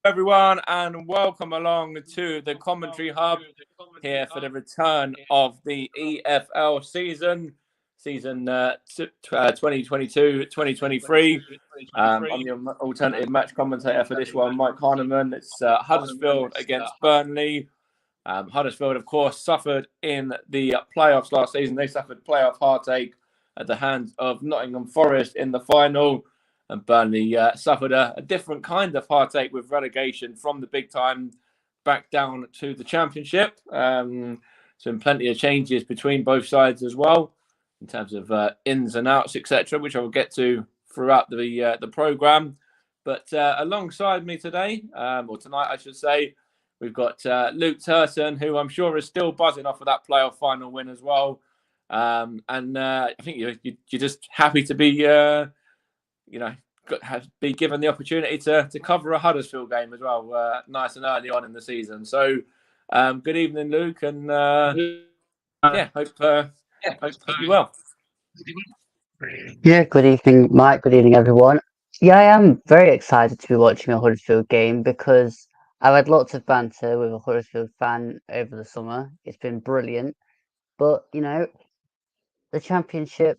everyone, and welcome along to the Commentary Hub here for the return of the EFL season 2022-2023. I'm the alternative match commentator for this one, Mike Harneman. It's Huddersfield against Burnley. Huddersfield, of course, suffered in the playoffs last season. They suffered playoff heartache at the hands of Nottingham Forest in the final. And Burnley suffered a different kind of heartache with relegation from the big time back down to the Championship. So plenty of changes between both sides as well in terms of ins and outs, etc., which I will get to throughout the programme. But alongside me today, or tonight I should say, we've got Luke Turton, who I'm sure is still buzzing off of that playoff final win as well. And I think you're just happy to be... be given the opportunity to cover a Huddersfield game as well, nice and early on in the season. So, good evening, Luke, and hope you're well. Yeah, good evening, Mike. Good evening, everyone. Yeah, I am very excited to be watching a Huddersfield game because I've had lots of banter with a Huddersfield fan over the summer. It's been brilliant, but the Championship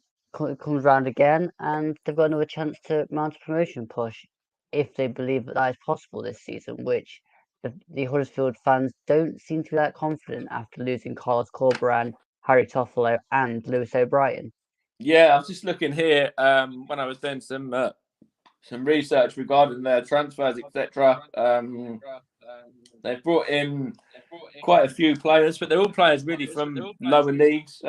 comes round again, and they've got another chance to mount a promotion push if they believe that is possible this season, which the Huddersfield fans don't seem to be that confident after losing Carlos Corberán, Harry Toffolo, and Lewis O'Brien. Yeah, I was just looking here when I was doing some research regarding their transfers, etc. They've brought in quite a few players, but they're all players really from lower leagues.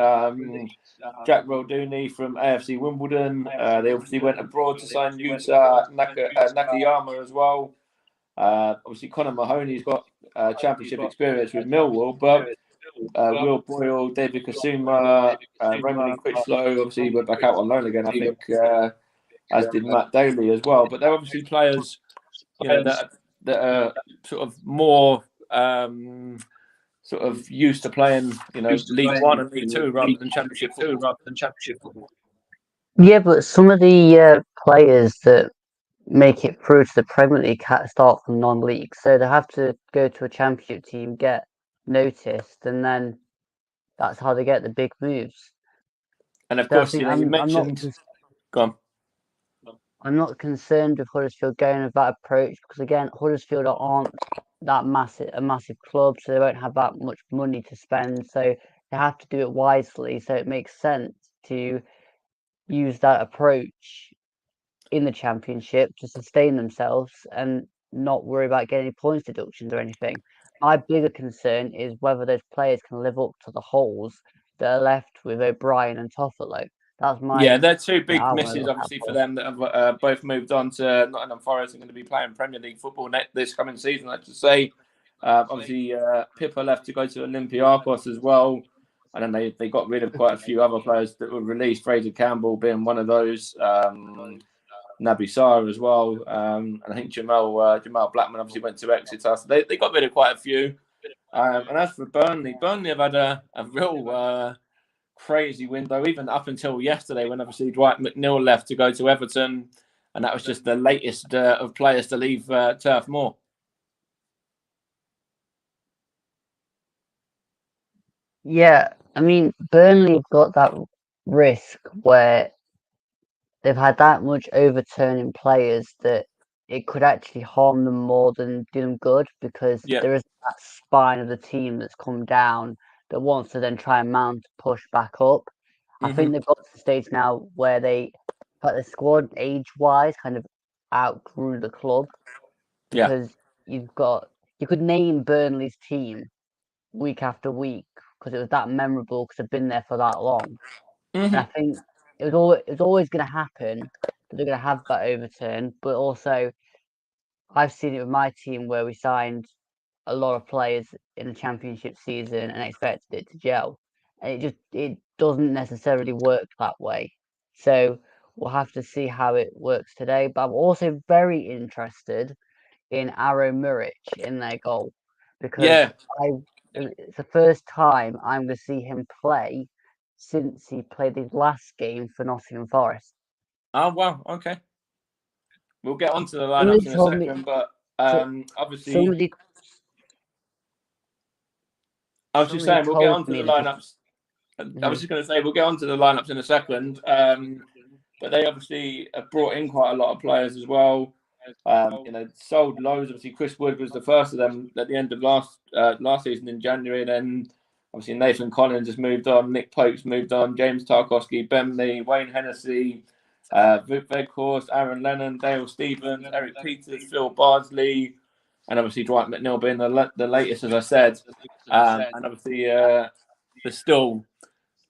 Jack Rolduni from AFC Wimbledon. They obviously went abroad to sign Yuta Nakayama as well. Obviously, Conor Mahoney's got championship experience with Millwall, but Will Boyle, David Kasuma, Romany Critchlow obviously went back out on loan again, I think, as did Matt Daly as well. But they're obviously players, that are sort of more sort of used to playing, League One and League Two rather than Championship football. Yeah, but some of the players that make it through to the Premier League start from non-league, so they have to go to a Championship team, get noticed, and then that's how they get the big moves. And of course, you mentioned. Go on. I'm not concerned with Huddersfield going with that approach because, again, Huddersfield aren't a massive club, so they won't have that much money to spend. So they have to do it wisely. So it makes sense to use that approach in the Championship to sustain themselves and not worry about getting any points deductions or anything. My bigger concern is whether those players can live up to the holes that are left with O'Brien and Toffolo. That's my they're two big misses, obviously, for them that have both moved on to Nottingham Forest and going to be playing Premier League football this coming season, I have to say. Obviously, Pippa left to go to Olympiacos as well. And then they got rid of quite a few other players that were released, Fraser Campbell being one of those, Naby Sarr as well. And I think Jamal Blackman obviously went to Exeter. So they got rid of quite a few. And as for Burnley have had a real... crazy window, even up until yesterday when obviously Dwight McNeil left to go to Everton, and that was just the latest of players to leave Turf Moor. Yeah, I mean, Burnley have got that risk where they've had that much overturning players that it could actually harm them more than do them good because there is that spine of the team that's come down that wants to then try and mount push back up. I think they've got to the stage now where the squad age-wise kind of outgrew the club because you could name Burnley's team week after week because it was that memorable because they've been there for that long. And I think it was always going to happen that they're going to have that overturn, but also I've seen it with my team where we signed a lot of players in the Championship season and expected it to gel, and it doesn't necessarily work that way. So we'll have to see how it works today. But I'm also very interested in Aro Muric in their goal because it's the first time I'm going to see him play since he played his last game for Nottingham Forest. Oh, wow. Okay. We'll get onto the lineups in a second, but Obviously, Somebody, I was just somebody saying we'll get told onto me the that. lineups. I was just going to say we'll get onto the lineups in a second. But they obviously have brought in quite a lot of players as well. Sold loads. Obviously, Chris Wood was the first of them at the end of last season in January. Then obviously Nathan Collins has moved on, Nick Pope's moved on, James Tarkowski, Bemley, Wayne Hennessy, Vic Veghorst, Aaron Lennon, Dale Stevens, Eric Peters, Phil Bardsley, and obviously Dwight McNeil being the latest, as I said. And obviously there's still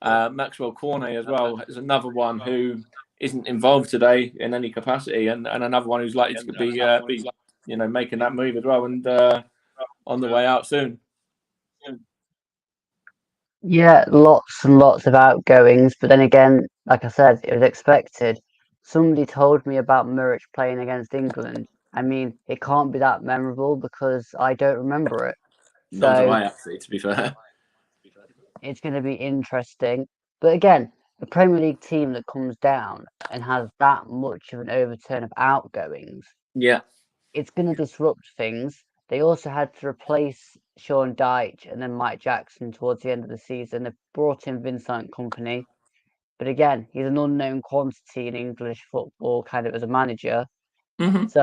Maxwell Cornet as well is another one who isn't involved today in any capacity, and another one who's likely to be making that move as well, and on the way out soon. Yeah, lots and lots of outgoings, but then again, like I said, it was expected. Somebody told me about Muric playing against England. I mean, it can't be that memorable because I don't remember it. Nor do So I, actually, to be fair. it's going to be interesting. But again, a Premier League team that comes down and has that much of an overturn of outgoings, Yeah. it's going to disrupt things. They also had to replace Sean Dyche and then Mike Jackson towards the end of the season. They brought in Vincent Company. But again, he's an unknown quantity in English football, kind of as a manager. Mm-hmm. So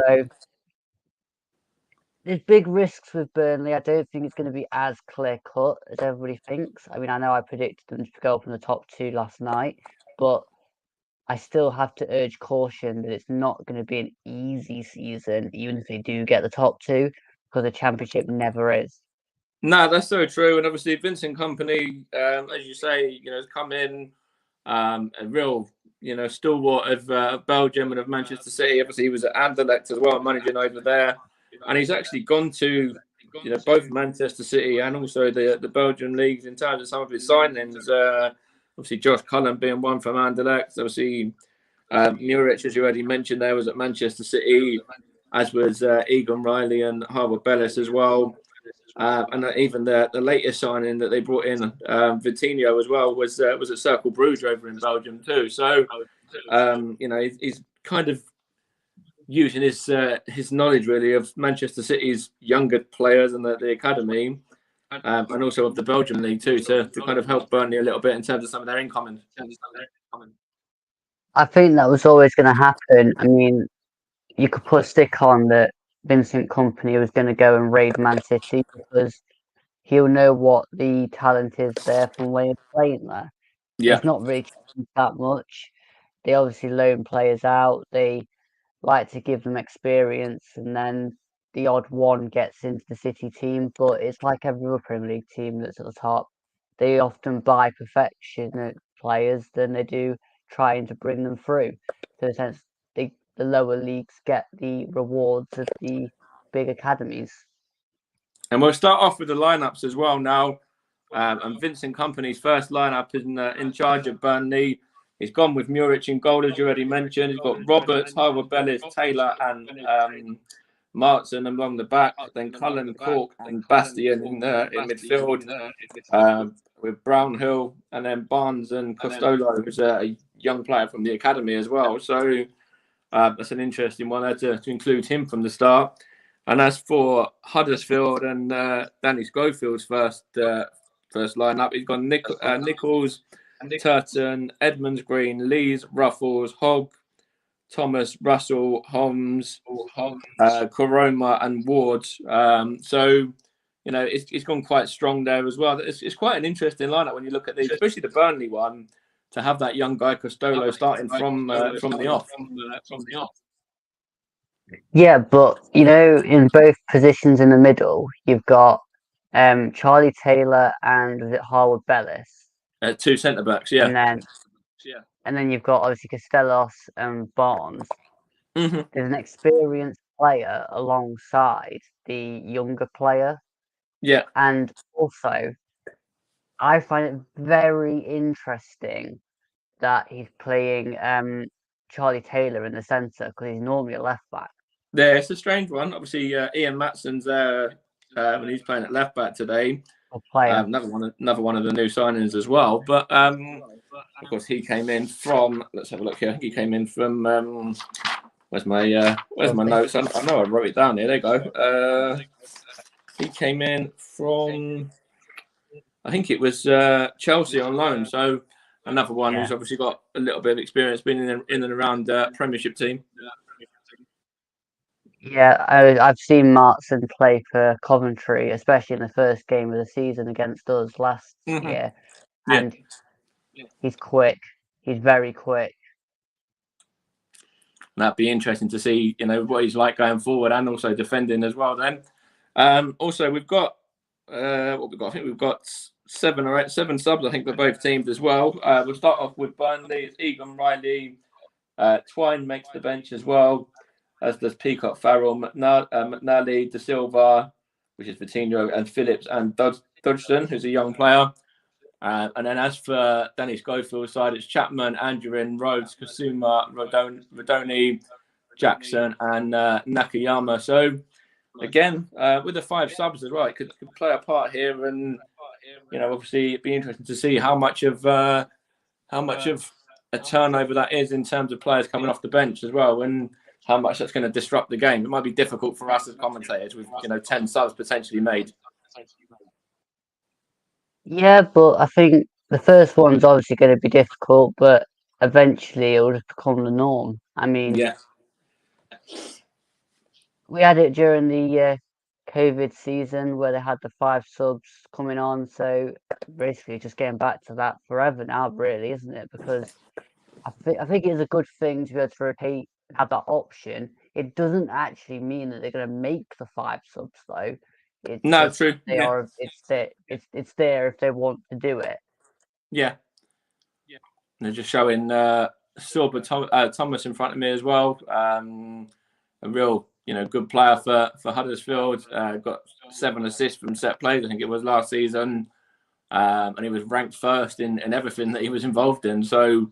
there's big risks with Burnley. I don't think it's going to be as clear cut as everybody thinks. I mean, I know I predicted them to go up in the top two last night, but I still have to urge caution that it's not going to be an easy season, even if they do get the top two, because the Championship never is. No, that's so true. And obviously, Vincent Company, as you say, has come in a real, stalwart of Belgium and of Manchester City. Obviously, he was at Anderlecht as well, managing over there, and he's actually gone to, both Manchester City and also the Belgian leagues in terms of some of his signings. Obviously, Josh Cullen being one from Anderlecht. Obviously, Muric, as you already mentioned, there was at Manchester City, as was Egan Riley and Harvard Bellis as well. And even the latest signing that they brought in, Vitinho as well, was at Cercle Bruges over in Belgium too. So, he's kind of using his knowledge really of Manchester City's younger players and the academy, and also of the Belgian league too, to kind of help Burnley a little bit in terms of some of their incoming. I think that was always going to happen. I mean, you could put a stick on that Vincent Company was going to go and raid Man City because he'll know what the talent is there from way of playing there. Yeah. It's not really changed that much. They obviously loan players out. They like to give them experience, and then the odd one gets into the City team. But it's like every other Premier League team that's at the top. They often buy perfection players than they do trying to bring them through. So in a sense, the lower leagues get the rewards of the big academies. And we'll start off with the lineups as well now. And Vincent Company's first lineup is in charge of Burnley. He's gone with Muric in goal, as you already mentioned. He's got Roberts, Harvard Bellis, Taylor, and Martin along the back. Then Cullen, Cork, and Bastian in midfield, with Brownhill, and then Barnes and Costello, who's a young player from the academy as well. So that's an interesting one there to include him from the start. And as for Huddersfield and Danny Schofield's first lineup, he's got Nichols, Turton, Edmonds, Green, Lees, Ruffles, Hogg, Thomas, Russell, Holmes, Koroma, and Ward. So, it's gone quite strong there as well. It's quite an interesting lineup when you look at these, especially the Burnley one, to have that young guy Costello starting from the off. Yeah, but in both positions in the middle, you've got Charlie Taylor and was it Harwood Bellis? Two centre backs, yeah. And then you've got obviously Castellos and Barnes. Mm-hmm. There's an experienced player alongside the younger player. Yeah. And also, I find it very interesting that he's playing Charlie Taylor in the centre because he's normally a left back. Yeah, it's a strange one. Obviously, Ian Matson's there when he's playing at left back today. Another one of the new signings as well. But of course, he came in from. Let's have a look here. He came in from. Where's my notes? I know I wrote it down here. There you go. He came in from, I think it was Chelsea on loan. So another one who's obviously got a little bit of experience being in and around Premiership team. Yeah, I've seen Martin play for Coventry, especially in the first game of the season against us last year. And he's quick. He's very quick. That'd be interesting to see, what he's like going forward and also defending as well. Then, also we've got what we've got. I think we've got seven subs. I think for both teams as well. We'll start off with Burnley. It's Egan Riley. Twine makes the bench as well, as does Peacock, Farrell, McNally, De Silva, which is Coutinho, and Phillips and Dodgson, who's a young player. And then as for Danny Schofield's side, it's Chapman, Andrew, Rhodes, Kasuma, Rodoni, Jackson, and Nakayama. So again, with the 5 subs as well, it could play a part here, and obviously it'd be interesting to see how much of a turnover that is in terms of players coming off the bench as well, and how much that's going to disrupt the game. It might be difficult for us as commentators with 10 subs potentially made. Yeah, but I think the first one's obviously going to be difficult, but eventually it will just become the norm. I mean, we had it during the COVID season where they had the 5 subs coming on, so basically just getting back to that forever now, really, isn't it? Because I think it's a good thing to be able to rotate, have that option. It doesn't actually mean that they're going to make the 5 subs, though. It's true. It's there if they want to do it. Yeah. They're just showing Silver Thomas in front of me as well. A real, good player for Huddersfield. Got 7 assists from set plays, I think it was last season. And he was ranked first in everything that he was involved in. So,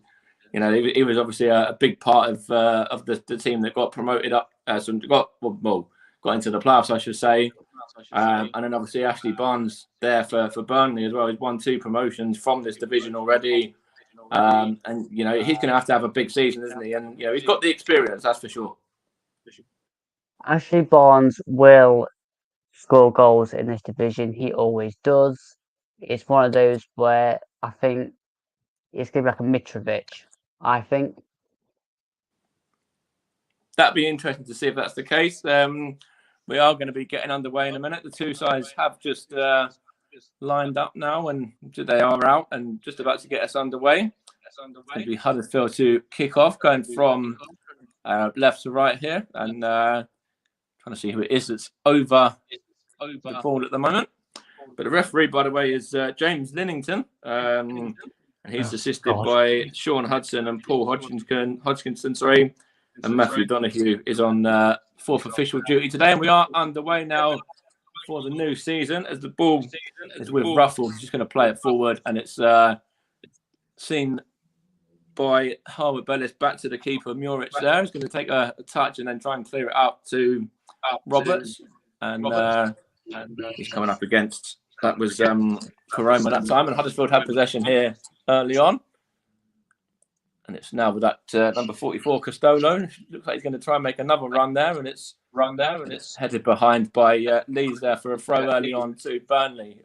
he was obviously a big part of the team that got promoted up, got into the playoffs, I should say. And then obviously Ashley Barnes there for Burnley as well. He's won 2 promotions from this division already. And he's going to have a big season, isn't he? And he's got the experience, that's for sure. Ashley Barnes will score goals in this division. He always does. It's one of those where I think it's going to be like a Mitrovic, I think. That'd be interesting to see if that's the case. We are going to be getting underway in a minute. The 2 sides have just lined up now, and they are out and just about to get us underway. It's going to be Huddersfield to kick off, going from left to right here, and trying to see who it is that's over the ball at the moment. But the referee, by the way, is James Linnington. And he's assisted by Sean Hudson and Paul Hodgkinson, and Matthew Donahue is on 4th official duty today. And we are underway now for the new season, as the ball is with Ruffles. He's just going to play it forward, and it's seen by Harwood Bellis back to the keeper, Muric there. He's going to take a touch and then try and clear it out to Roberts. And he's coming up against, that was Koroma that time. And Huddersfield had possession here early on. And it's now with that number 44, Castolo. Looks like he's going to try and make another run there. And it's headed behind by Leeds there for a throw early on to Burnley.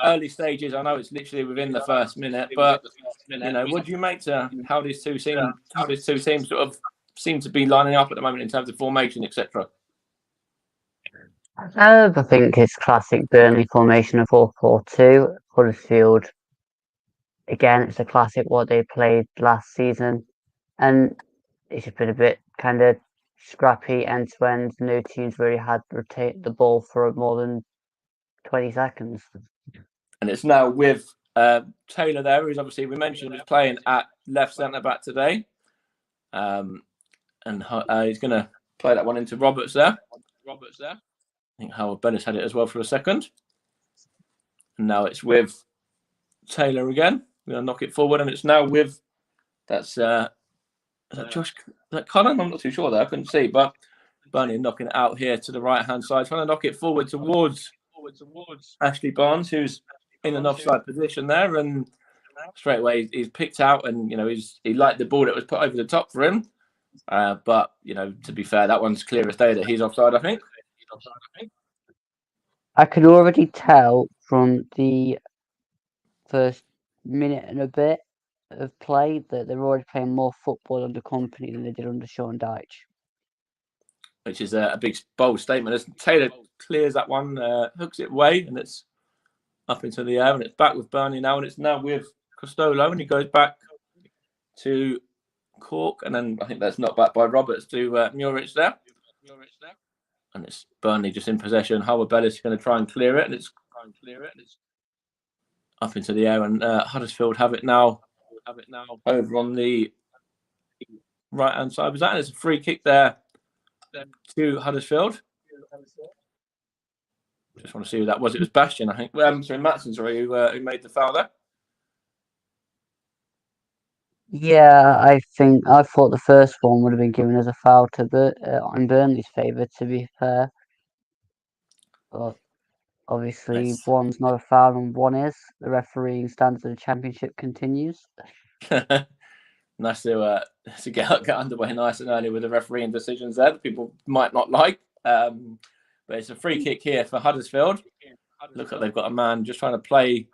Early stages, I know it's literally within the first minute, but what do you make to how these two teams sort of seem to be lining up at the moment in terms of formation, etc.? I think it's classic Burnley formation of 4-4-2. Huddersfield, again, it's a classic what they played last season, and it's just been a bit kind of scrappy end to end. No teams really had rotate the ball for more than 20 seconds. And it's now with Taylor there, who's obviously, we mentioned, is playing at left centre back today. And he's going to play that one into Roberts there. I think Howard Bellis had it as well for a second. And now it's with Taylor again. We're going to knock it forward, and it's now with, is that Josh? Is that Cullen? I'm not too sure there. I couldn't see, but Burnley knocking it out here to the right-hand side, trying to knock it forward towards Ashley Barnes, who's in an offside position there, and straight away he's picked out, and he liked the ball that was put over the top for him, But to be fair, that one's clear as day that he's offside, I think. I could already tell from the first minute and a bit of play that they're already playing more football under Company than they did under Sean Dyche. Which is a big, bold statement. As Taylor clears that one, hooks it away, and it's up into the air, and it's back with Burnley now, and it's now with Costello, and he goes back to Cork, and then I think that's not back by Roberts to Muric there. And it's Burnley just in possession. Howard Bellis is going to try and clear it, and it's up into the air, and Huddersfield have it now over on the right-hand side. Was that? And it's a free kick there to Huddersfield. Just want to see who that was. It was Bastian, I think. Sorry, Matson, who made the foul there. Yeah, I thought the first one would have been given as a foul in Burnley's favour, to be fair. But obviously, one's not a foul and one is. The refereeing standards of the Championship continues. Nice to get underway nice and early with the refereeing decisions there that people might not like. But it's a free kick here for Huddersfield. Look like they've got a man just trying to play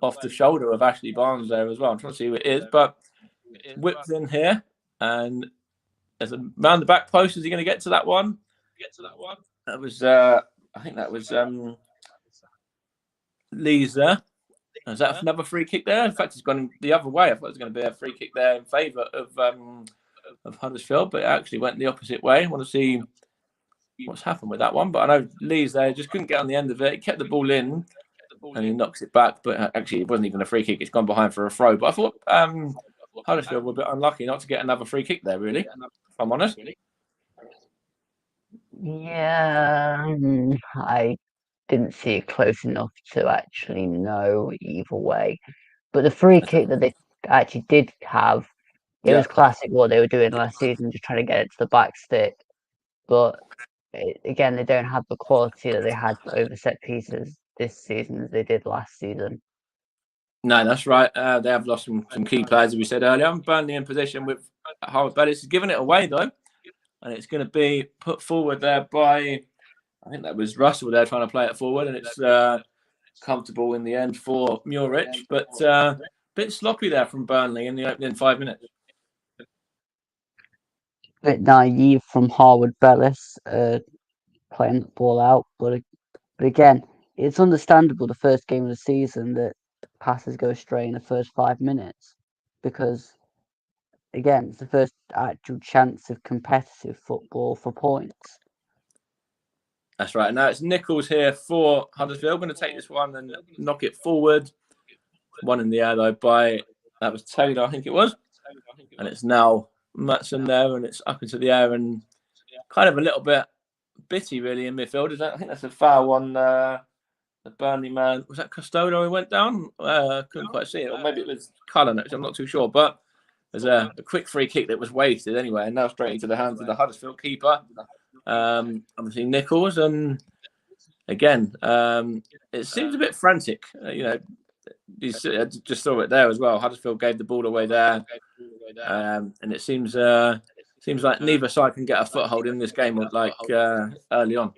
off the shoulder of Ashley Barnes there as well. I'm trying to see who it is, but whips in here, and there's a round the back post. Is he going to get to that one? That was, I think that was Lee's there. Is that another free kick there? In fact, it's gone the other way. I thought it was going to be a free kick there in favour of Huddersfield, but it actually went the opposite way. I want to see what's happened with that one, but I know Lee's there. Just couldn't get on the end of it. He kept the ball in, and he knocks it back. But actually, it wasn't even a free kick. It's gone behind for a throw. But I thought Huddersfield were a bit unlucky not to get another free kick there, really, if I'm honest. Yeah, I didn't see it close enough to actually know either way. But the free kick that they actually did have, it was classic what they were doing last season, just trying to get it to the back stick. But again, they don't have the quality that they had over set pieces this season as they did last season. No, that's right. They have lost some key players, as we said earlier. Burnley in position with Howard Bellis. He's given it away, though. And it's going to be put forward there by, I think that was Russell there trying to play it forward. And it's comfortable in the end for Muric. But a bit sloppy there from Burnley in the opening 5 minutes. A bit naive from Howard Bellis playing the ball out. But again, it's understandable the first game of the season that passes go astray in the first 5 minutes, because again, it's the first actual chance of competitive football for points. That's right. Now it's Nichols here for Huddersfield. Going to take this one and knock it forward. One in the air though that was Taylor, I think it was. And it's now Matson there, and it's up into the air and kind of a little bit bitty really in midfield. I think that's a foul on the Burnley man. Was that Costello who went down? Couldn't quite see it. Or maybe it was Cullen, actually. I'm not too sure. But there's a quick free kick that was wasted anyway, and now straight into the hands of the Huddersfield keeper. Obviously Nichols, and again, it seems a bit frantic. I just saw it there as well. Huddersfield gave the ball away there, and it seems like neither side can get a foothold in this game like early on.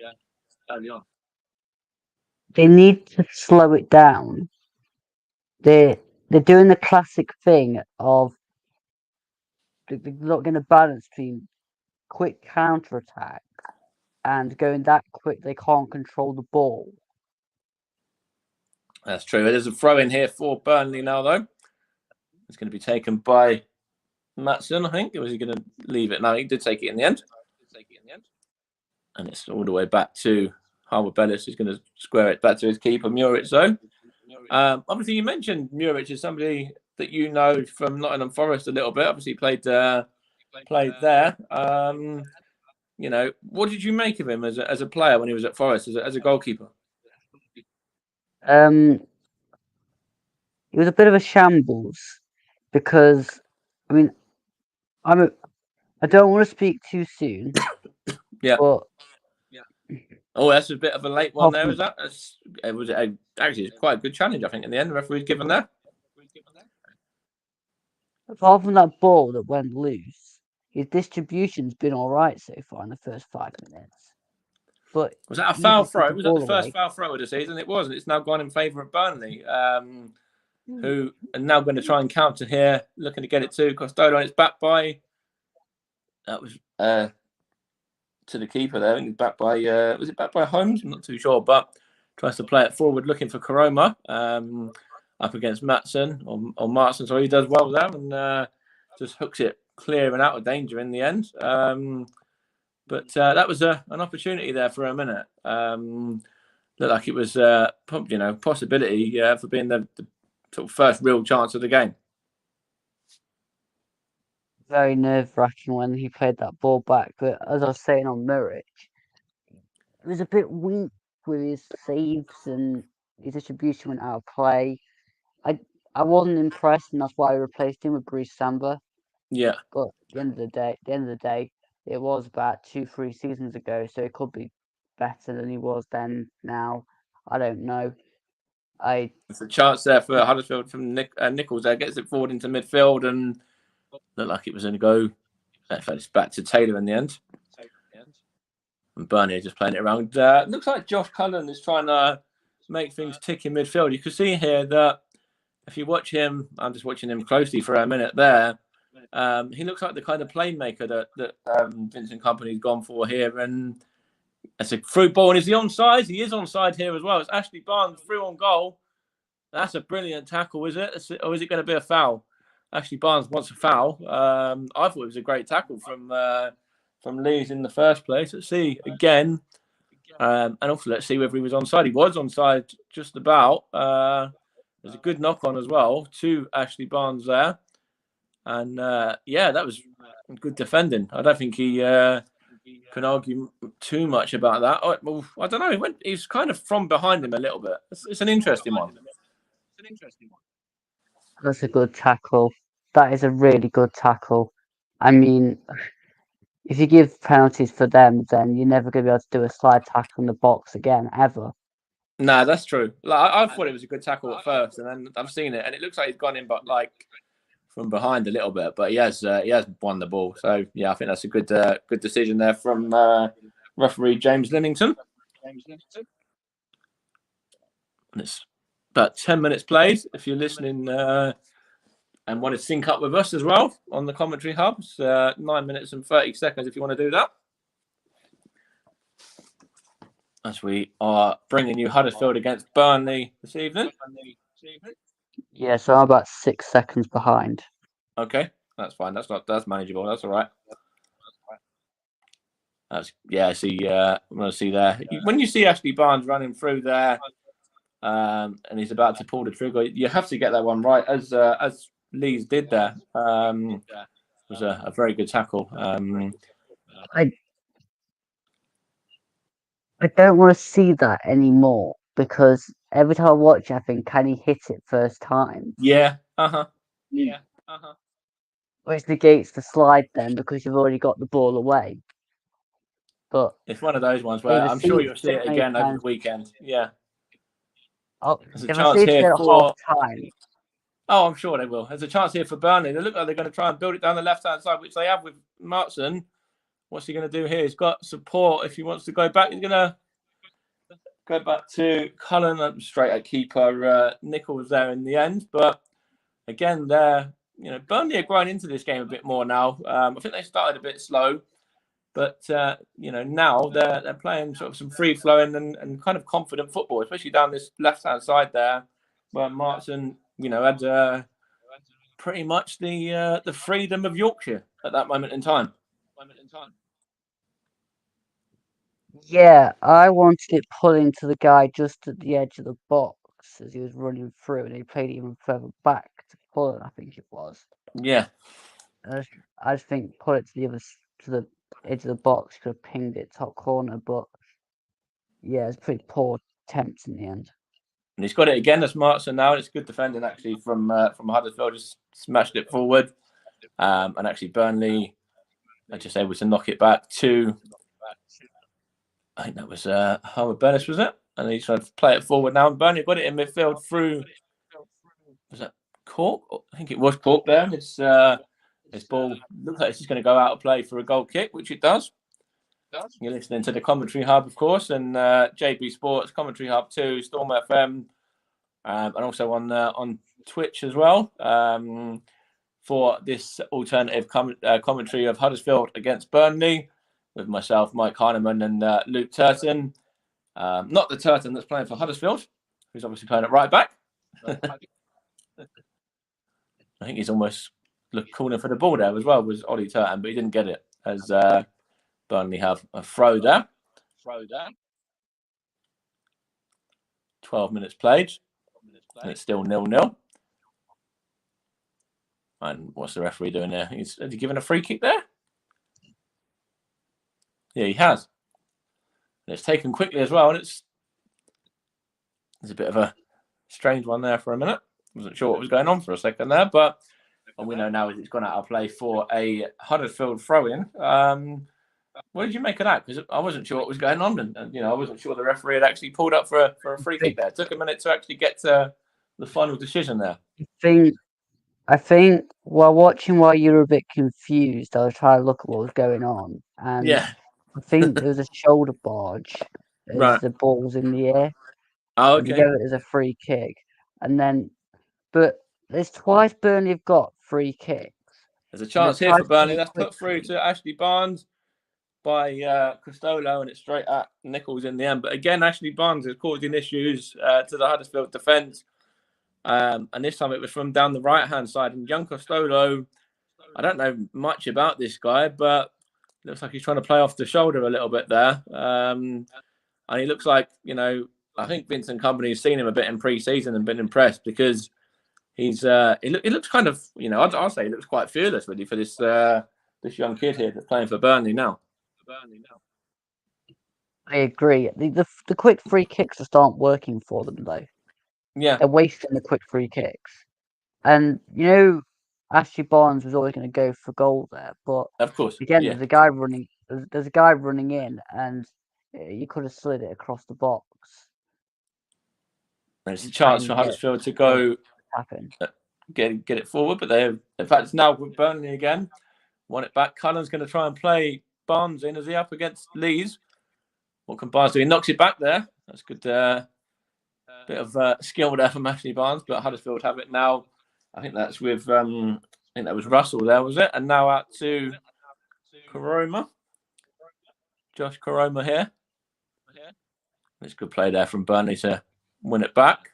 They need to slow it down. They're doing the classic thing of they're not going to balance between quick counter attack and going that quick they can't control the ball. That's true. There's a throw in here for Burnley now, though. It's going to be taken by Matson, I think. Or was he going to leave it? No, he did take it in the end. And it's all the way back to Howard Bellis, who's going to square it back to his keeper, Muric, though. Obviously, you mentioned Muric is somebody that you know from Nottingham Forest a little bit. Obviously, played there. What did you make of him as a player when he was at Forest, as a goalkeeper? It was a bit of a shambles because, I mean, I don't want to speak too soon. Yeah. But oh, that's a bit of a late one there, is that? It was actually quite a good challenge, I think, in the end. The referee's given there. Apart from that ball that went loose, his distribution's been all right so far in the first 5 minutes. But Was that a he foul just gives throw? the Was that the ball first away. foul throw of the season? It wasn't. It's now gone in favour of Burnley, who are now going to try and counter here, looking to get it to Costello. And it's backed by, that was to the keeper there. I think it's backed by, was it backed by Holmes? I'm not too sure, but tries to play it forward, looking for Karoma up against Matson, or Martson. So he does well there and just hooks it clear and out of danger in the end. But that was an opportunity there for a minute. Looked like it was, possibility for being the sort of first real chance of the game. Very nerve-wracking when he played that ball back. But as I was saying on Muric, it was a bit weak with his saves and his distribution went out of play. I wasn't impressed, and that's why I replaced him with Bruce Samba. Yeah. But at the end of the day, it was about 2-3 seasons ago, so it could be better than he was then. Now, I don't know. There's a chance there for Huddersfield from Nichols there, gets it forward into midfield and looked like it was going to go. It's back to Taylor in the end. And Burnley just playing it around. Looks like Josh Cullen is trying to make things tick in midfield. You can see here that if you watch him, I'm just watching him closely for a minute there. He looks like the kind of playmaker that Vincent Kompany's gone for here. And it's a through ball. And is he onside? He is onside here as well. It's Ashley Barnes through on goal. That's a brilliant tackle, is it? Or is it going to be a foul? Ashley Barnes wants a foul. I thought it was a great tackle from Leeds in the first place. Let's see again. And also let's see whether he was onside. He was onside just about. There's a good knock on as well to Ashley Barnes there. And that was good defending. I don't think he can argue too much about that. I don't know. He's kind of from behind him a little bit. It's an interesting one. That's a good tackle. That is a really good tackle. I mean, if you give penalties for them, then you're never going to be able to do a slide tackle in the box again, ever. Nah, that's true. Like, I thought it was a good tackle at first, and then I've seen it, and it looks like he's gone in, but like from behind a little bit. But he has won the ball. So yeah, I think that's a good decision there from referee James Linnington. And it's about 10 minutes played. If you're listening and want to sync up with us as well on the commentary hubs, 9 minutes and 30 seconds if you want to do that. As we are bringing you Huddersfield against Burnley this evening. Yeah, so I'm about 6 seconds behind. Okay, that's fine. That's manageable. That's all right. I want to see there. When you see Ashley Barnes running through there, and he's about to pull the trigger, you have to get that one right, as Leeds did there. It was a very good tackle. I don't want to see that anymore because every time I watch it, I think, can he hit it first time? Yeah. Which negates the slide then because you've already got the ball away. But it's one of those ones where I'm sure you'll see it again over the weekend. Yeah. There's a chance here for half time. Oh, I'm sure they will. There's a chance here for Burnley. They look like they're going to try and build it down the left-hand side, which they have with Martson. What's he going to do here? He's got support. If he wants to go back, he's going to go back to Cullen, straight at keeper. Nichols there in the end. But again, Burnley are growing into this game a bit more now. I think they started a bit slow. But, now they're playing sort of some free-flowing and kind of confident football, especially down this left-hand side there, where Martson, had pretty much the freedom of Yorkshire at that moment in time. Yeah, I wanted it pulling to the guy just at the edge of the box as he was running through, and he played it even further back to pull it, I think it was. Yeah. I just think pull it to the edge of the box, could have pinged it top corner, but yeah, it's pretty poor attempts in the end. And he's got it again, that's Martson now. It's good defending actually from Huddersfield, just smashed it forward. And actually Burnley are just able to knock it back to, I think that was Howard Bellis, was it? And he's trying to play it forward now. And Burnley got it in midfield through, was that Cork? I think it was Cork there. It's This ball looks like it's just going to go out of play for a goal kick, which it does. You're listening to the Commentary Hub, of course, and JB Sports, Commentary Hub 2, Storm FM, and also on Twitch as well, for this alternative commentary of Huddersfield against Burnley with myself, Mike Heineman, and Luke Turton. Not the Turton that's playing for Huddersfield, who's obviously playing at right back. I think he's almost calling for the ball there as well, was Ollie Turton, but he didn't get it as Burnley have a throw there. 12 minutes played, and it's still 0-0. And what's the referee doing there? Has he given a free kick there? Yeah, he has. And it's taken quickly as well, and it's a bit of a strange one there for a minute. Wasn't sure what was going on for a second there, but what we know now is it's gone out of play for a Huddersfield throw-in. What did you make of that? Because I wasn't sure what was going on, and I wasn't sure the referee had actually pulled up for a free kick there. It took a minute to actually get to the final decision there. I think while you were a bit confused, I was trying to look at what was going on, and yeah, I think there was a shoulder barge as the ball was in the air. Oh, and okay. you go it as a free kick, but there's twice Burnley have got free kicks. There's a chance here for Burnley. That's put through to Ashley Barnes by Cristolo, and it's straight at Nichols in the end. But again, Ashley Barnes is causing issues to the Huddersfield defence. And this time it was from down the right-hand side. And young Cristolo, I don't know much about this guy, but it looks like he's trying to play off the shoulder a little bit there. And he looks like, I think Vincent Kompany's seen him a bit in pre-season and been impressed because he looks kind of, I'll say he looks quite fearless really for this young kid here that's playing for Burnley now. I agree. The quick free kicks just aren't working for them though. Yeah, they're wasting the quick free kicks, and Ashley Barnes was always going to go for goal there, but of course, again, there's a guy running. There's a guy running in, and you could have slid it across the box. There's a chance for Huddersfield to go get it forward, but in fact, it's now with Burnley again. Want it back. Cullen's going to try and play Barnes in. Is he up against Lees? What can Barnes do? He knocks it back there. That's good. Bit of skill there from Ashley Barnes, but Huddersfield have it now. I think that's with I think that was Russell there, was it? And now out to Koroma. Josh Koroma here. It's a good play there from Burnley to win it back.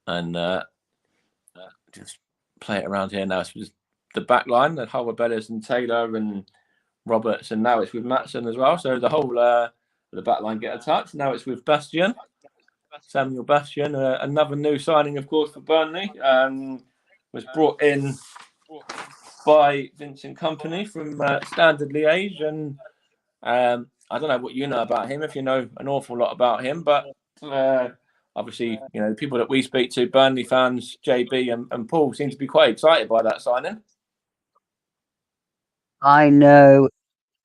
And just play it around here now. It's just the back line, the Howard Bellis and Taylor and Roberts, and now it's with Matson as well. So the whole the back line get a touch. Now it's with Bastian. Samuel Bastian, another new signing, of course, for Burnley, was brought in by Vincent Kompany from Standard Liège, and I don't know what you know about him, if you know an awful lot about him, but obviously, the people that we speak to, Burnley fans, JB and Paul, seem to be quite excited by that signing. I know,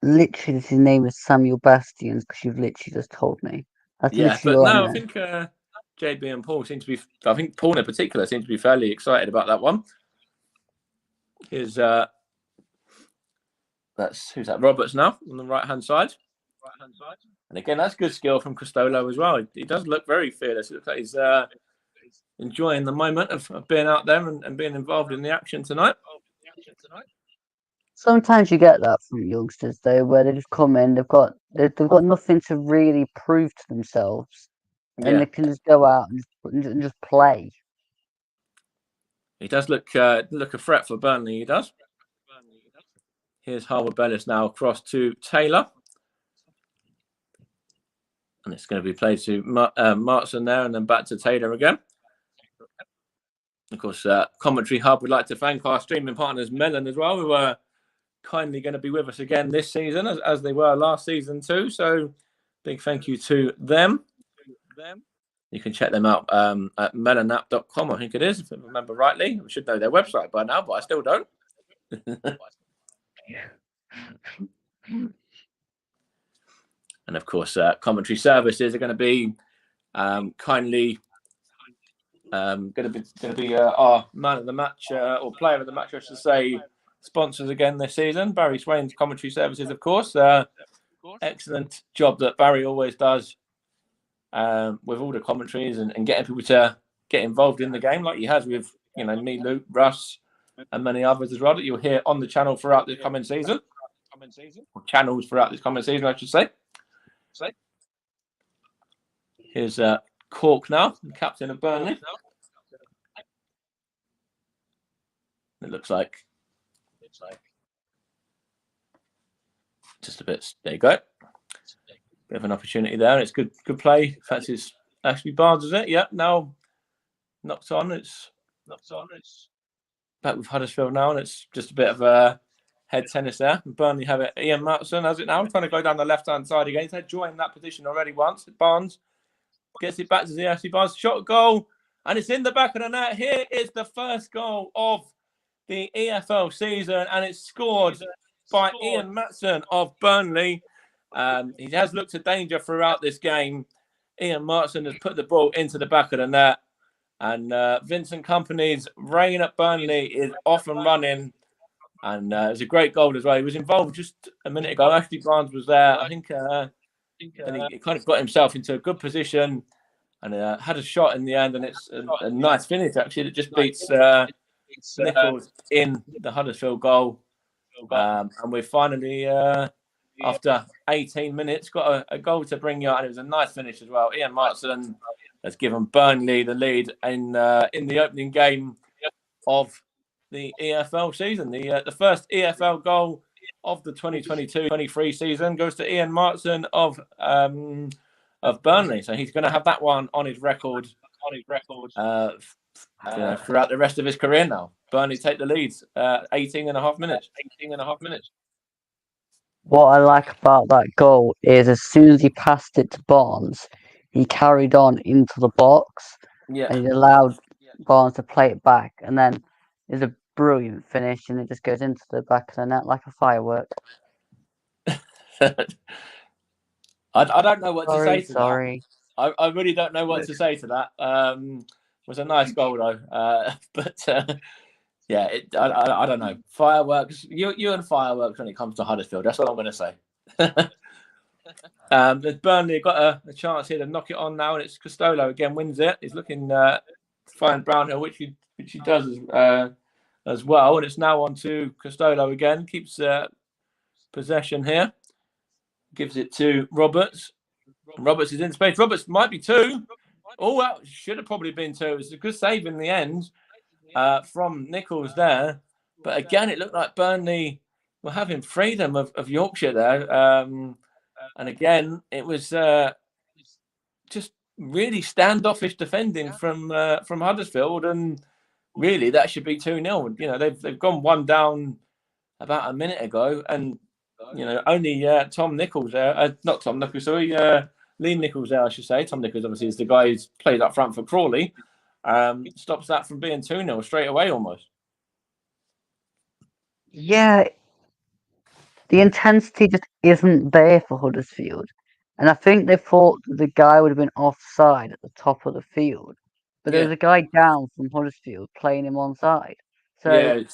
literally, his name is Samuel Bastian, because you've literally just told me. That's but no, I think JB and Paul seem to be. I think Paul in particular seems to be fairly excited about that one. Who's that? Roberts now on the right hand side. And again, that's good skill from Cristolo as well. He does look very fearless. It looks like he's enjoying the moment of being out there and being involved in the action tonight. Sometimes you get that from youngsters though, where they just come in, they've got nothing to really prove to themselves, and they can just go out and just play. He does look a threat for Burnley. He does. Here's Howard Bellis now across to Taylor, and it's going to be played to Martson there, and then back to Taylor again. Of course, Commentary Hub would like to thank our streaming partners, Melon, as well, who are kindly going to be with us again this season, as they were last season too. So big thank you to them. You can check them out at melonapp.com, I think it is, if I remember rightly. I should know their website by now, but I still don't. And of course, commentary services are going to be kindly Going to be our man of the match or player of the match, I should say. Sponsors again this season. Barry Swain's commentary services, of course. Excellent job that Barry always does with all the commentaries and getting people to get involved in the game, like he has with me, Luke, Russ, and many others as well that you'll hear on the channel throughout this coming season, or channels throughout this coming season, I should say. Here's Cork now, the captain of Burnley. It looks like just a bit. There you go. Bit of an opportunity there. It's good play. Fancies Ashley Barnes, is it? Yeah. Now knocked on. It's back with Huddersfield now, and it's just a bit of a head tennis there. Burnley have it. Ian Matson has it now. Trying to go down the left-hand side again. He's had joy in that position already once. Barnes gets it back to the Ashley Barnes. Shot goal, and it's in the back of the net. Here is the first goal of the EFL season, and it's scored by Ian Matson of Burnley. He has looked at danger throughout this game. Ian Matson has put the ball into the back of the net, and Vincent Kompany's reign at Burnley is off and running. And it was a great goal as well. He was involved just a minute ago. Ashley Barnes was there. I think and he kind of got himself into a good position and had a shot in the end. And it's a nice finish, actually, that just beats Nichols in the Huddersfield goal. And we've finally, after 18 minutes, got a goal to bring you out. And it was a nice finish as well. Ian Matson has given Burnley the lead in the opening game of the EFL season. The first EFL goal of the 2022-23 season goes to Ian Matson of Burnley. So he's going to have that one on his record throughout the rest of his career now. Burnley take the lead, 18 and a half minutes. What I like about that goal is as soon as he passed it to Barnes, he carried on into the box and he allowed Barnes to play it back. And then it's a brilliant finish and it just goes into the back of the net like a firework. I don't know what to say to that. I really don't know what to say to that. It was a nice goal though. But I don't know. Fireworks. You and fireworks when it comes to Huddersfield. That's what I'm going to say. Burnley got a chance here to knock it on now, and it's Costello again wins it. He's looking to find Brownhill, which he does as well. And it's now on to Costello again. Keeps possession here. Gives it to Roberts. Roberts is in space. Roberts might be two. Oh, that should have probably been two. It was a good save in the end from Nichols there. But again, it looked like Burnley were having freedom of Yorkshire there. And again, it was just really standoffish defending from Huddersfield. And really, that should be 2-0. They've gone one down about a minute ago. And, only Tom Nichols there. Not Tom Nichols, sorry. Lee Nichols there, I should say. Tom Nichols, obviously, is the guy who's played up front for Crawley. Stops that from being 2-0 straight away almost. Yeah, the intensity just isn't there for Huddersfield. And I think they thought that the guy would have been offside at the top of the field. But there was a guy down from Huddersfield playing him onside. So they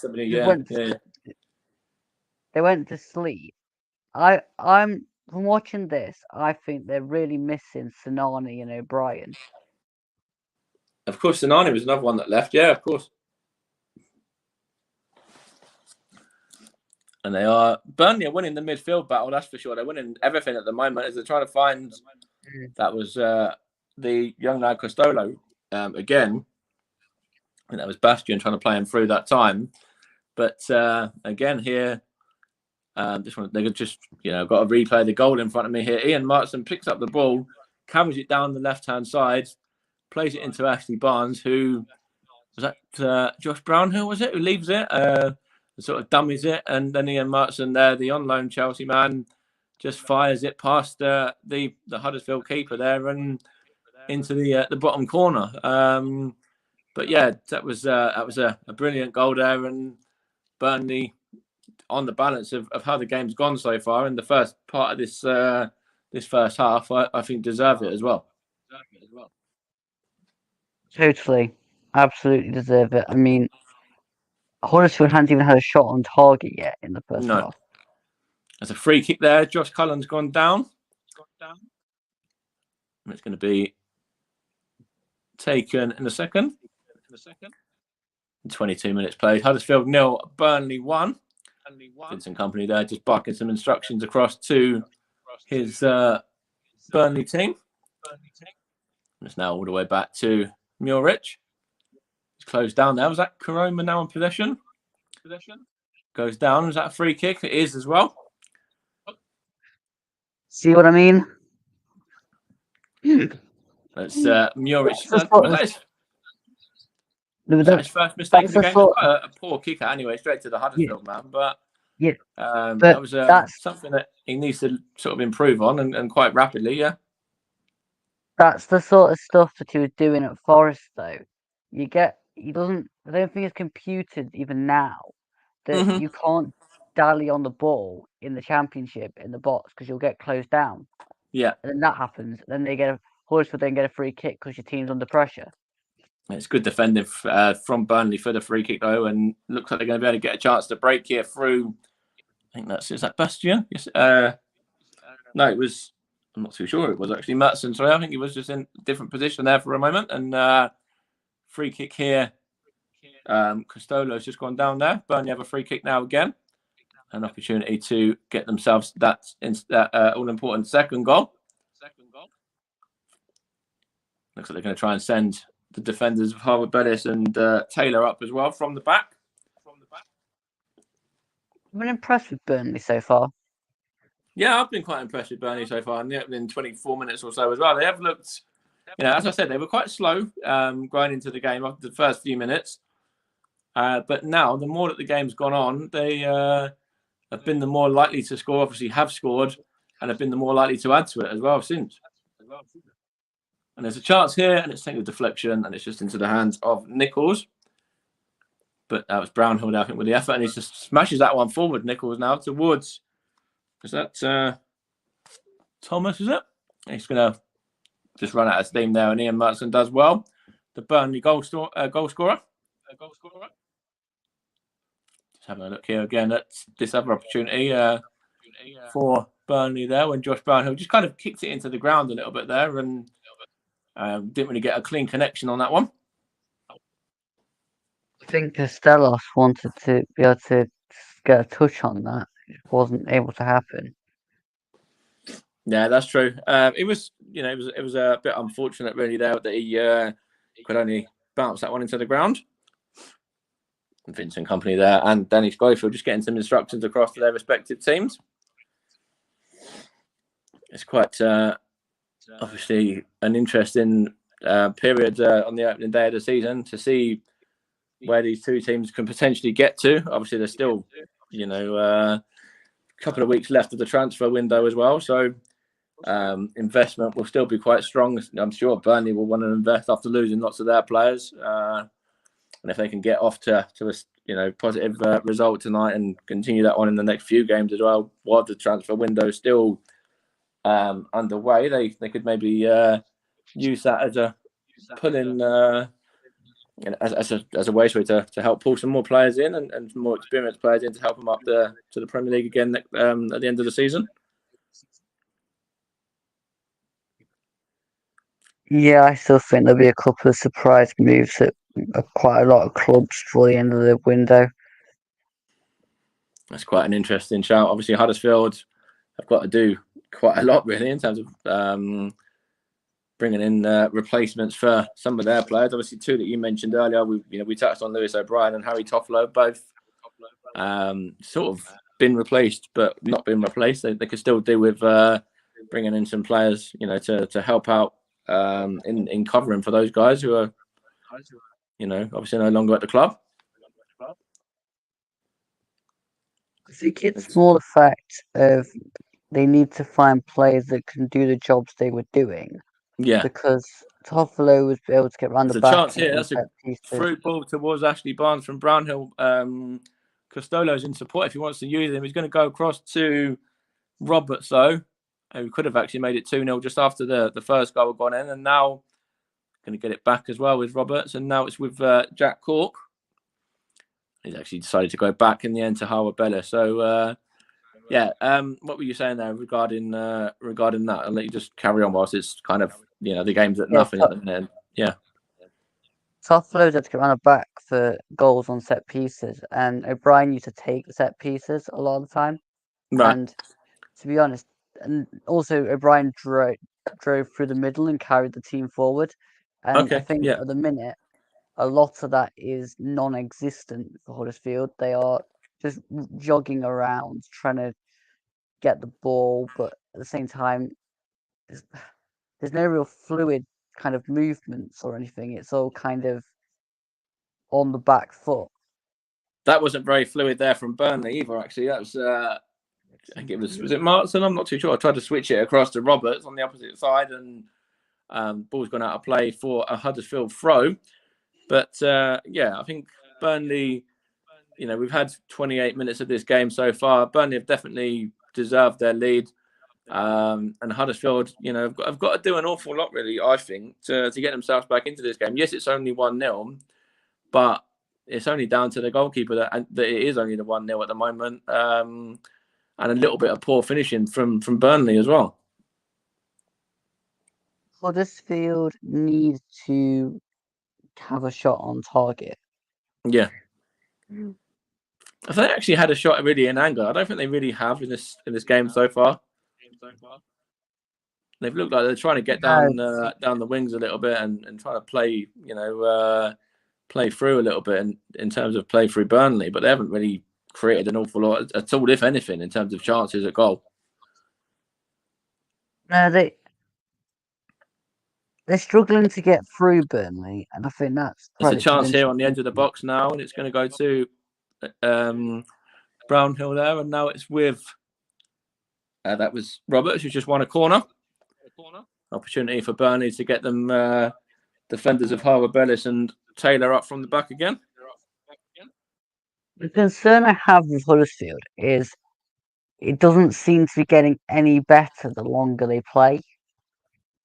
went to sleep. I'm from watching this, I think they're really missing Sinani and O'Brien. Of course, Sinani was another one that left. Yeah, of course. And Burnley are winning the midfield battle, that's for sure. They're winning everything at the moment as they're trying to find. That was the young lad Costello again. I think that was Bastian trying to play him through that time. But again here, this one they've just got to replay the goal in front of me here. Ian Matson picks up the ball, carries it down the left-hand side, plays it into Ashley Barnes, who was that Josh Brownhill, was it, who leaves it? Sort of dummies it, and then Ian Matson there, the on-loan Chelsea man, just fires it past the Huddersfield keeper there and into the bottom corner. But yeah, that was a brilliant goal there, and Burnley on the balance of how the game's gone so far in the first part of this first half, I think deserve it as well. Totally. absolutely deserve it. I mean, Huddersfield hadn't even had a shot on target yet in the first No. half. There's a free kick there. Josh Cullen's gone down. It's going to be taken in a second. 22 minutes played. Huddersfield 0, Burnley 1. Vincent Company there just barking some instructions across to his Burnley team. It's now all the way back to Muric. He's closed down there. Was that Karoma now in possession? Goes down. Was that a free kick? It is as well. See what I mean? That's Muric. Was That's that his first mistake in the game? sort, Quite a poor kicker anyway, straight to the Huddersfield man. But yeah, that was something that he needs to sort of improve on and quite rapidly, yeah. that's the sort of stuff that he was doing at Forest, though. I don't think it's computed even now that you can't dally on the ball in the Championship in the box because you'll get closed down. Yeah. And then that happens. Then Huddersfield then get a free kick because your team's under pressure. It's good defending from Burnley for the free kick, though, and looks like they're going to be able to get a chance to break here through. I think is that Bastia? Yes. No, it was. I'm not too sure. It was actually Matson. Sorry, I think he was just in a different position there for a moment. And free kick here. Costolo's just gone down there. Burnley have a free kick now again. An opportunity to get themselves that all-important second goal. Looks like they're going to try and send the defenders of Harvard Bellis and Taylor up as well from the back. I've been impressed with Burnley so far. Yeah, I've been quite impressed with Burnley so far. In 24 minutes or so as well. They have looked, as I said, they were quite slow going into the game after the first few minutes. But now, the more that the game's gone on, they have been the more likely to score, obviously have scored, and have been the more likely to add to it as well since. And there's a chance here, and it's taking a deflection, and it's just into the hands of Nichols. But that was Brownhill now, I think, with the effort, and he just smashes that one forward, Nichols, now towards... Is that Thomas, is it? He's going to just run out of steam there, and Ian Matson does well. The Burnley goal scorer. Just having a look here again at this other opportunity for Burnley there, when Josh Brownhill just kind of kicked it into the ground a little bit there, and didn't really get a clean connection on that one. I think Castellos wanted to be able to get a touch on that. It wasn't able to happen. Yeah, that's true. It was a bit unfortunate, really, there that he could only bounce that one into the ground. Vincent Company there and Danny Schofield just getting some instructions across to their respective teams. It's quite obviously an interesting period on the opening day of the season to see where these two teams can potentially get to. Obviously, there's still, a couple of weeks left of the transfer window as well. So investment will still be quite strong. I'm sure Burnley will want to invest after losing lots of their players. And if they can get off to a positive result tonight and continue that on in the next few games as well, while the transfer window is still underway, they could maybe use that as a pull-in, as a way to help pull some more players in and more experienced players in to help them up to the Premier League again at the end of the season. Yeah, I still think there'll be a couple of surprise moves at quite a lot of clubs for the end of the window. That's quite an interesting shout. Obviously, Huddersfield have got to do quite a lot, really, in terms of bringing in replacements for some of their players. Obviously, two that you mentioned earlier, we touched on Lewis O'Brien and Harry Toffolo, both sort of been replaced, but not been replaced. They could still do with bringing in some players, to help out in covering for those guys who are, obviously no longer at the club. I think it's more the fact of they need to find players that can do the jobs they were doing. Yeah. Because Toffolo was able to get around the back. There's a chance here. That's a through ball towards Ashley Barnes from Brownhill. Costolo's in support if he wants to use him. He's going to go across to Roberts, though, who could have actually made it 2-0 just after the first goal had gone in. And now going to get it back as well with Roberts, and now it's with Jack Cork. He's actually decided to go back in the end to Harwood Bella. So what were you saying there regarding that? I'll let you just carry on whilst it's kind of the game's at nothing at the minute. Yeah. South Flow's had to get around the back for goals on set pieces, and O'Brien used to take the set pieces a lot of the time. Right. And to be honest, and also O'Brien drove through the middle and carried the team forward. And I think at the minute, a lot of that is non-existent for Huddersfield. They are just jogging around trying to get the ball, but at the same time, there's no real fluid kind of movements or anything. It's all kind of on the back foot. That wasn't very fluid there from Burnley either, actually. That was, I think it was it Martin? I'm not too sure. I tried to switch it across to Roberts on the opposite side, and ball's gone out of play for a Huddersfield throw. But, I think Burnley, we've had 28 minutes of this game so far. Burnley have definitely deserved their lead. And Huddersfield, have got to do an awful lot, really, I think, to get themselves back into this game. Yes, it's only 1-0, but it's only down to the goalkeeper that it is only the 1-0 at the moment, and a little bit of poor finishing from Burnley as well. Huddersfield need to have a shot on target. Yeah. If they actually had a shot really in anger, I don't think they really have in this game so far. They've looked like they're trying to get down the wings a little bit and trying to play, play through a little bit in terms of play through Burnley, but they haven't really created an awful lot at all, if anything, in terms of chances at goal. No, they're struggling to get through Burnley, and I think that's There's a chance here on the edge of the box now, and it's going to go to Brownhill there, and now it's with that was Roberts, who's just won a corner. Opportunity for Burnley to get them defenders of Harwood Bellis and Taylor up from the back again. The concern I have with Huddersfield is it doesn't seem to be getting any better the longer they play.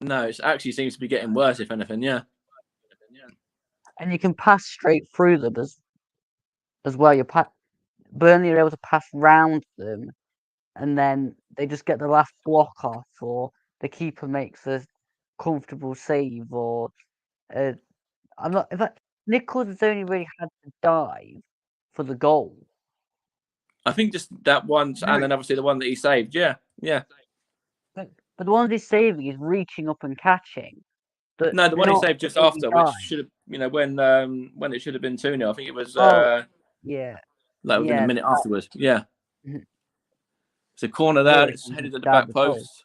No, it actually seems to be getting worse, if anything, yeah. And you can pass straight through them as well. Burnley are able to pass round them, and then they just get the last block off, or the keeper makes a comfortable save, or Nichols has only really had to dive for the goal. I think just that once, and then obviously the one that he saved. Yeah. But the one he's saving is reaching up and catching. No, the one he saved just after, which should have, when it should have been 2-0. I think it was. Within a minute afterwards. Yeah. It's a corner there. It's headed at the back post.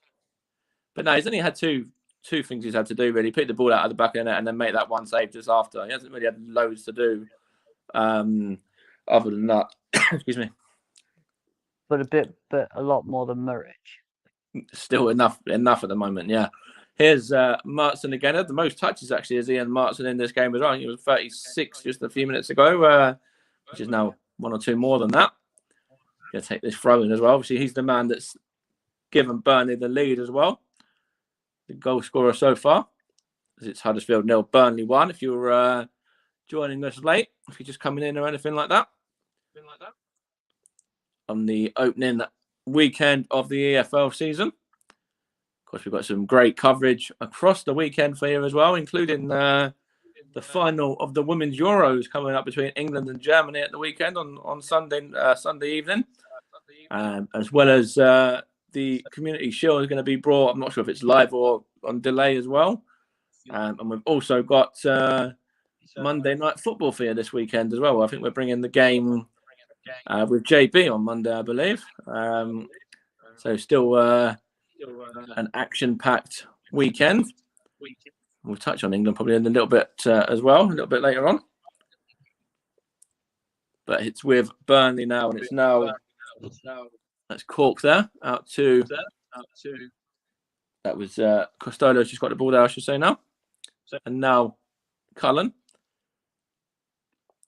But no, he's only had two things he's had to do, really. Pick the ball out of the back of the net and then make that one save just after. He hasn't really had loads to do other than that. Excuse me. But a lot more than Murray. Still enough at the moment, yeah. Here's Martson again. The most touches, actually, is Ian Martson in this game as well. He was 36 just a few minutes ago, which is now one or two more than that. Going to take this throw in as well. Obviously, he's the man that's given Burnley the lead as well. The goal scorer so far. As it's Huddersfield 0, Burnley 1. If you're joining us late, if you're just coming in or anything like that. On the opening weekend of the EFL season. Of course, we've got some great coverage across the weekend for you as well, including the final of the Women's Euros coming up between England and Germany at the weekend on Sunday evening, as well as the Community Shield is going to be brought. I'm not sure if it's live or on delay as well. And we've also got Monday Night Football for you this weekend as well. I think we're bringing the game with JB on Monday, I believe. So still an action-packed weekend. We'll touch on England probably in a little bit as well, a little bit later on. But it's with Burnley now, and it's now that's Cork there out to that was Costello's just got the ball there, I should say now, and now Cullen,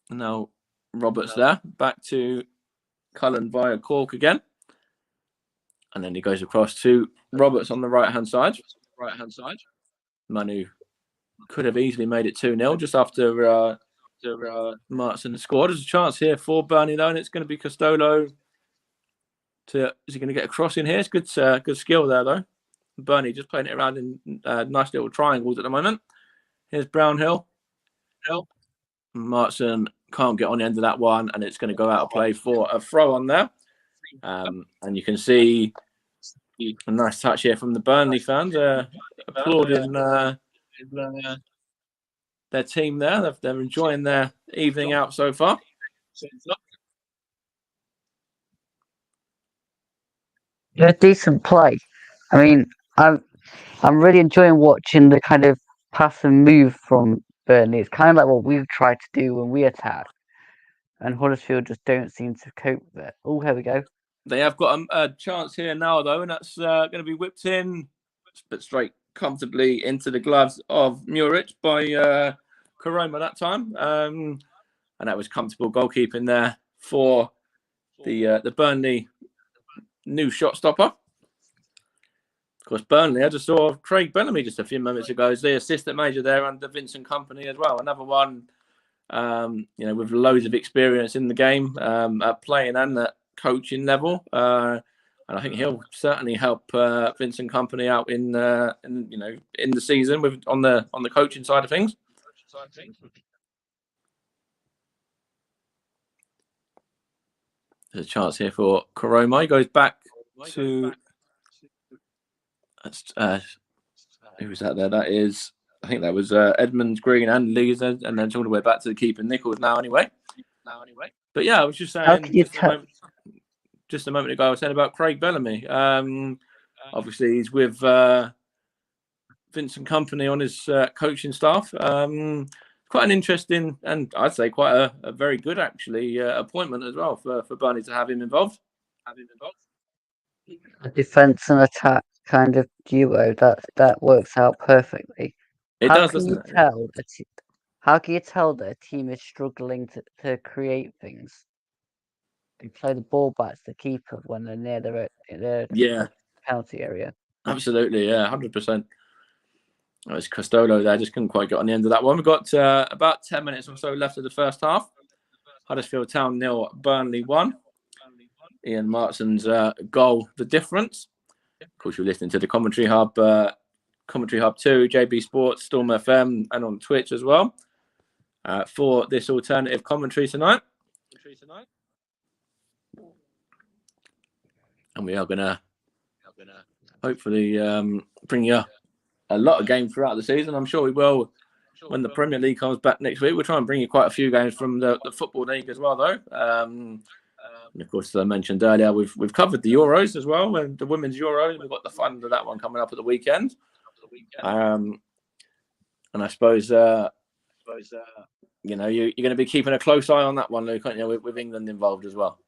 and now Roberts there back to Cullen via Cork again, and then he goes across to Roberts on the right hand side. Manu could have easily made it 2-0 just after Martin scored. There's a chance here for Burnley though, and it's going to be Costello. Is he going to get a cross in here? It's good skill there though. Burnley just playing it around in nice little triangles at the moment. Here's Brownhill. Martin can't get on the end of that one, and it's going to go out of play for a throw on there. And you can see a nice touch here from the Burnley fans applauding their team there. They're enjoying their evening out so far. Yeah, decent play. I mean, I'm really enjoying watching the kind of pass and move from Burnley. It's kind of like what we've tried to do when we attack, and Huddersfield just don't seem to cope with it. Oh, here we go. They have got a chance here now, though, and that's going to be whipped in, but straight comfortably into the gloves of Muric by Karoma that time. And that was comfortable goalkeeping there for the Burnley new shot stopper. Of course, Burnley, I just saw Craig Bellamy just a few moments ago as the assistant manager there under Vincent Kompany as well. Another one, with loads of experience in the game at playing and at coaching level. And I think he'll certainly help Vincent Kompany out in the season with on the coaching side of things. There's a chance here for Karoma. He goes back to who was that there? That is, I think that was Edmonds, Green, and Lees, and then it's all the way back to the keeper Nichols now. Anyway. But yeah, I was just saying just a moment ago. I was saying about Craig Bellamy. Obviously, he's with Vincent Kompany on his coaching staff. Quite an interesting and I'd say quite a very good actually appointment as well for Burnley to have him involved. A defense and attack kind of duo that works out perfectly. How can you tell that a team is struggling to create things? You play the ball back to the keeper when they're near their penalty area. Absolutely, 100%. It was Costello there, just couldn't quite get on the end of that one. We've got about 10 minutes or so left of the first half. Huddersfield Town 0, Burnley 1. Ian Martin's goal, the difference. Of course, you're listening to the Commentary Hub 2, JB Sports, Storm FM, and on Twitch as well for this alternative commentary tonight. And we are going to hopefully bring you a lot of games throughout the season. I'm sure we will when the Premier League comes back next week. We'll try and bring you quite a few games from the Football League as well, though. And of course, as I mentioned earlier, we've covered the Euros as well, and the Women's Euros. We've got the fun of that one coming up at the weekend. And I suppose you're going to be keeping a close eye on that one, Luke, aren't you, with England involved as well?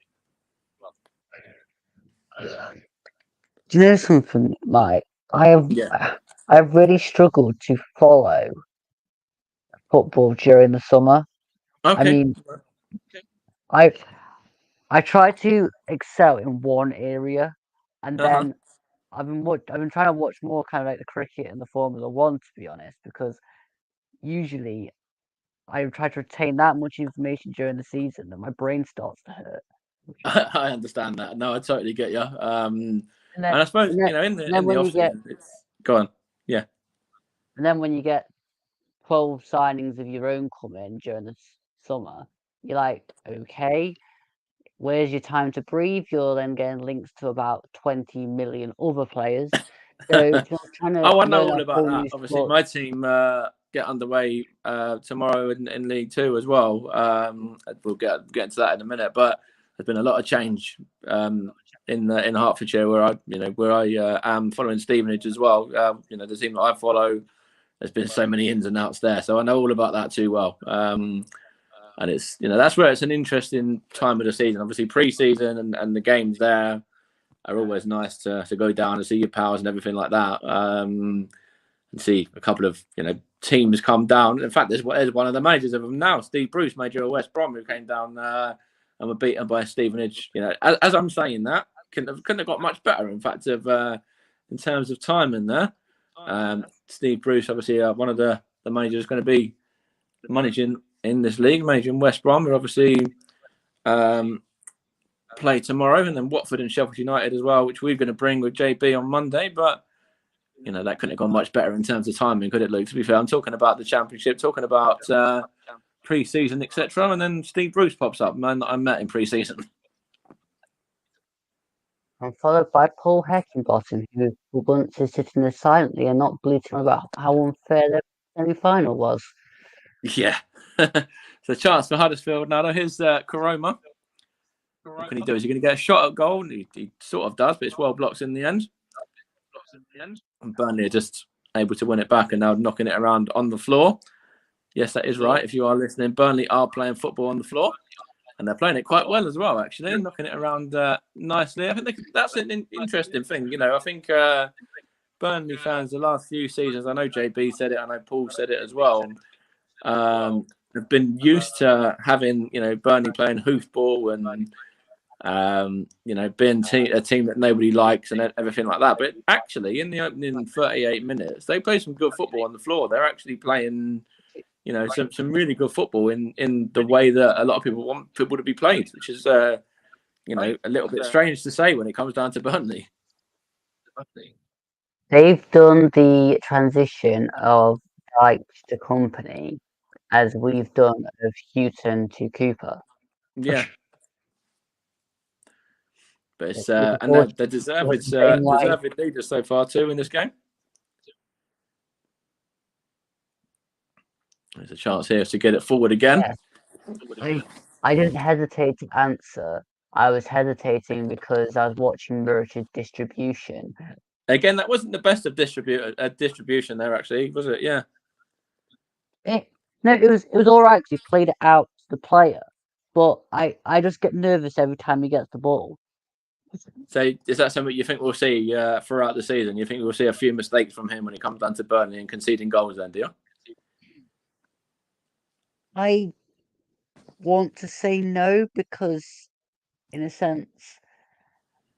Do you know something, Mike? I've really struggled to follow football during the summer. Okay. I mean, I try to excel in one area, and then I've been trying to watch more kind of like the cricket and the Formula One, to be honest, because usually I try to retain that much information during the season that my brain starts to hurt. I understand that. No, I totally get you. And I suppose in the off season, it's go on. Yeah. And then when you get 12 signings of your own come in during the summer, you're like, okay, where's your time to breathe? You're then getting links to about 20 million other players. So trying to I know all about that. Obviously, my team get underway tomorrow in League Two as well. We'll get into that in a minute, but there's been a lot of change in Hertfordshire where I am following Stevenage as well. The team that I follow, there's been so many ins and outs there, so I know all about that too well. And it's that's where it's an interesting time of the season. Obviously, pre-season and the games there are always nice to go down and see your pals and everything like that. And see a couple of teams come down. In fact, there's one of the managers of them now, Steve Bruce, manager of West Brom, who came down and were beaten by Stevenage. As I'm saying that, couldn't have got much better. In fact, in terms of time in there. Steve Bruce, obviously one of the the manager is going to be managing in this league, managing West Brom. We're obviously play tomorrow, and then Watford and Sheffield United as well, which we're going to bring with JB on Monday. But that couldn't have gone much better in terms of timing, could it, Luke? To be fair, I'm talking about the Championship, talking about pre-season, etc. And then Steve Bruce pops up, man that I met in pre-season. And followed by Paul Heckingbottom, who wants to sitting there silently and not bleating about how unfair their semi-final was. Yeah. It's a chance for Huddersfield now. Here's Karoma. What can he do? Is he going to get a shot at goal? He sort of does, but it's well blocked in the end. And Burnley are just able to win it back and now knocking it around on the floor. Yes, that is right. If you are listening, Burnley are playing football on the floor. And they're playing it quite well as well, actually, knocking it around nicely. I think that's an interesting thing. I think Burnley fans the last few seasons, I know JB said it, I know Paul said it as well, have been used to having, Burnley playing hoofball and, being a team that nobody likes and everything like that. But actually, in the opening 38 minutes, they play some good football on the floor. They're actually playing some really good football in the way that a lot of people want football to be played, which is, a little bit strange to say when it comes down to Burnley. They've done the transition of Dykes to Company as we've done of Houghton to Cooper. Yeah. But it's and they're deserved leaders so far too in this game. There's a chance here to get it forward again. Yeah. I didn't hesitate to answer. I was hesitating because I was watching Murich's distribution. Again, that wasn't the best of distribution there, actually, was it? Yeah. No, it was all right because he played it out to the player. But I just get nervous every time he gets the ball. So is that something you think we'll see throughout the season? You think we'll see a few mistakes from him when it comes down to Burnley and conceding goals then, do you? I want to say no because, in a sense,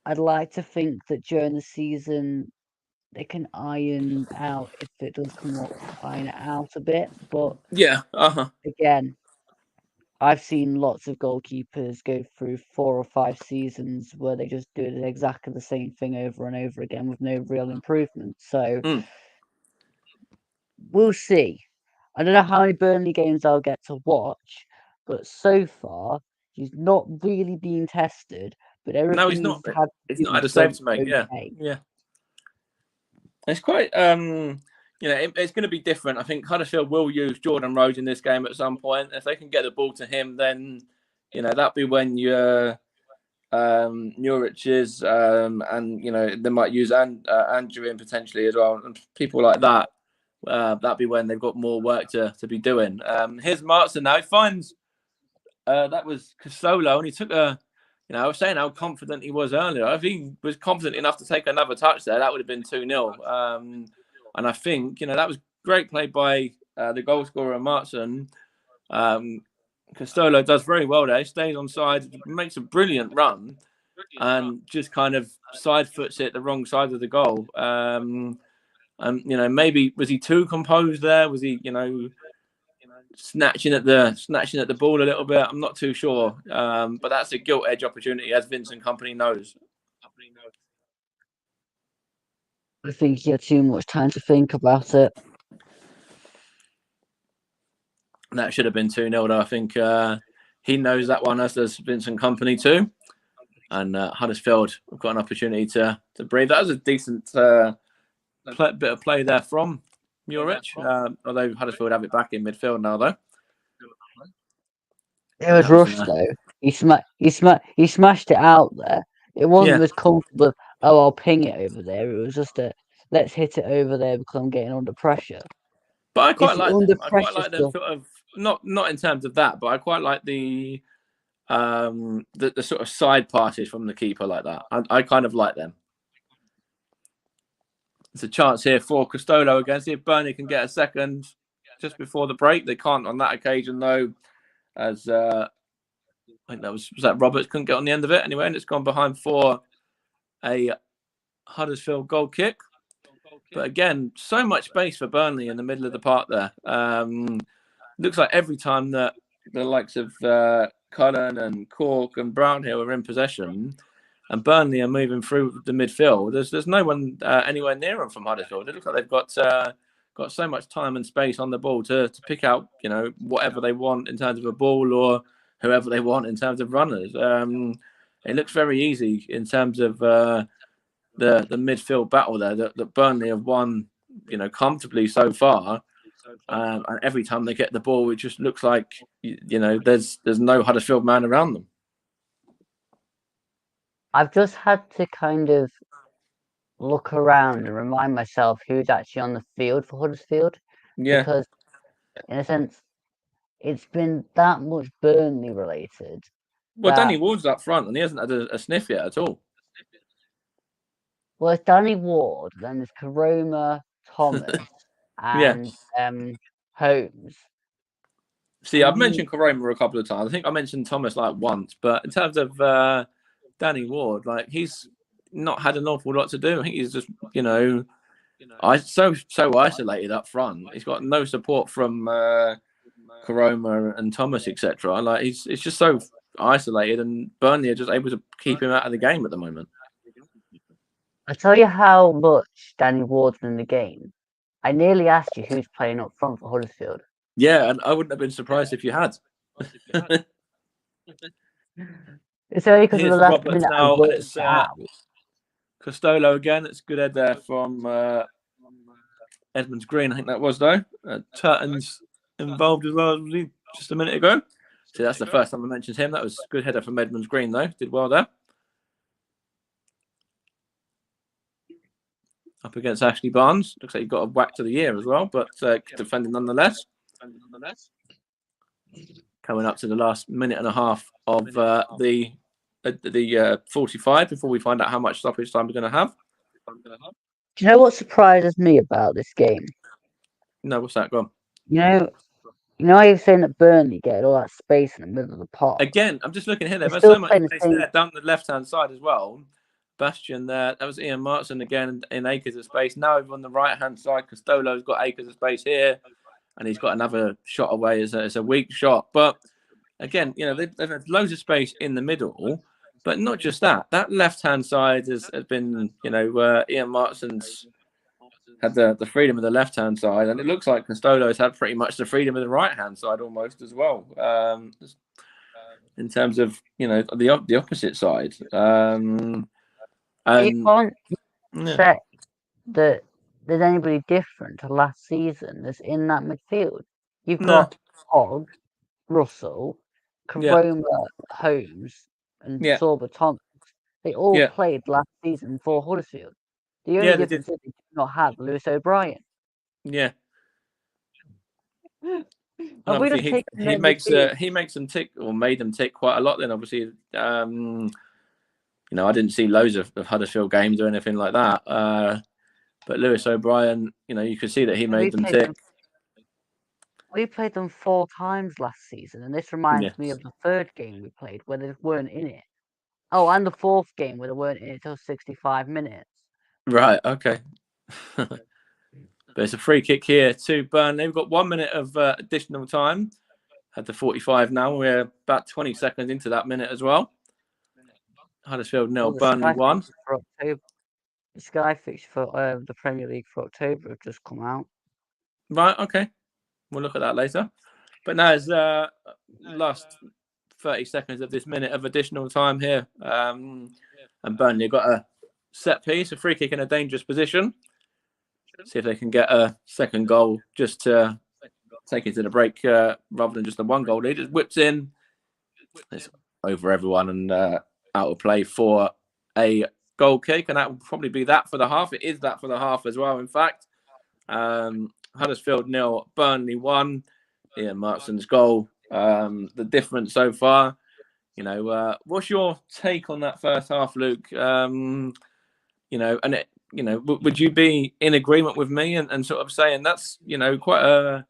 I'd like to think that during the season they can iron out if it does come up, iron it out a bit. But yeah, again, I've seen lots of goalkeepers go through 4 or 5 seasons where they just do exactly the same thing over and over again with no real improvement. So we'll see. I don't know how many Burnley games I'll get to watch, but so far he's not really being tested. But everything no, he's not. He's not had a save to make. Okay. Yeah. It's quite it's going to be different. I think Huddersfield will use Jordan Rhodes in this game at some point. If they can get the ball to him, then that'll be when Nurich is and they might use Andrew in potentially as well, and people like that. That'll be when they've got more work to be doing. Here's Martin now. He finds that was Casolo, and he took I was saying how confident he was earlier. If he was confident enough to take another touch there, that would have been 2-0. And I think, that was great play by the goal scorer, Martin. Castolo does very well there. He stays on side, makes a brilliant run, and just kind of side foots it the wrong side of the goal. And, maybe, was he too composed there? Was he, snatching at the ball a little bit? I'm not too sure, but that's a gilt edge opportunity, as Vincent Kompany knows. I think he had too much time to think about it. That should have been 2-0 though. I think he knows that one, as does Vincent Kompany too. And Huddersfield have got an opportunity to breathe. That was a decent bit of play there from Muric, although Huddersfield have it back in midfield now, though. It was rushed though. He smashed it out there. It wasn't as comfortable. Oh, I'll ping it over there. It was just let's hit it over there because I'm getting under pressure. But I quite like them. I quite like them sort of not in terms of that, but I quite like the sort of side passes from the keeper like that. I kind of like them. It's a chance here for Castolo again. See if Burnley can get a second just before the break. They can't on that occasion though, as I think was that Roberts couldn't get on the end of it anyway, and it's gone behind for a Huddersfield goal kick. But again, so much space for Burnley in the middle of the park there. Looks like every time that the likes of Cullen and Cork and Brownhill are in possession, and Burnley are moving through the midfield, there's no one anywhere near them from Huddersfield. It looks like they've got so much time and space on the ball to pick out, whatever they want in terms of a ball or whoever they want in terms of runners. It looks very easy in terms of the midfield battle there that Burnley have won, comfortably so far. And every time they get the ball, it just looks like there's no Huddersfield man around them. I've just had to kind of look around and remind myself who's actually on the field for Huddersfield. Yeah. Because, in a sense, it's been that much Burnley related. Well, Danny Ward's up front, and he hasn't had a sniff yet at all. Well, it's Danny Ward, then there's Karoma, Thomas, and Holmes. See, I've mentioned Karoma a couple of times. I think I mentioned Thomas once, but in terms of Danny Ward, he's not had an awful lot to do. I think he's just, so isolated up front. He's got no support from Karoma and Thomas, etc. He's just so isolated, and Burnley are just able to keep him out of the game at the moment. I'll tell you how much Danny Ward's in the game. I nearly asked you who's playing up front for Huddersfield. Yeah, and I wouldn't have been surprised if you had. It's only because of the last minute I worked out. Costello again. It's a good head there from Edmonds Green. I think that was, though. Turton's involved as well, just a minute ago. So that's the first time I mentioned him. That was a good header from Edmonds Green, though. Did well there. Up against Ashley Barnes. Looks like he got a whack to the ear as well, but defending nonetheless. Coming up to the last minute and a half of the 45 before we find out how much stoppage time we're going to have. Do you know what surprises me about this game? No, what's that? Go on. You know how you're saying that Burnley get all that space in the middle of the park? Again, I'm just looking here. They've had so much space there down the left-hand side as well. Bastion there. That was Ian Martin again in acres of space. Now over on the right-hand side, Costello's got acres of space here, and he's got another shot away as a weak shot. But again, they've had loads of space in the middle, but not just that. That left-hand side has been, Ian Martin's had the freedom of the left-hand side, and it looks like Costello's had pretty much the freedom of the right-hand side almost as well, in terms of, the opposite side. You can't expect that there's anybody different to last season that's in that midfield. You've got Hogg, Russell, Karoma, Holmes, and Sorba Thomas. They all played last season for Huddersfield. The only difference is they did not have Lewis O'Brien. Yeah. He makes them tick, or made them tick quite a lot. Then obviously, I didn't see loads of Huddersfield games or anything like that. But Lewis O'Brien, you could see that he made them tick. We played them 4 times last season, and this reminds me of the 3rd game we played where they weren't in it. Oh, and the 4th game where they weren't in it until 65 minutes. Right, okay. But it's a free kick here to Burnley. We've got 1 minute of additional time. At the 45 now. We're about 20 seconds into that minute as well. Huddersfield 0, Burnley 1. The Sky fixture for the Premier League for October have just come out. Right, okay. We'll look at that later. But now it's last 30 seconds of this minute of additional time here. And Burnley got a set piece, a free kick in a dangerous position. See if they can get a second goal just to take it to the break rather than just a 1-goal lead. It whips in. It's over everyone and out of play for a goal kick. And that will probably be that for the half. It is that for the half as well, in fact. Huddersfield 0, Burnley 1. Ian Martin's goal. The difference so far. What's your take on that first half, Luke? And it, would you be in agreement with me and sort of saying that's, quite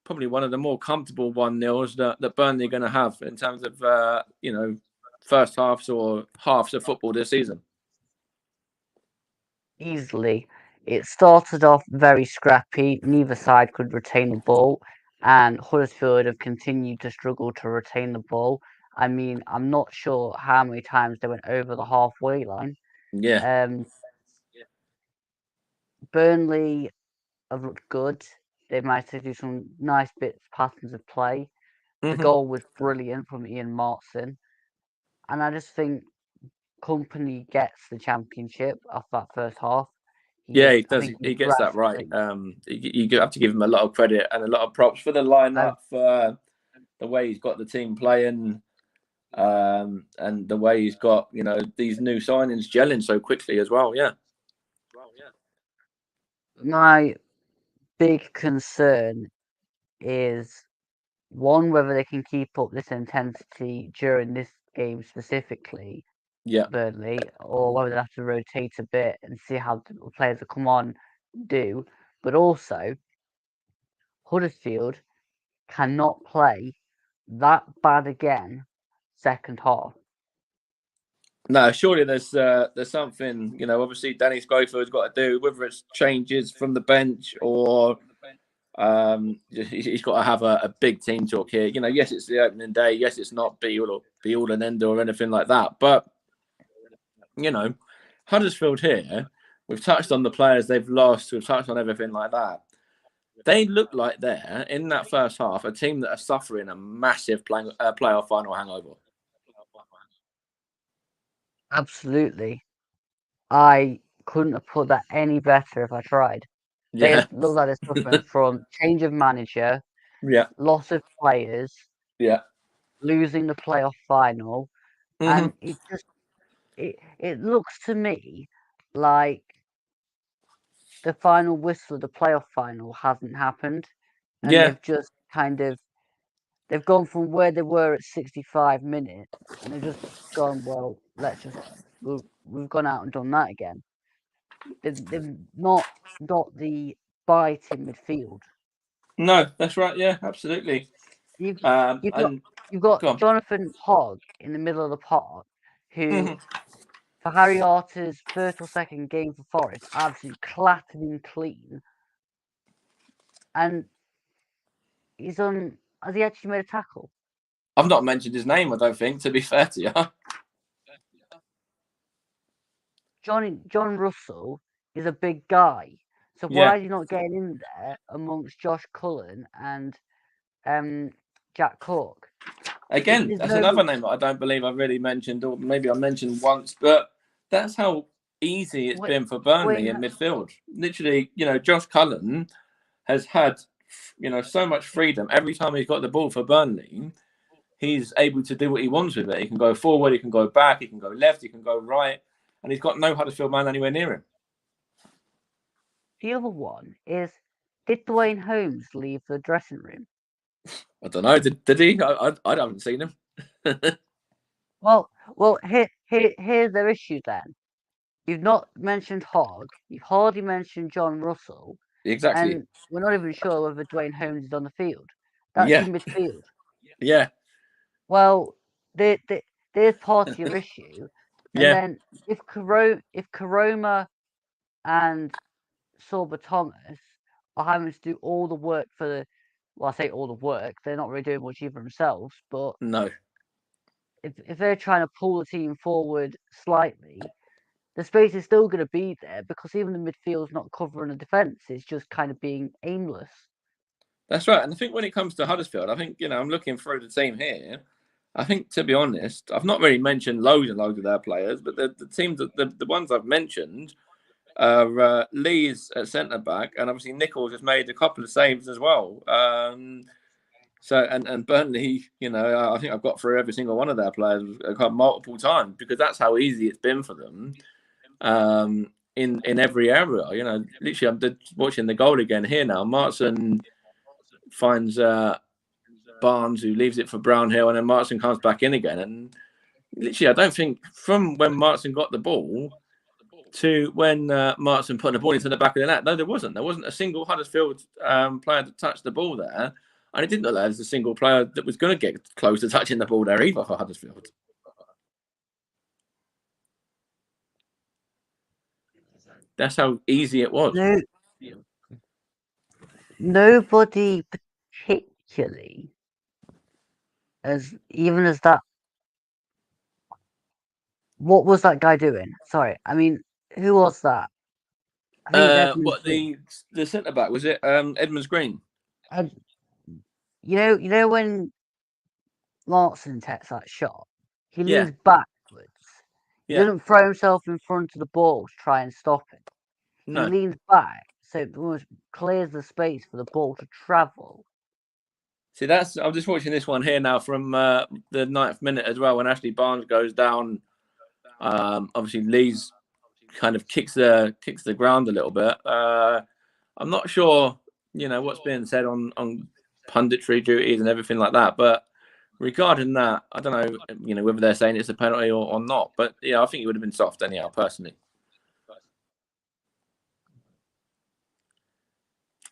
probably one of the more comfortable 1-0s that Burnley are going to have in terms of, first halves or halves of football this season? Easily. it started off very scrappy. Neither side could retain the ball, and Huddersfield have continued to struggle to retain the ball. I mean, I'm not sure how many times they went over the halfway line. Yeah. Burnley have looked good. They've managed to do some nice bits, patterns of play. The Hmm. goal was brilliant from Ian Martson, and I just think Company gets the championship off that first half. Yeah, he I does. think he He gets that grasped right. it. You have to give him a lot of credit and a lot of props for the I, lineup, for the way he's got the team playing, and the way he's got these new signings gelling so quickly as well. Yeah. my big concern is one, whether they can keep up this intensity during this game specifically, Yeah. Burnley, or whether they have to rotate a bit and see how the players that come on do. But also, Huddersfield cannot play that bad again second half. No, surely there's something, obviously Danny Schofield's got to do, whether it's changes from the bench or he's got to have a big team talk here. Yes, it's the opening day. Yes, it's not be all and end all or anything like that. But Huddersfield here, we've touched on the players they've lost. We've touched on everything like that. They look like they're in that first half a team that are suffering a massive playoff final hangover. Absolutely. I couldn't have put that any better if I tried. They Yeah, look like they're suffering from change of manager, yeah, loss of players, yeah. losing the playoff final, Hmm. and it looks to me like the final whistle of the playoff final hasn't happened, and Yeah. they've just they've gone from where they were at 65 minutes, and they've just gone, well, we've gone out and done that again. They've not got the bite in midfield. No, that's right. Yeah, absolutely. You've you've got And you've got go on. Jonathan Hogg in the middle of the park, who Mhm. for Harry Arter's first or second game for Forest, absolutely clattered him clean, and has he actually made a tackle? I've not mentioned his name, I don't think, to be fair to you. John Russell is a big guy, so Yeah. why is he not getting in there amongst Josh Cullen and Jack Cork? Again, There's that's no another name that I don't believe I've really mentioned, or maybe I mentioned once, but that's how easy it's been for Burnley Dwayne. in midfield. Literally, Josh Cullen has had, so much freedom. Every time he's got the ball for Burnley, he's able to do what he wants with it. He can go forward, he can go back, he can go left, he can go right, and he's got no Huddersfield man anywhere near him. The other one is, did Dwayne Holmes leave the dressing room? I don't know. Did he? I haven't seen him. Well, here's their issue then. You've not mentioned Hogg, you've hardly mentioned John Russell, Exactly. and we're not even sure whether Dwayne Holmes is on the field. That's Yeah. your midfield. Yeah. Well, there's part of your issue. And Yeah. then if Karoma and Sorba Thomas are having to do all the work for well, I say all the work, they're not really doing much either themselves, but No. if they're trying to pull the team forward slightly, the space is still going to be there because even the midfield's not covering the defence, it's just kind of being aimless. That's right. And I think when it comes to Huddersfield, I think, I'm looking through the team here. I think, to be honest, I've not really mentioned loads and loads of their players, but the teams, the ones I've mentioned are Lee's at centre back, and obviously Nichols has made a couple of saves as well. So and Burnley, I think I've got through every single one of their players multiple times because that's how easy it's been for them. In every area, literally, I'm watching the goal again here now. Martson finds Barnes, who leaves it for Brownhill, and then Martson comes back in again. And literally, I don't think from when Martson got the ball to when Martson put the ball into the back of the net, no, there wasn't. There wasn't a single Huddersfield player that touched the ball there. And it didn't look like there was a single player that was going to get close to touching the ball there either for Huddersfield. That's how easy it was. No, nobody particularly as that. What was that guy doing? Sorry, I mean, who was that? I think it's Edmonds What Green. the centre back was it? Edmonds Green. And you know when Martin takes that shot, he Yeah, leans backwards. He yeah. doesn't throw himself in front of the ball to try and stop it. He No. leans back so it almost clears the space for the ball to travel. See, I'm just watching this one here now from the 9th minute as well when Ashley Barnes goes down. Obviously, Lee's kind of kicks the ground a little bit. I'm not sure, what's being said on punditry duties and everything like that. But regarding that, I don't know, whether they're saying it's a penalty or not. But yeah, I think it would have been soft anyhow, personally.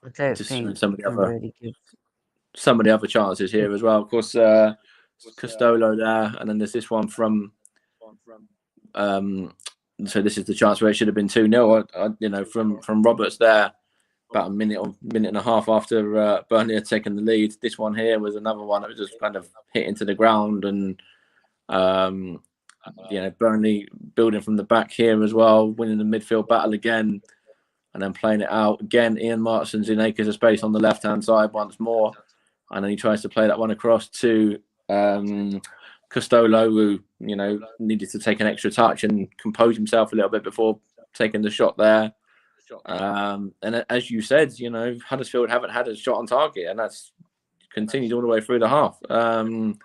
I don't Just think some of the other really give. some of the other chances here as well. Of course, Costello there, and then there's this one from. So this is the chance where it should have been 2-0. From Roberts there, about a minute and a half after Burnley had taken the lead. This one here was another one that was just kind of hit into the ground, and Burnley building from the back here as well, winning the midfield battle again, and then playing it out again. Ian Martin's in acres of space on the left hand side once more, and then he tries to play that one across to Costello, who needed to take an extra touch and compose himself a little bit before taking the shot there. And as you said, Huddersfield haven't had a shot on target, and that's continued all the way through the half. And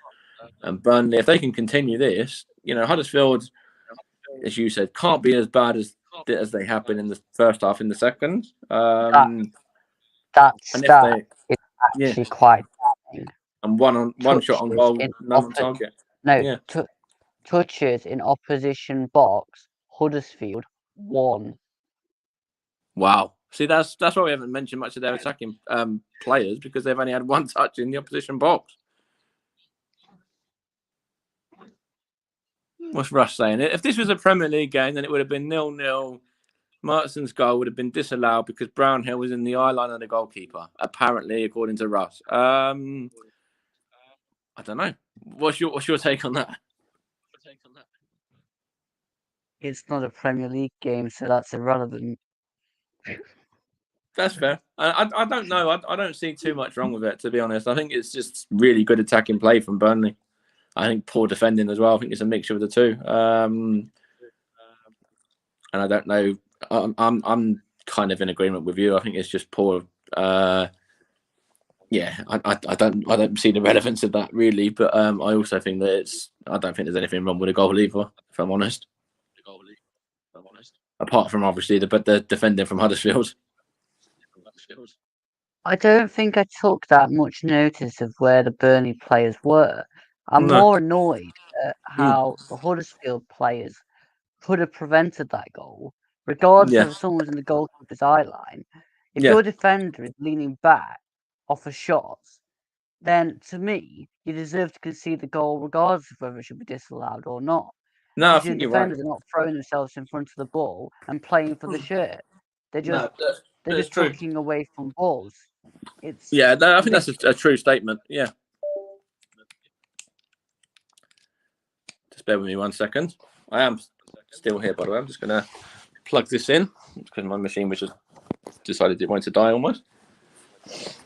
Burnley, if they can continue this, Huddersfield, as you said, can't be as bad as they have been in the first half in the second. That stat is actually quite damning. And one shot on goal, none on target. No, touches in opposition box, Huddersfield 1. Wow. See, that's why we haven't mentioned much of their attacking players, because they've only had one touch in the opposition box. What's Rush saying? If this was a Premier League game, then it would have been 0-0. Martin's goal would have been disallowed because Brownhill was in the eye line of the goalkeeper, apparently, according to Russ. I don't know. What's your take on that? It's not a Premier League game, so that's irrelevant. That's fair. I don't know. I don't see too much wrong with it, to be honest. I think it's just really good attacking play from Burnley. I think poor defending as well. I think it's a mixture of the two. And I don't know. I'm kind of in agreement with you. I think it's just poor. I don't see the relevance of that really. But I also think that I don't think there's anything wrong with the goal either, if I'm honest. Apart from obviously the defending from Huddersfield. I don't think I took that much notice of where the Burnley players were. I'm more annoyed at how the Huddersfield players could have prevented that goal, regardless of if someone was in the goalkeeper's eye line. If your defender is leaning back off a shot, then to me, you deserve to concede the goal regardless of whether it should be disallowed or not. No, because your defenders are not throwing themselves in front of the ball and playing for the shirt. They're just tucking away from balls. I think that's a true statement. Yeah. Just bear with me 1 second. I am still here, by the way. I'm just going to plug this in because my machine was just decided it wanted to die almost.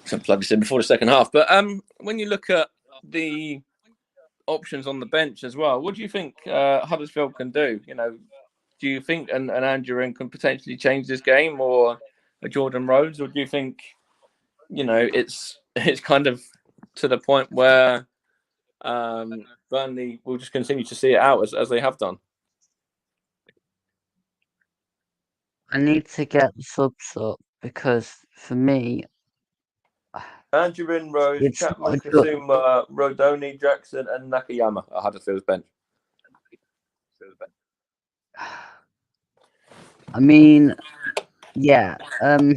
So plug this in before the second half. But when you look at the options on the bench as well, what do you think Huddersfield can do? Do you think an Andrew can potentially change this game, or a Jordan Rhodes, or do you think it's kind of to the point where Burnley will just continue to see it out as they have done? I need to get the subs up because for me, Andrew Rhodes, Chapman, Kasuma, Rodoni, Jackson, and Nakayama at Huddersfield's bench. I mean, yeah. I'm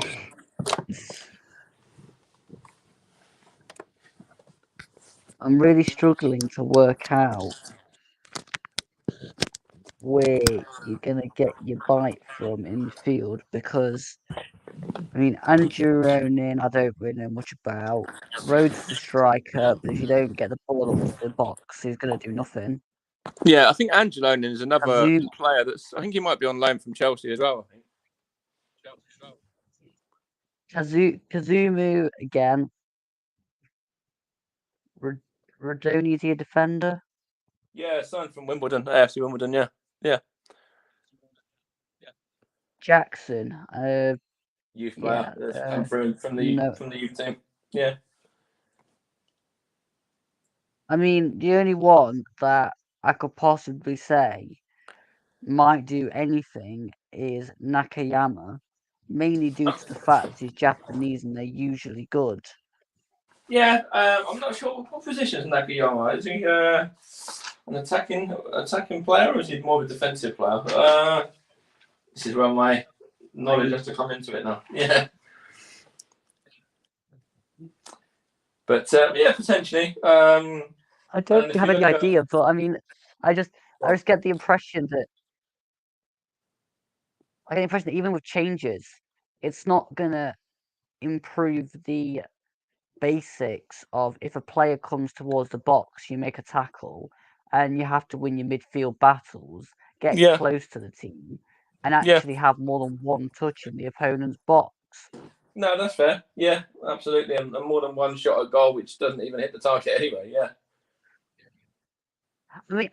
really struggling to work out where you're gonna get your bite from in midfield because I mean Andrew Ronan, I don't really know much about. Rhodes is a striker, but if you don't get the ball up to the box, he's gonna do nothing. Yeah, I think Angelone is another Kazu, player I think he might be on loan from Chelsea as well. I think. Kazumu again. Rodoni is he a defender? Yeah, signed from Wimbledon, AFC Wimbledon. Yeah, yeah. Jackson, Youth player yeah, that's come through from the no. youth team. Yeah. I mean, the only one that I could possibly say might do anything is Nakayama, mainly due to the fact he's Japanese and they're usually good. Yeah, I'm not sure what position is Nakayama. Is he an attacking player, or is he more of a defensive player? This is where my knowledge has to come into it now. Yeah, but yeah, potentially. I don't And if have you any look at idea, but I mean, I just get the impression that even with changes, it's not gonna improve the basics of if a player comes towards the box, you make a tackle, and you have to win your midfield battles, get yeah, close to the team, and yeah, actually have more than one touch in the opponent's box. no, that's fair. Yeah, absolutely, and more than one shot at goal, which doesn't even hit the target anyway. Yeah,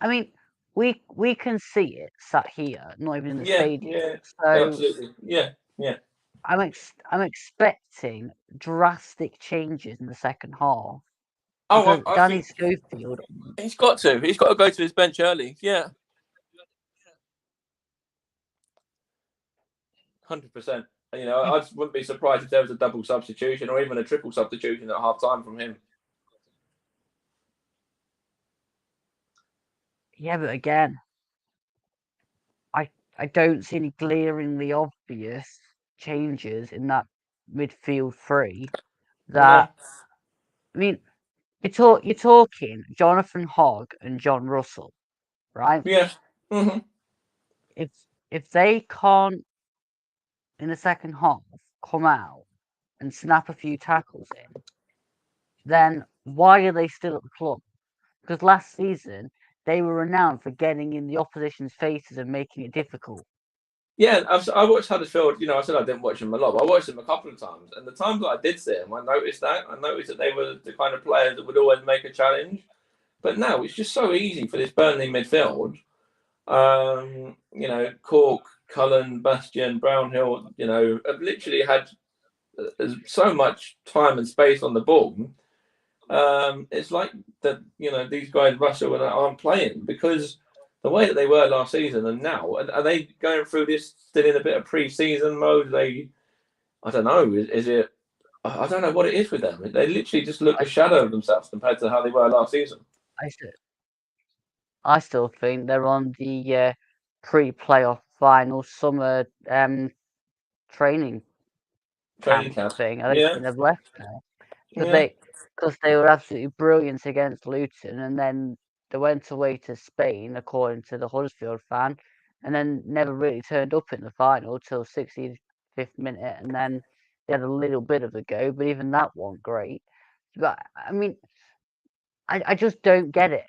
I mean, we can see it sat here, not even in the yeah, stadium. yeah, So absolutely. Yeah, yeah. I'm expecting drastic changes in the second half Oh, because I Danny think Schofield, he's got to. He's got to go to his bench early. Yeah, 100%. You know, I just wouldn't be surprised if there was a double substitution or even a triple substitution at half time from him. yeah, but again, I don't see any glaringly obvious changes in that midfield three. No. That I mean, you're talking Jonathan Hogg and John Russell, right? Yeah. Mm-hmm. If they can't in the second half come out and snap a few tackles in, then why are they still at the club? Because last season they were renowned for getting in the opposition's faces and making it difficult. Yeah, I watched Huddersfield. You know, I said I didn't watch them a lot, but I watched them a couple of times. And the times that I did see them, I noticed that. I noticed that they were the kind of players that would always make a challenge. But now it's just so easy for this Burnley midfield. You know, Cork, Cullen, Bastion, Brownhill, you know, have literally had so much time and space on the ball. It's like that, you know, these guys, Russell, and aren't playing because the way that they were last season and now, are they going through this still in a bit of pre-season mode? I don't know. Is it? I don't know what it is with them. They literally just look I, a shadow of themselves compared to how they were last season. I, I still think they're on the pre-playoff final summer training Training camp camp. thing. I don't Yeah, think they've left there because yeah, they were absolutely brilliant against Luton, and then they went away to Spain, according to the Huddersfield fan, and then never really turned up in the final till 65th minute, and then they had a little bit of a go, but even that wasn't great. But I mean, I just don't get it.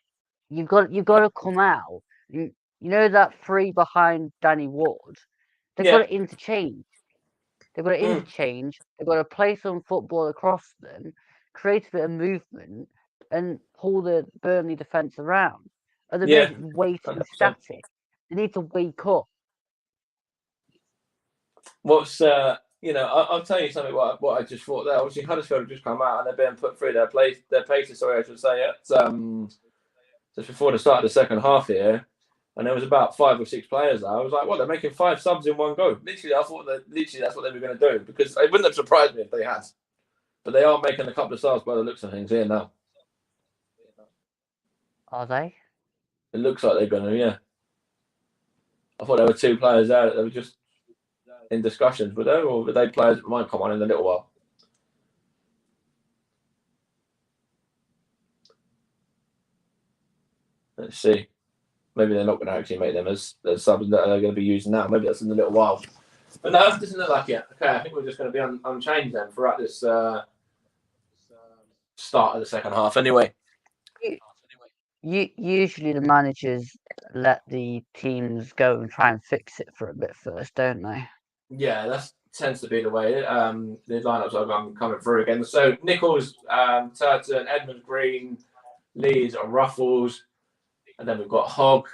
You've got to come out. You know that three behind Danny Ward. They've got yeah. to interchange. They've got to Mm, interchange. They've got to play some football across them, create a bit of movement, and pull the Burnley defence around. At the yeah, minute, it's way too 100%. static. They need to wake up. What's you know, I'll tell you something. What I just thought there. Obviously, Huddersfield have just come out and they're being put through their paces. Sorry, I should say it. Just before the start of the second half here, and there was about 5 or 6 players there. I was like, "What? They're making 5 subs in one go." Literally, I thought that literally that's what they were going to do because it wouldn't have surprised me if they had. But they are making a couple of subs by the looks of things here now. Are they? It looks like they're going to. Yeah, I thought there were 2 players there that were just in discussions with them, or were they players that might come on in a little while? Let's see. maybe they're not going to actually make them as subs that they're going to be using now. Maybe that's in a little while. But no, it doesn't look like it. Okay, I think we're just going to be unchanged then throughout this start of the second half. Anyway. Usually the managers let the teams go and try and fix it for a bit first, don't they? Yeah, that tends to be the way. The lineups I'm coming through again. So Nichols, Turton, Edmund Green, Lees, and Ruffles, and then we've got Hogg.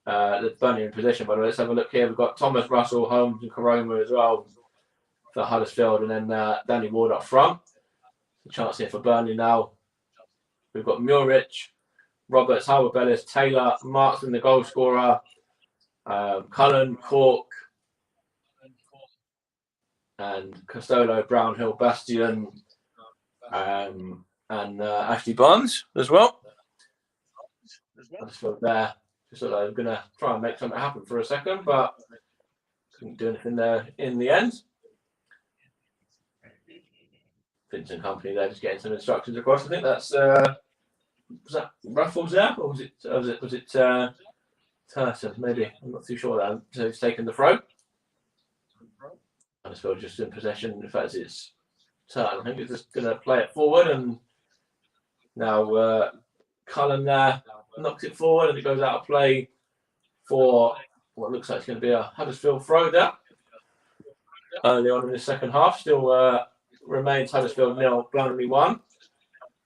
The Burnley in position, by the way. Let's have a look here. We've got Thomas, Russell, Holmes, and Koroma as well for Huddersfield, and then Danny Ward up front. A chance here for Burnley now. We've got Muric, Roberts, Harbour Bellis, Taylor, Martin, the goal scorer, Cullen, Cork, and Costello, Brownhill, Bastion, and Ashley Barnes as well. Huddersfield there. Just thought I was going to try and make something happen for a second, but couldn't do anything there in the end. Vincent Company there, just getting some instructions across. I think that's was that Ruffles there, or was it Turton? Maybe, I'm not too sure. That so he's taken the throw. Huddersfield just in possession. In fact, it's Turton. I think he's just going to play it forward, and now Cullen there knocks it forward, and it goes out of play for what looks like it's going to be a Huddersfield throw there. Early on in the second half, still remains Huddersfield 0, Burnley 1,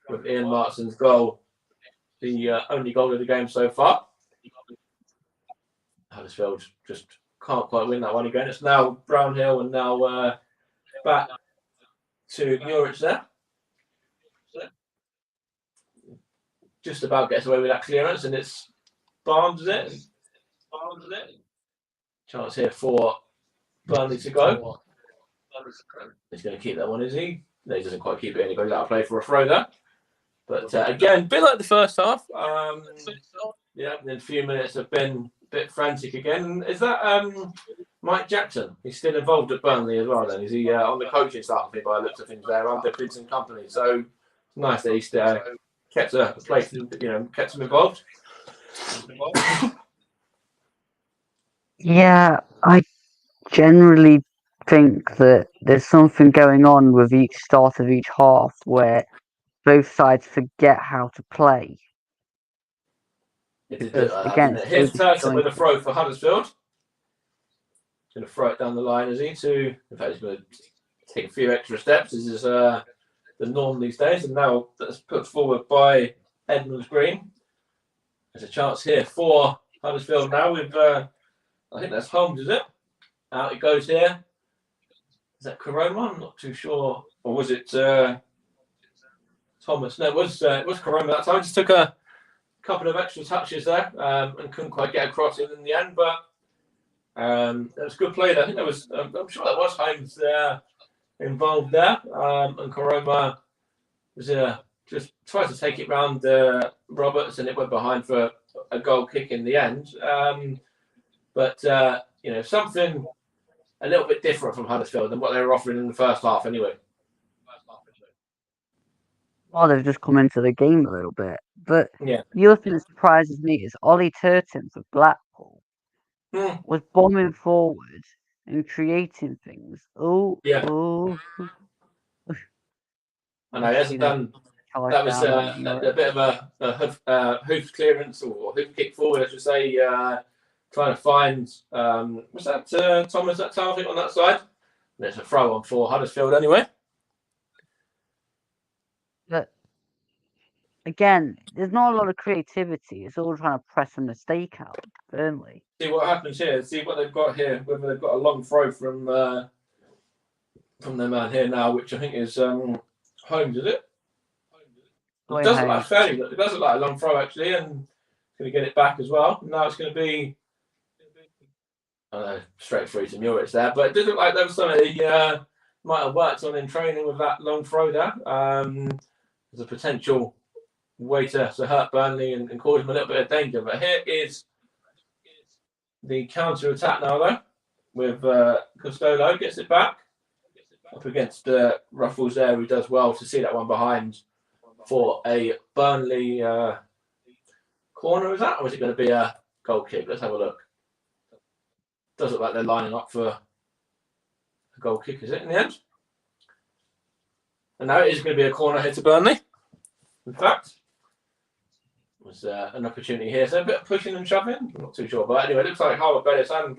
with Ian Martin's goal, the only goal of the game so far. Huddersfield just can't quite win that one again. It's now Brownhill, and now back to Muric there. Just about gets away with that clearance, and it's Barnes, is it? Chance here for Burnley to go. He's going to keep that one, is he? No, he doesn't quite keep it, and he goes out of play for a throw there. But again, a bit like the first half. Yeah, and then a few minutes have been a bit frantic again. Is that Mike Jackson? He's still involved at Burnley as well, then? Is he on the coaching staff, I think, by the looks of things there, under Vincent Company? So it's nice that he's kept a place, kept him involved. Yeah, I generally think that there's something going on with each start of each half where both sides forget how to play. Again, here's Turton with a throw for Huddersfield. He's going to throw it down the line, is he? In fact, he's going to take a few extra steps. This is the norm these days, and now that's put forward by Edmund Green. There's a chance here for Huddersfield now with, I think that's Holmes, is it? Out it goes here. Is that Koroma? I'm not too sure. Or was it Thomas? No, it was Koroma that time. Just took a couple of extra touches there and couldn't quite get across it in the end. But that was a good play there. I think that was, I'm sure that was Holmes involved there. And Koroma was just tried to take it round Roberts, and it went behind for a goal kick in the end. But something a little bit different from Huddersfield than what they were offering in the first half anyway. Well, they've just come into the game a little bit. But yeah, the other thing that surprises me is Ollie Turton for Blackpool was bombing forward and creating things. I know, he hasn't done. That was a bit of a hoof clearance or hoof kick forward, I should say. Trying to find, was that Thomas that time, I think, on that side? There's a throw on for Huddersfield anyway. But again, there's not a lot of creativity. It's all trying to press a mistake out. Burnley. See what happens here. See what they've got here. Whether they've got a long throw from their man here now, which I think is Holmes, is it? It doesn't look like a long throw actually, and going to get it back as well. Now it's going to be straight through to Muric there, but it doesn't look like that was something he might have worked on in training with that long throw there. There's a potential way to hurt Burnley and cause them a little bit of danger. But here is the counter attack now, though, with Costello gets it back up against Ruffles there, who does well to see that one behind for a Burnley corner. Is that, or is it going to be a goal kick. Let's have a look. Does look like they're lining up for a goal kick, is it, in the end? And now it is going to be a corner here to Burnley. In fact, there's an opportunity here. So a bit of pushing and shoving. I'm not too sure. But anyway, it looks like Howard Bellis and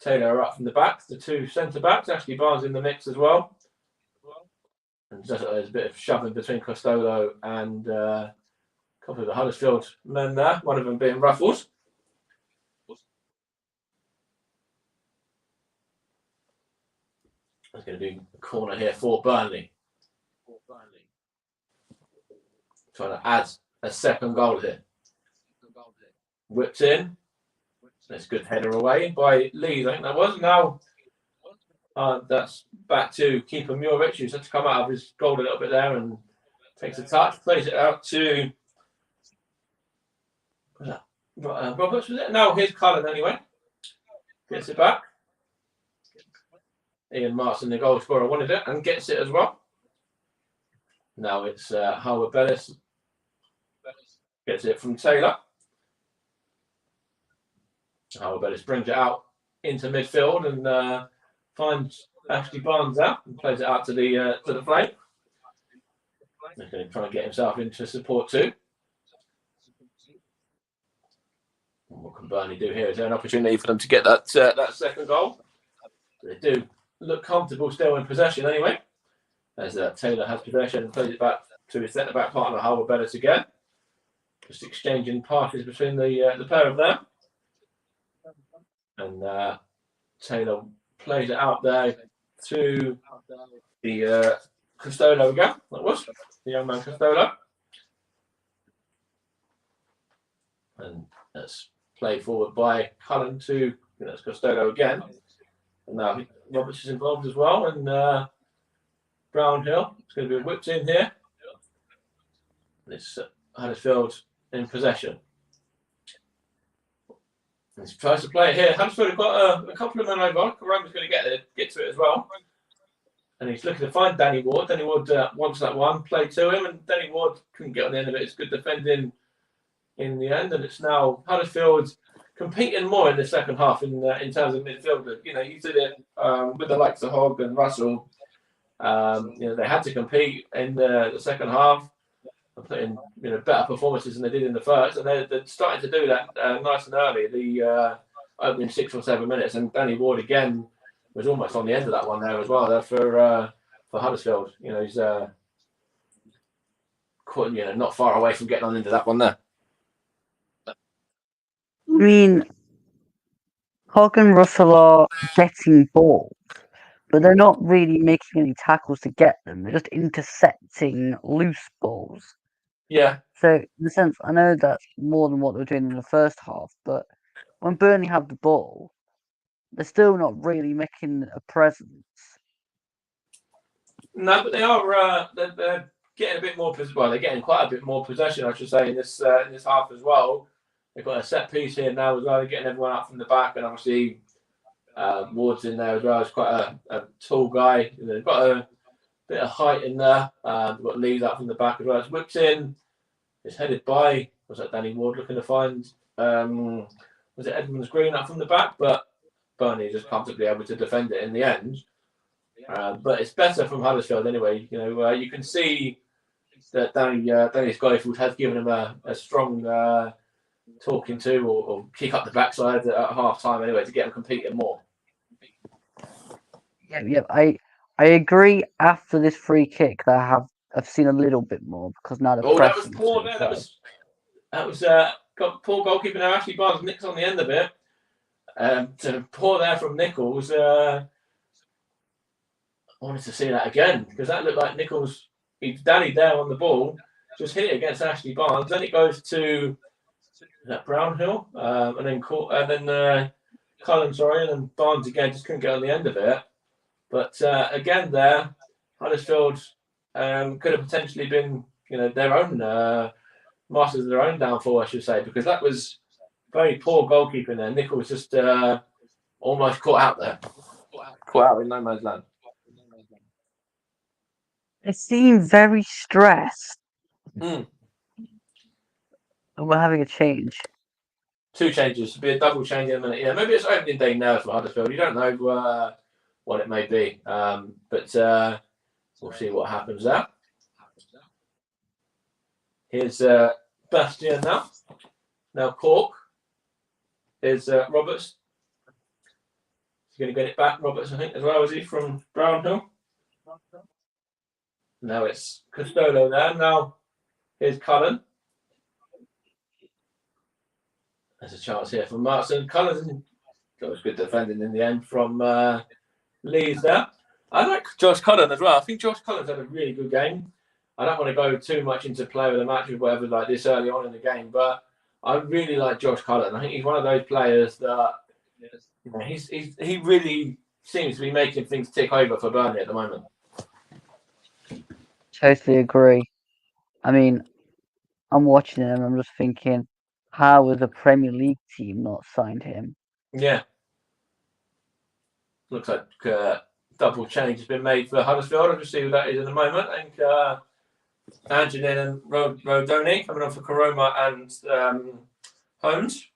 Taylor are up from the back. The two centre-backs. Ashley Barnes in the mix as well. And just, there's a bit of shoving between Costello and a couple of the Huddersfield men there. One of them being Ruffles. There's going to be a corner here for Burnley. Trying to add a second goal here. Whipped in. That's a good header away by Leeds, I think that was. Now that's back to keeper Muric, who's had to come out of his goal a little bit there and takes a touch, plays it out to Roberts, was it? No, here's Cullen anyway. Gets it back. Ian Martin, the goal scorer, wanted it and gets it as well. Now it's Howard Bellis. Gets it from Taylor. Howard Bellis brings it out into midfield and finds Ashley Barnes out and plays it out to the flank. He's going to try and get himself into support too. And what can Burnley do here? Is there an opportunity for them to get that second goal? They do look comfortable still in possession anyway. As Taylor has possession and plays it back to his centre-back partner, Howard Bellis again. Just exchanging passes between the pair of them. And Taylor plays it out there to the Costello again. That was the young man Costello. And that's played forward by Cullen to that's Costello again. And now Roberts is involved as well. And Brownhill. It's going to be whipped in here. It's Huddersfield in possession. And he tries to play it here. Huddersfield have got a couple of men over. Karam's going to get to it as well. And he's looking to find Danny Ward. Danny Ward wants that one. Played to him. And Danny Ward couldn't get on the end of it. It's good defending in the end. And it's now Huddersfield competing more in the second half in terms of midfield. You know, you did it with the likes of Hogg and Russell. They had to compete in the second half and put in better performances than they did in the first, and they're starting to do that nice and early. The opening 6 or 7 minutes, and Danny Ward again was almost on the end of that one there as well. There for Huddersfield, he's not far away from getting on into that one there. I mean, Hogg and Russell are getting balls, but they're not really making any tackles to get them. They're just intercepting loose balls. Yeah. So, in a sense, I know that's more than what they were doing in the first half, but when Burnley have the ball, they're still not really making a presence. No, but they are. They're getting a bit more. Well, they're getting quite a bit more possession, I should say, in this half as well. They've got a set piece here now as well. They're getting everyone up from the back, and obviously Ward's in there as well. He's quite a tall guy. They've got a bit of height in there. They've got Leeds up from the back as well. It's whipped in. It's headed by, was that Danny Ward looking to find, was it Edmonds Green up from the back? But Burnley just comfortably able to defend it in the end. But it's better from Huddersfield anyway. You can see that Danny Schofield has given him a strong talking to or kick up the backside at half time anyway to get him competing more. Yeah, I agree. After this free kick, that I've seen a little bit more because now the that was poor there. That was got poor goalkeeper now. Ashley Barnes nicks on the end of it. So poor there from Nichols. I wanted to see that again because that looked like Nichols. He's Danny there on the ball, just hit it against Ashley Barnes. Then it goes to that Brownhill, and then Cullen, and then Barnes again just couldn't get on the end of it. But again, there Huddersfield could have potentially been, their own masters of their own downfall, I should say, because that was very poor goalkeeping there. Nichols just almost caught out there, caught out in no man's land. They seem very stressed. Mm. And we're having a change. 2 changes. It'll be a double change in a minute. Yeah, maybe it's opening day now for Huddersfield. You don't know what it may be. But we'll see what happens there. Here's Bastion now. Now Cork. Here's Roberts. He's going to get it back, Roberts, I think, as well, is he, from Brownhill? Now it's Costello there. Now here's Cullen. There's a chance here for Martin. Cullen got good defending in the end from Leeds there. I like Josh Cullen as well. I think Josh Cullen's had a really good game. I don't want to go too much into player of the match or whatever like this early on in the game, but I really like Josh Cullen. I think he's one of those players that he really seems to be making things tick over for Burnley at the moment. Totally agree. I mean, I'm watching him and I'm just thinking, how has a Premier League team not signed him? Yeah. Looks like double change has been made for Huddersfield. I'll just see who that is in a moment. I think Angelin and Rodoni coming on for Karoma and Holmes.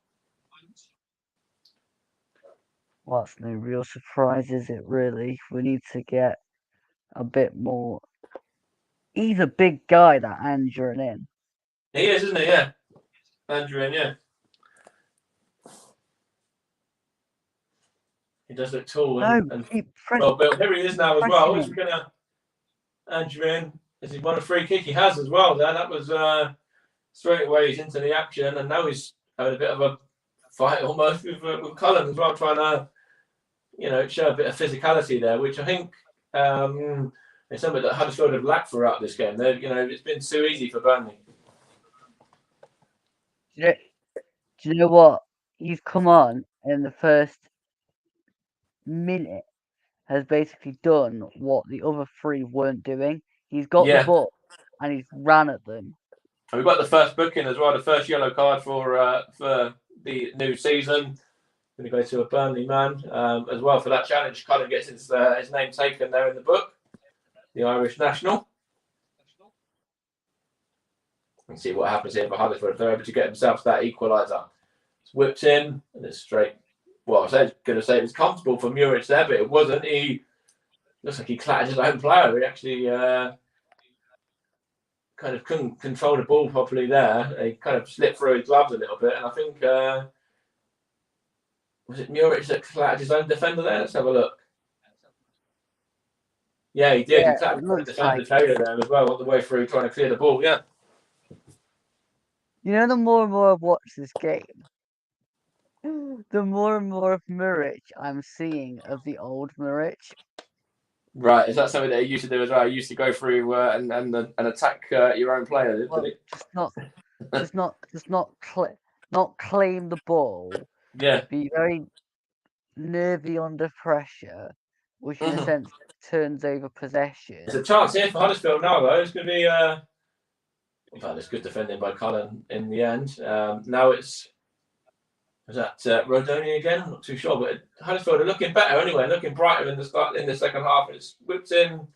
Well, that's no real surprise, is it, really? We need to get a bit more. He's a big guy, that Angelin. He is, isn't he? Yeah. Angelin, yeah. He does look tall and well built. Here he is now as well. He's gonna Angelin. Has he won a free kick? He has as well. There, that was straight away. He's into the action, and now he's having a bit of a fight almost with Cullen as well, trying to show a bit of physicality there, which I think is something that Huddersfield have lacked throughout this game. It's been too easy for Burnley. Do you know what? He's come on in the first minute, has basically done what the other 3 weren't doing. He's got the ball and he's ran at them. And we've got the first booking as well, the first yellow card for the new season. Going to go to a Burnley man as well for that challenge. Cullen gets his name taken there in the book, the Irish national. And see what happens here for Huddersfield. If they're able to get themselves that equaliser. It's whipped in and it's straight. Well, I was going to say it was comfortable for Muric there, but it wasn't. He looks like he clattered his own player. He actually kind of couldn't control the ball properly there. He kind of slipped through his gloves a little bit, and I think was it Muric that clattered his own defender there? Let's have a look. Yeah, he did. Yeah, he clattered the defender Taylor there as well, all the way through trying to clear the ball. Yeah. The more and more I watch this game, the more and more of Muric I'm seeing of the old Muric. Right, is that something that he used to do as well? He used to go through and attack your own player, didn't he? Not claim the ball. Yeah. Be very nervy under pressure, which in a sense turns over possession. There's a chance here for Huddersfield now, though. It's going to be in fact, it's good defending by Cullen in the end. Now was that Rodoni again? I'm not too sure, but Huddersfield are looking better anyway, looking brighter in the second half. It's whipped in.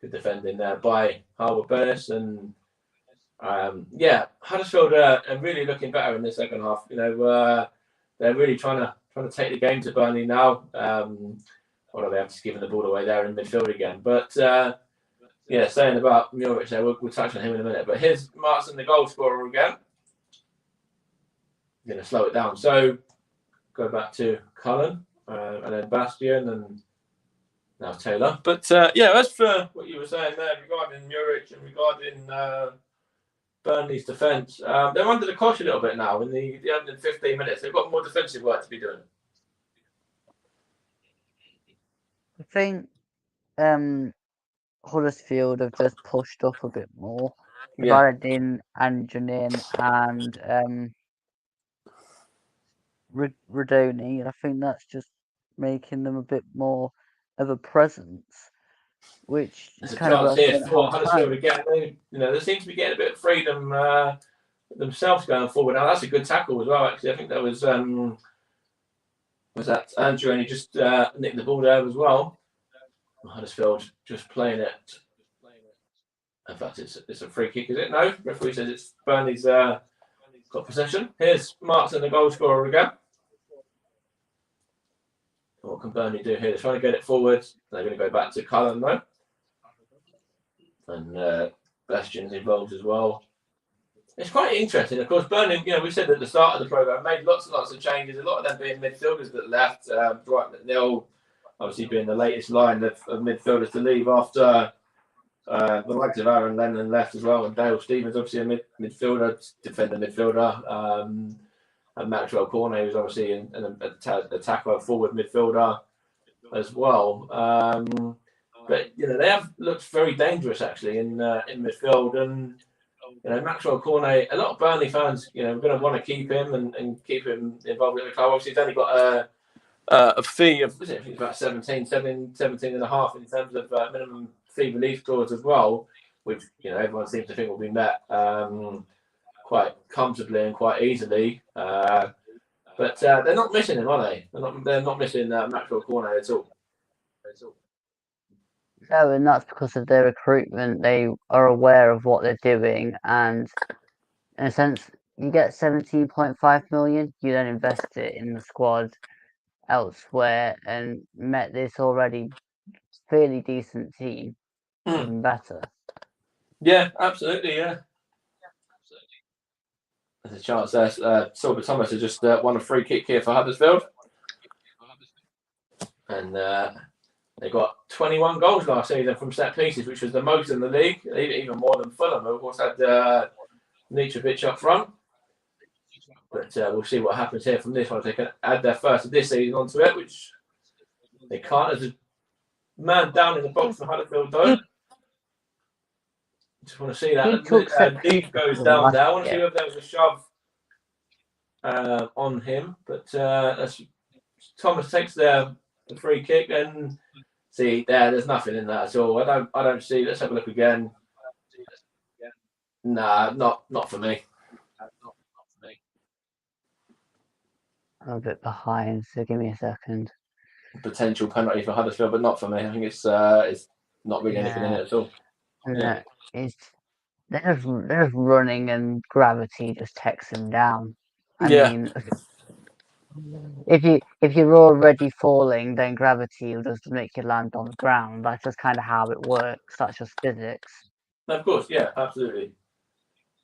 Good defending there by Harbour Burness, and Huddersfield are really looking better in the second half. They're really trying to take the game to Burnley now. Although they have just given the ball away there in midfield again, but. Saying about Muric there, we'll touch on him in a minute. But here's Martin, the goal scorer again. I'm going to slow it down. So go back to Cullen and then Bastion and now Taylor. But as for what you were saying there regarding Muric and regarding Burnley's defence, they're under the cosh a little bit now in the under 15 minutes. They've got more defensive work to be doing. I think Huddersfield have just pushed up a bit more. They've added in Angelin and Rodoni, and I think that's just making them a bit more of a presence, which is kind of here for Huddersfield again. They seem to be getting a bit of freedom themselves going forward. Now that's a good tackle as well. Actually, I think that was that Andrew, and he just nicked the ball there as well. Huddersfield just playing it. In fact, it's a free kick, is it? No, referee says it's Burnley's got possession. Here's Martin, the goal scorer again. What can Burnley do here? They're trying to get it forward. They're going to go back to Cullen though. And Bastion's involved as well. It's quite interesting. Of course, Burnley, we said at the start of the programme, made lots and lots of changes. A lot of them being midfielders that left. Dwight McNeil, obviously being the latest line of midfielders to leave after the likes of Aaron Lennon left as well. And Dale Stevens, obviously a midfielder, defender midfielder. And Maxwell Cornet was obviously an attacker, forward midfielder as well. But they have looked very dangerous actually in midfield. And Maxwell Cornet, a lot of Burnley fans, are going to want to keep him and keep him involved with the club. Obviously, he's only got a fee of I think about 17 and a half in terms of minimum fee relief clause as well, which everyone seems to think will be met quite comfortably and quite easily. But they're not missing him, are they? They're not missing Maxwell Cornet at all. No, and that's because of their recruitment. They are aware of what they're doing, and in a sense, you get 17.5 million. You then invest it in the squad elsewhere, and met this already fairly decent team even better. Yeah, absolutely. Yeah. There's a chance there. Silver Thomas has just won a free kick here for Huddersfield. And they got 21 goals last season from set pieces, which was the most in the league, even more than Fulham, who of course had Mitrovic up front. But we'll see what happens here from this one. If they can add their first of this season onto it, which they can't. There's a man down in the box for Huddersfield, though. Just want to see that. Deep goes down there. I want to see if there was a shove on him. But Thomas takes the free kick and see there's nothing in that at all. I don't see. Let's have a look again. Nah, not for me. I'm a bit behind, so give me a second. Potential penalty for Huddersfield, but not for me. I think it's not really anything in it at all. Yeah. They're just running, and gravity just takes them down. I mean, if you're already falling, then gravity will just make you land on the ground. That's just kind of how it works. That's just physics. Of course, yeah, absolutely,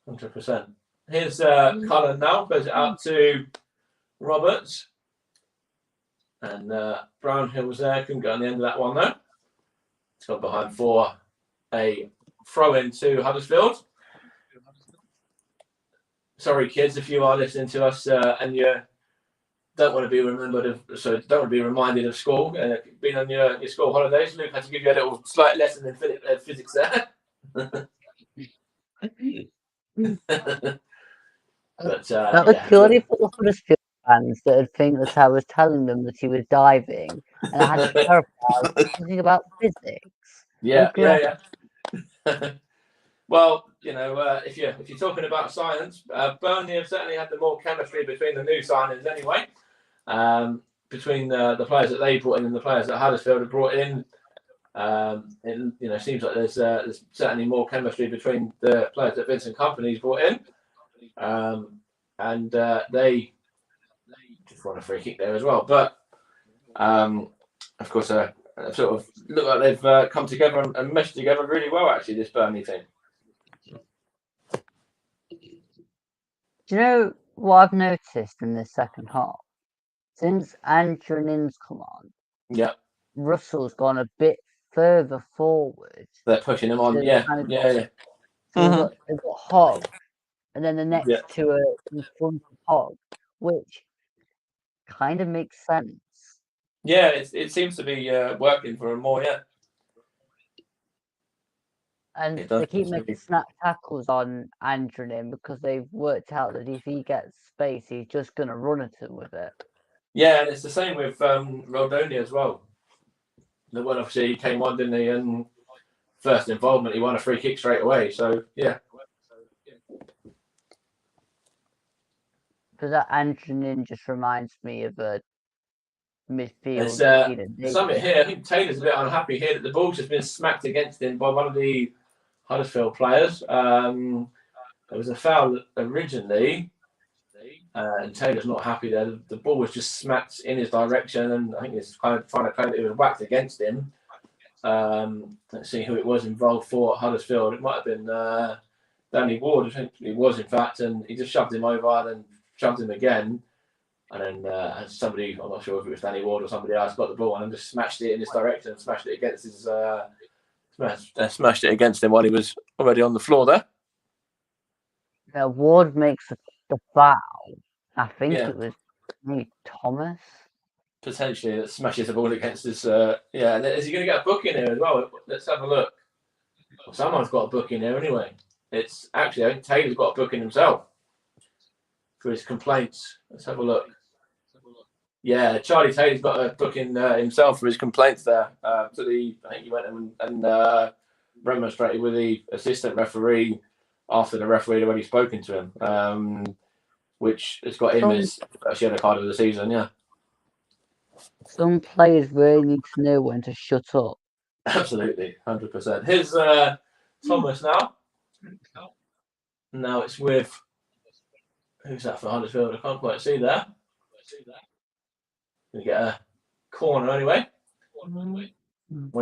100%. Here's Cullen now. Goes it out to Roberts, and Brownhill was there. Couldn't get on the end of that one though. It's got behind for a throw in to Huddersfield. Sorry, kids, if you are listening to us and you don't want to be reminded of school, being on your school holidays. Luke had to give you a little slight lesson in physics there. But that was purely for the Huddersfield fans that would think that I was telling them that he was diving, and I had to clarify something about physics. Yeah. Well, if you're talking about science, Burnley have certainly had the more chemistry between the new signings anyway. Between the players that they brought in and the players that Huddersfield have brought in, it seems like there's certainly more chemistry between the players that Vincent Kompany's brought in, and they just won a free kick there as well. But of course, sort of look like they've come together and meshed together really well. Actually, this Burnley team. Do you know what I've noticed in this second half? Since Andrenin's come on, Russell's gone a bit further forward. They're pushing him on, yeah. So they've got Hogg, and then the next two are in front of Hogg, which kind of makes sense. Yeah, it seems to be working for him more, yeah. And they keep making snap tackles on Andrenin because they've worked out that if he gets space, he's just going to run at him with it. Yeah, and it's the same with Rodoni as well. The one obviously he came on, didn't he? And first involvement, he won a free kick straight away. So yeah. Because that Andrenin just reminds me of a midfield. There's something here. I think Taylor's a bit unhappy here that the ball's just been smacked against him by one of the Huddersfield players. There was a foul originally. and Taylor's not happy there. The ball was just smacked in his direction, and I think he's kind of trying to claim that it was whacked against him. Let's see who it was involved for Huddersfield. It might have been Danny Ward, I think it was, in fact, and he just shoved him over and then shoved him again. And then somebody, I'm not sure if it was Danny Ward or somebody else, got the ball and just smashed it in his direction, smashed it against his, smashed it against him while he was already on the floor there. Now, Ward makes the foul. I think it was maybe Thomas. Potentially, that smashes the ball against his. And is he going to get a book in here as well? Let's have a look. Well, someone's got a book in there anyway. It's actually, I think Taylor's got a book in himself for his complaints. Let's have a look. Yeah, Charlie Taylor's got a book in himself for his complaints there. I think he went and remonstrated with the assistant referee after the referee had already spoken to him, which has got him his first yellow card of the season. Yeah. Some players really need to know when to shut up. Absolutely, 100%. Here's Thomas now. Now it's with, who's that for Huddersfield? I can't quite see there. Going to get a corner anyway. Wanted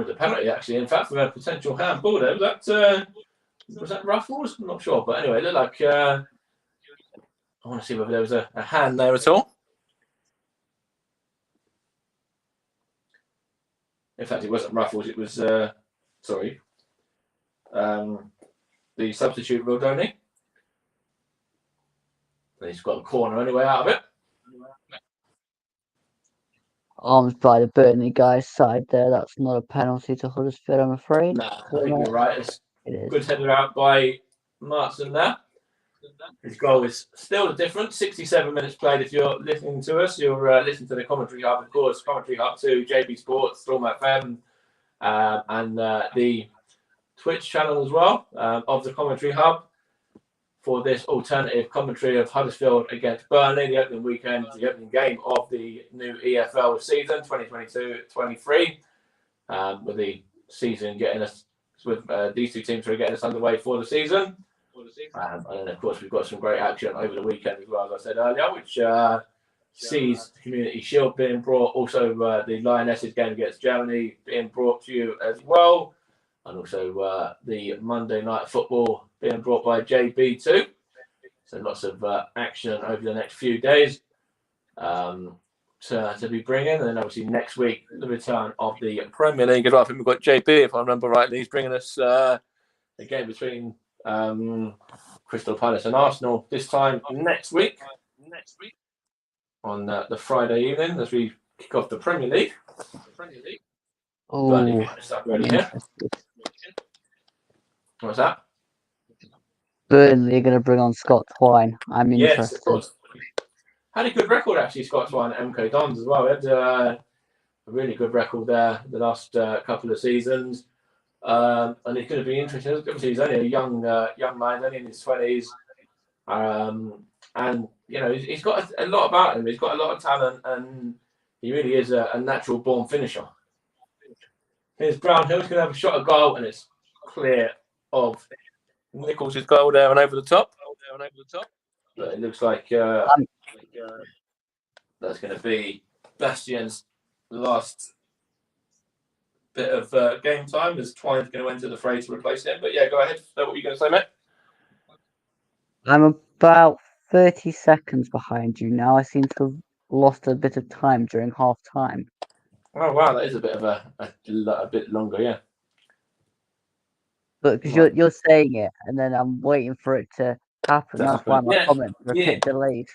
a penalty, actually. In fact, for a potential handball there. Was that Ruffles? I'm not sure. But anyway, it looked like, I want to see whether there was a hand there at all. In fact, it wasn't Ruffles. It was, the substitute Rodoni. And he's got a corner anyway out of it. Arms by the Burnley guy's side there. That's not a penalty to Huddersfield, I'm afraid. No, I think you're right. It's good header out by Martin there. His goal is still the difference. 67 minutes played. If you're listening to us, you're listening to the Commentary Hub, of course. Commentary Hub 2, JB Sports, Storm FM, and the Twitch channel as well of the Commentary Hub for this alternative commentary of Huddersfield against Burnley, the opening weekend, the opening game of the new EFL season 2022-23, with the season getting us, with these two teams are getting us underway for the season. And then, of course, we've got some great action over the weekend as well, as I said earlier, which sees the Community Shield being brought, also the Lionesses game against Germany being brought to you as well, and also the Monday Night Football being brought by JB2. So lots of action over the next few days to be bringing. And then obviously next week, the return of the Premier League as well. I think we've got JB, if I remember rightly. He's bringing us a game between Crystal Palace and Arsenal this time next week on the Friday evening as we kick off the Premier League. Oh, what's that? Burnley are going to bring on Scott Twine. I'm interested. Yes, of course. Had a good record actually, Scott Twine at MK Dons as well. He had a really good record there the last couple of seasons. And it's going to be interesting. Obviously, he's only a young man, only in his 20s. And, you know, he's got a lot about him. He's got a lot of talent, and he really is a natural born finisher. Here's Brownhill's going to have a shot at goal, and it's clear of Nichols' goal there and over the top. But it looks like that's going to be Bastian's last bit of game time as Twine's going to enter the fray to replace him. But yeah, go ahead. What were you going to say, mate? I'm about 30 seconds behind you now. I seem to have lost a bit of time during half time. Oh wow, that is a bit of a bit longer, yeah. But because you're saying it, and then I'm waiting for it to happen. That's why my comments are a bit delayed.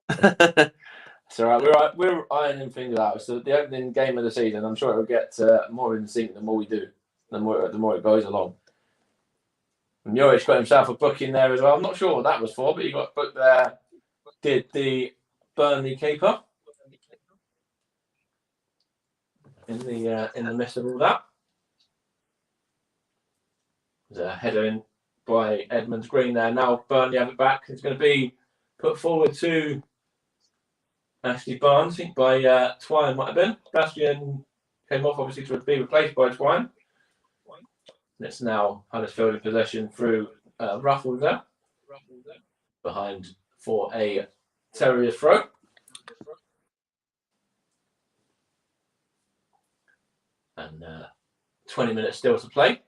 It's all right. We're ironing things out. So the opening game of the season, I'm sure it will get more in sync the more we do, the more it goes along. And Juric got himself a book in there as well. I'm not sure what that was for, but he got booked there. Did the Burnley keeper in the midst of all that? There's a header in by Edmonds Green there. Now Burnley have it back. It's going to be put forward to Ashley Barnes, I think by Twine might have been. Bastian came off obviously to be replaced by Twine. And it's now Huddersfield in possession through Ruffles there. Behind for a Terrier's throw. And 20 minutes still to play.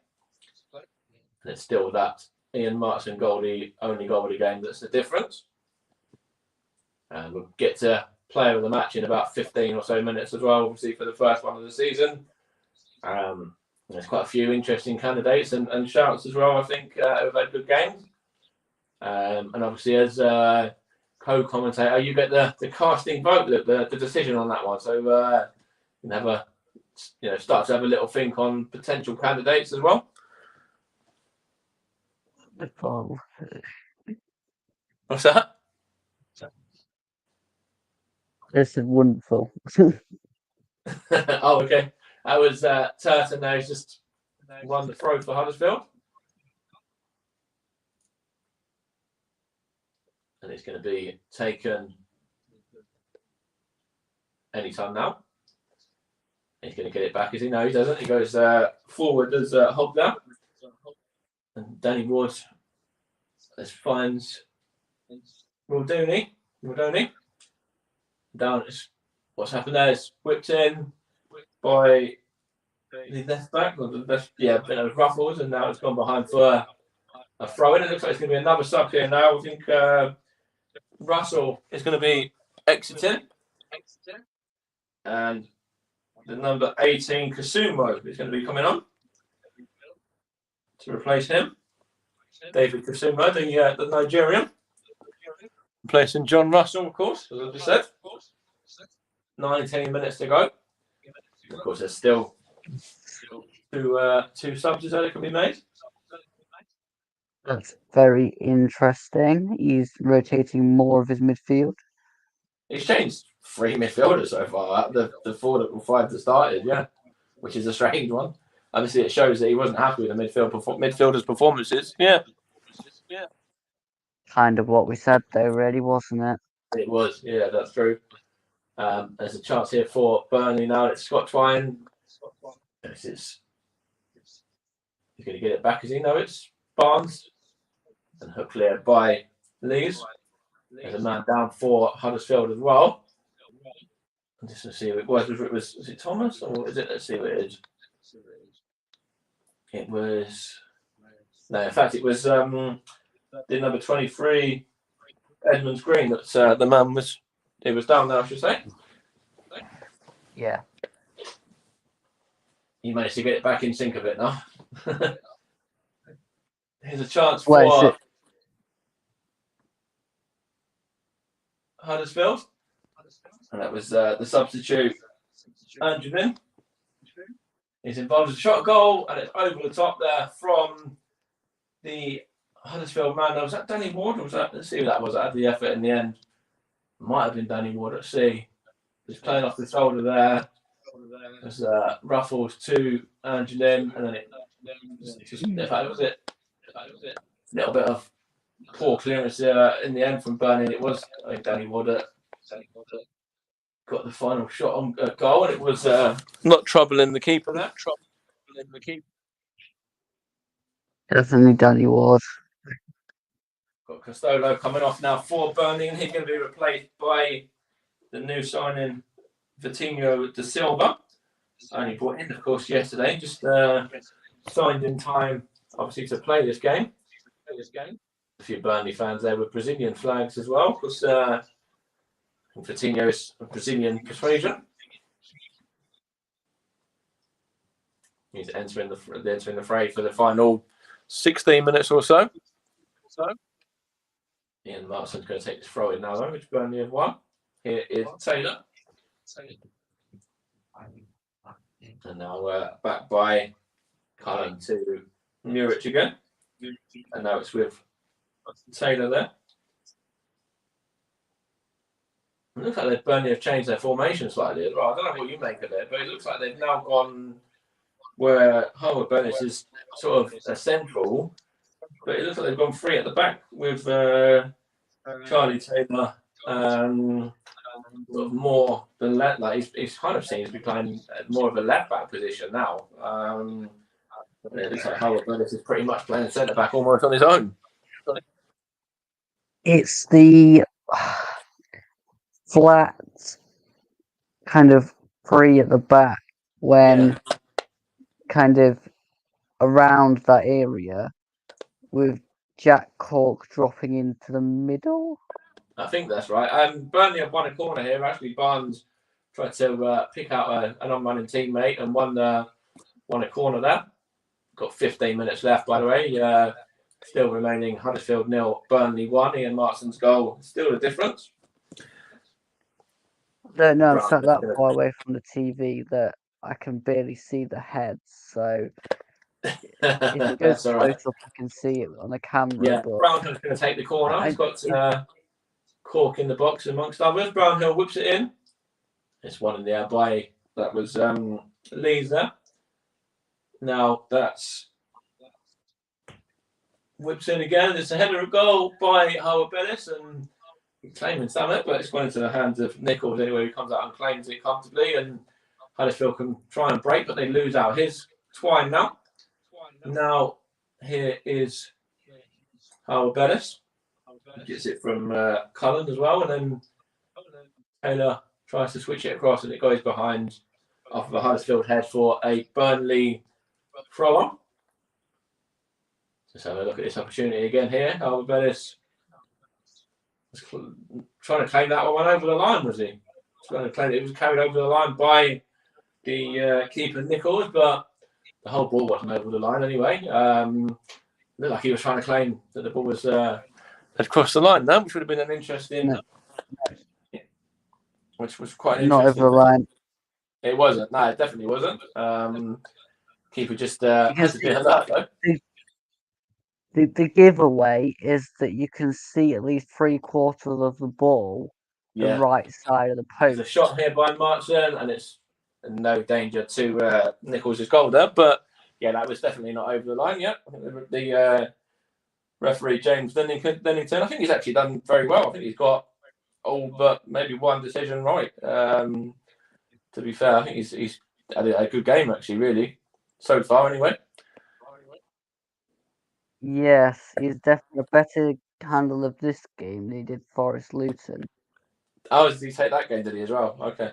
And it's still that Ian Martin only goal of the game that's the difference. And we'll get to player of the match in about 15 or so minutes as well, obviously, for the first one of the season. There's quite a few interesting candidates and shouts as well, I think, who've had good games. And obviously, as co-commentator, you get the casting vote, the decision on that one. So you can have start to have a little think on potential candidates as well. What's that? This is wonderful. Oh, okay. That was Turton there. He's just won the throw for Huddersfield. And it's going to be taken anytime now. He's going to get it back, as he knows, doesn't he? He goes forward as Hogner. And Danny Ward finds Rodoni. Down. What's happened there is whipped in by the left back. It was Ruffles, and now it's gone behind for a throw in. It looks like it's going to be another sub here now. I think Russell is going to be exiting. And the number 18, Kasumo, is going to be coming on to replace him. David Kasumo, the Nigerian. Replacing John Russell, of course, as I just said. 19 minutes to go. Of course, there's still two subs that can be made. That's very interesting. He's rotating more of his midfield. He's changed 3 midfielders so far. The 4 that 5 that started, yeah, which is a strange one. Obviously, it shows that he wasn't happy with the midfielders' performances. Yeah. Kind of what we said, though, really, wasn't it? It was, yeah, that's true. There's a chance here for Burnley now. It's Scott Twine. He's going to get it back, as he knows. It's Barnes. And hook clear by Lees. There's a man down for Huddersfield as well. And just to see who it was. Was it Thomas or is it? Let's see what it is. It was. No, in fact, it was the number 23, Edmonds Green. That the man was. It was down there, I should say. Yeah. You managed to get it back in sync a bit now. Here's a chance for Huddersfield. And that was the substitute, Angelin. He's involved in a shot goal, and it's over the top there from the Huddersfield man. Was that Danny Ward? Or was that? Let's see who that was. That had the effort in the end. Might have been Danny Ward. Let's see. He's playing off the shoulder there. There's Ruffles to Angelin, and then in fact, was it a little bit of poor clearance in the end from Burnley. It was, I think, Danny Ward got the final shot on goal, and it was not troubling the keeper there. Definitely Danny Ward. Got Costello coming off now for Burnley, and he's going to be replaced by the new signing, Vitinho da Silva. Only brought in, of course, yesterday. Just signed in time, obviously, to play this game. A few Burnley fans there with Brazilian flags as well, because Vitinho's Brazilian persuasion. He's entering the fray for the final 16 minutes or so. Ian Martin's going to take this throw in now, though, which Burnley have won. Here is Taylor. And now back by Cullen to Muric again. And now it's with Taylor there. It looks like Burnley have changed their formation slightly as well. I don't know what you make of it, but it looks like they've now gone where Harwood Burnley is sort of a central, but it looks like they've gone 3 at the back with Charlie Taylor sort of more than left. Like he's kind of seems to be playing more of a left back position now. It looks like Howard Burnley is pretty much playing centre back almost on his own. It's the flat kind of three at the back when kind of around that area with Jack Cork dropping into the middle. I think that's right. Burnley have won a corner here. Actually, Barnes tried to pick out an on-running teammate and won a corner there. Got 15 minutes left, by the way. Still remaining Huddersfield 0, Burnley 1. Ian Martin's goal still the difference. Don't know, I'm sat that far away from the TV that I can barely see the heads, so if it goes close up, I can see it on the camera. Yeah, but Brownhill's going to take the corner. He's got Cork in the box amongst others. Brownhill whips it in. It's one in the air by, that was Leeds there. Now that's whips in again. It's a header of goal by Howard Bellis, and claiming some of it, but it's gone into the hands of Nichols anyway, who comes out and claims it comfortably, and Huddersfield can try and break, but they lose out. Here's Twine now. Now here is Howard Bellis. Gets it from Cullen as well, and then Taylor tries to switch it across, and it goes behind off of a Huddersfield head for a Burnley throw on. Let's have a look at this opportunity again here. Howard Bellis was trying to claim that one over the line, was he? Trying to claim it was carried over the line by the keeper Nichols, but the whole ball wasn't over the line anyway. Looked like he was trying to claim that the ball was had crossed the line now, which would have been an interesting, which was quite interesting. Not over the line. It wasn't. No, it definitely wasn't. Keeper just has to be alert though. The giveaway is that you can see at least 3/4 of the ball, the right side of the post. There's a shot here by Martin, and it's no danger to Nichols' goal there. But yeah, that was definitely not over the line yet. I think the referee, James Dennington, I think he's actually done very well. I think he's got all but maybe one decision right. To be fair, I think he's had a good game, actually, really, so far anyway. Yes, he's definitely a better handle of this game than he did Forest Luton. Oh, did he take that game, did he, as well? Okay.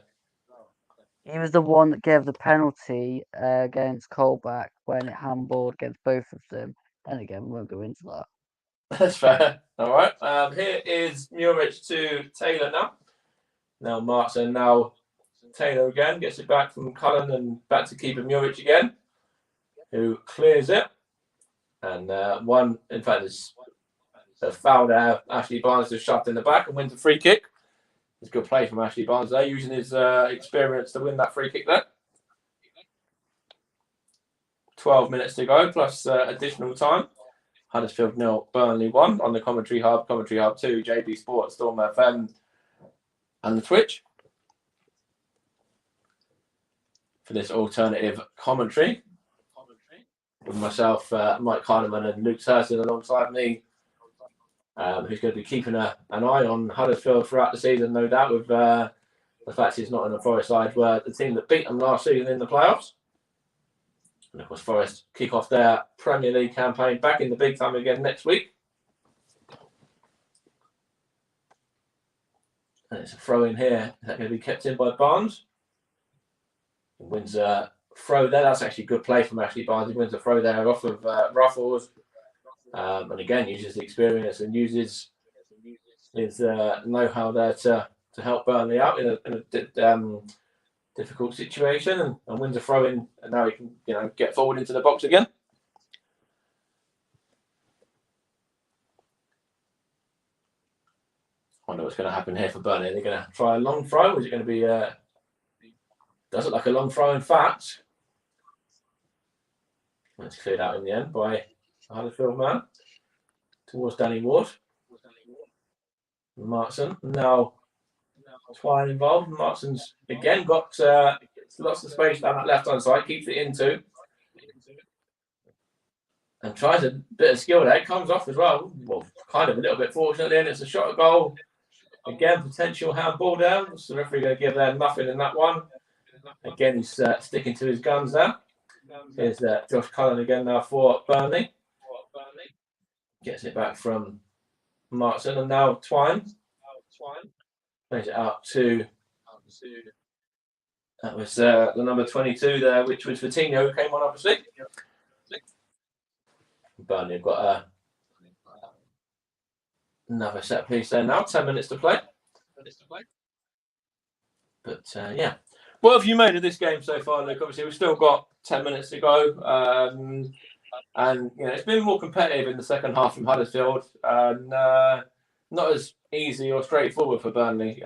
He was the one that gave the penalty against Colback when it handballed against both of them. And again, we won't go into that. That's fair. All right. Here is Murich to Taylor now. Now Martin, now Taylor again. Gets it back from Cullen and back to keeper Murich again, who clears it. And one, in fact, is a foul there. Ashley Barnes just shoved in the back and wins a free kick. It's a good play from Ashley Barnes there, using his experience to win that free kick there. 12 minutes to go, plus additional time. Huddersfield 0, Burnley 1 on the Commentary Hub 2, JB Sports, Storm FM, and the Twitch. For this alternative commentary. With myself, Mike Heineman, and Luke Turton alongside me, who's going to be keeping an eye on Huddersfield throughout the season, no doubt, with the fact he's not in the Forest side, where the team that beat them last season in the playoffs. And of course, Forest kick off their Premier League campaign back in the big time again next week. And it's a throw in here. Is that going to be kept in by Barnes? He wins a throw there. That's actually a good play from Ashley Barnes. He wins a throw there off of Ruffles. And again, uses the experience and uses his know-how there to help Burnley out in a difficult situation, and wins a throw in, and now he can get forward into the box again. I wonder what's going to happen here for Burnley. Are they going to try a long throw, or is it going to be does it like a long throw in fact? It's cleared out in the end by the Huddersfield man towards Danny Ward. Martin now Twine involved. Martin's again got lots of space down that left hand side, keeps it into and tries a bit of skill there. It comes off as well. Well, kind of a little bit fortunately, and it's a shot at goal. Again, potential handball there. So the referee going to give there nothing in that one. Again, he's sticking to his guns there. Here's Josh Cullen again now for Burnley. Gets it back from Martin, and now Twine. Plays it out to. That was the number 22 there, which was Coutinho, who came on, obviously. Burnley have got another set piece there now. 10 minutes to play. But yeah, what have you made of this game so far, Luke? Obviously, we've still got 10 minutes to go, and it's been more competitive in the second half from Huddersfield, and not as easy or straightforward for Burnley.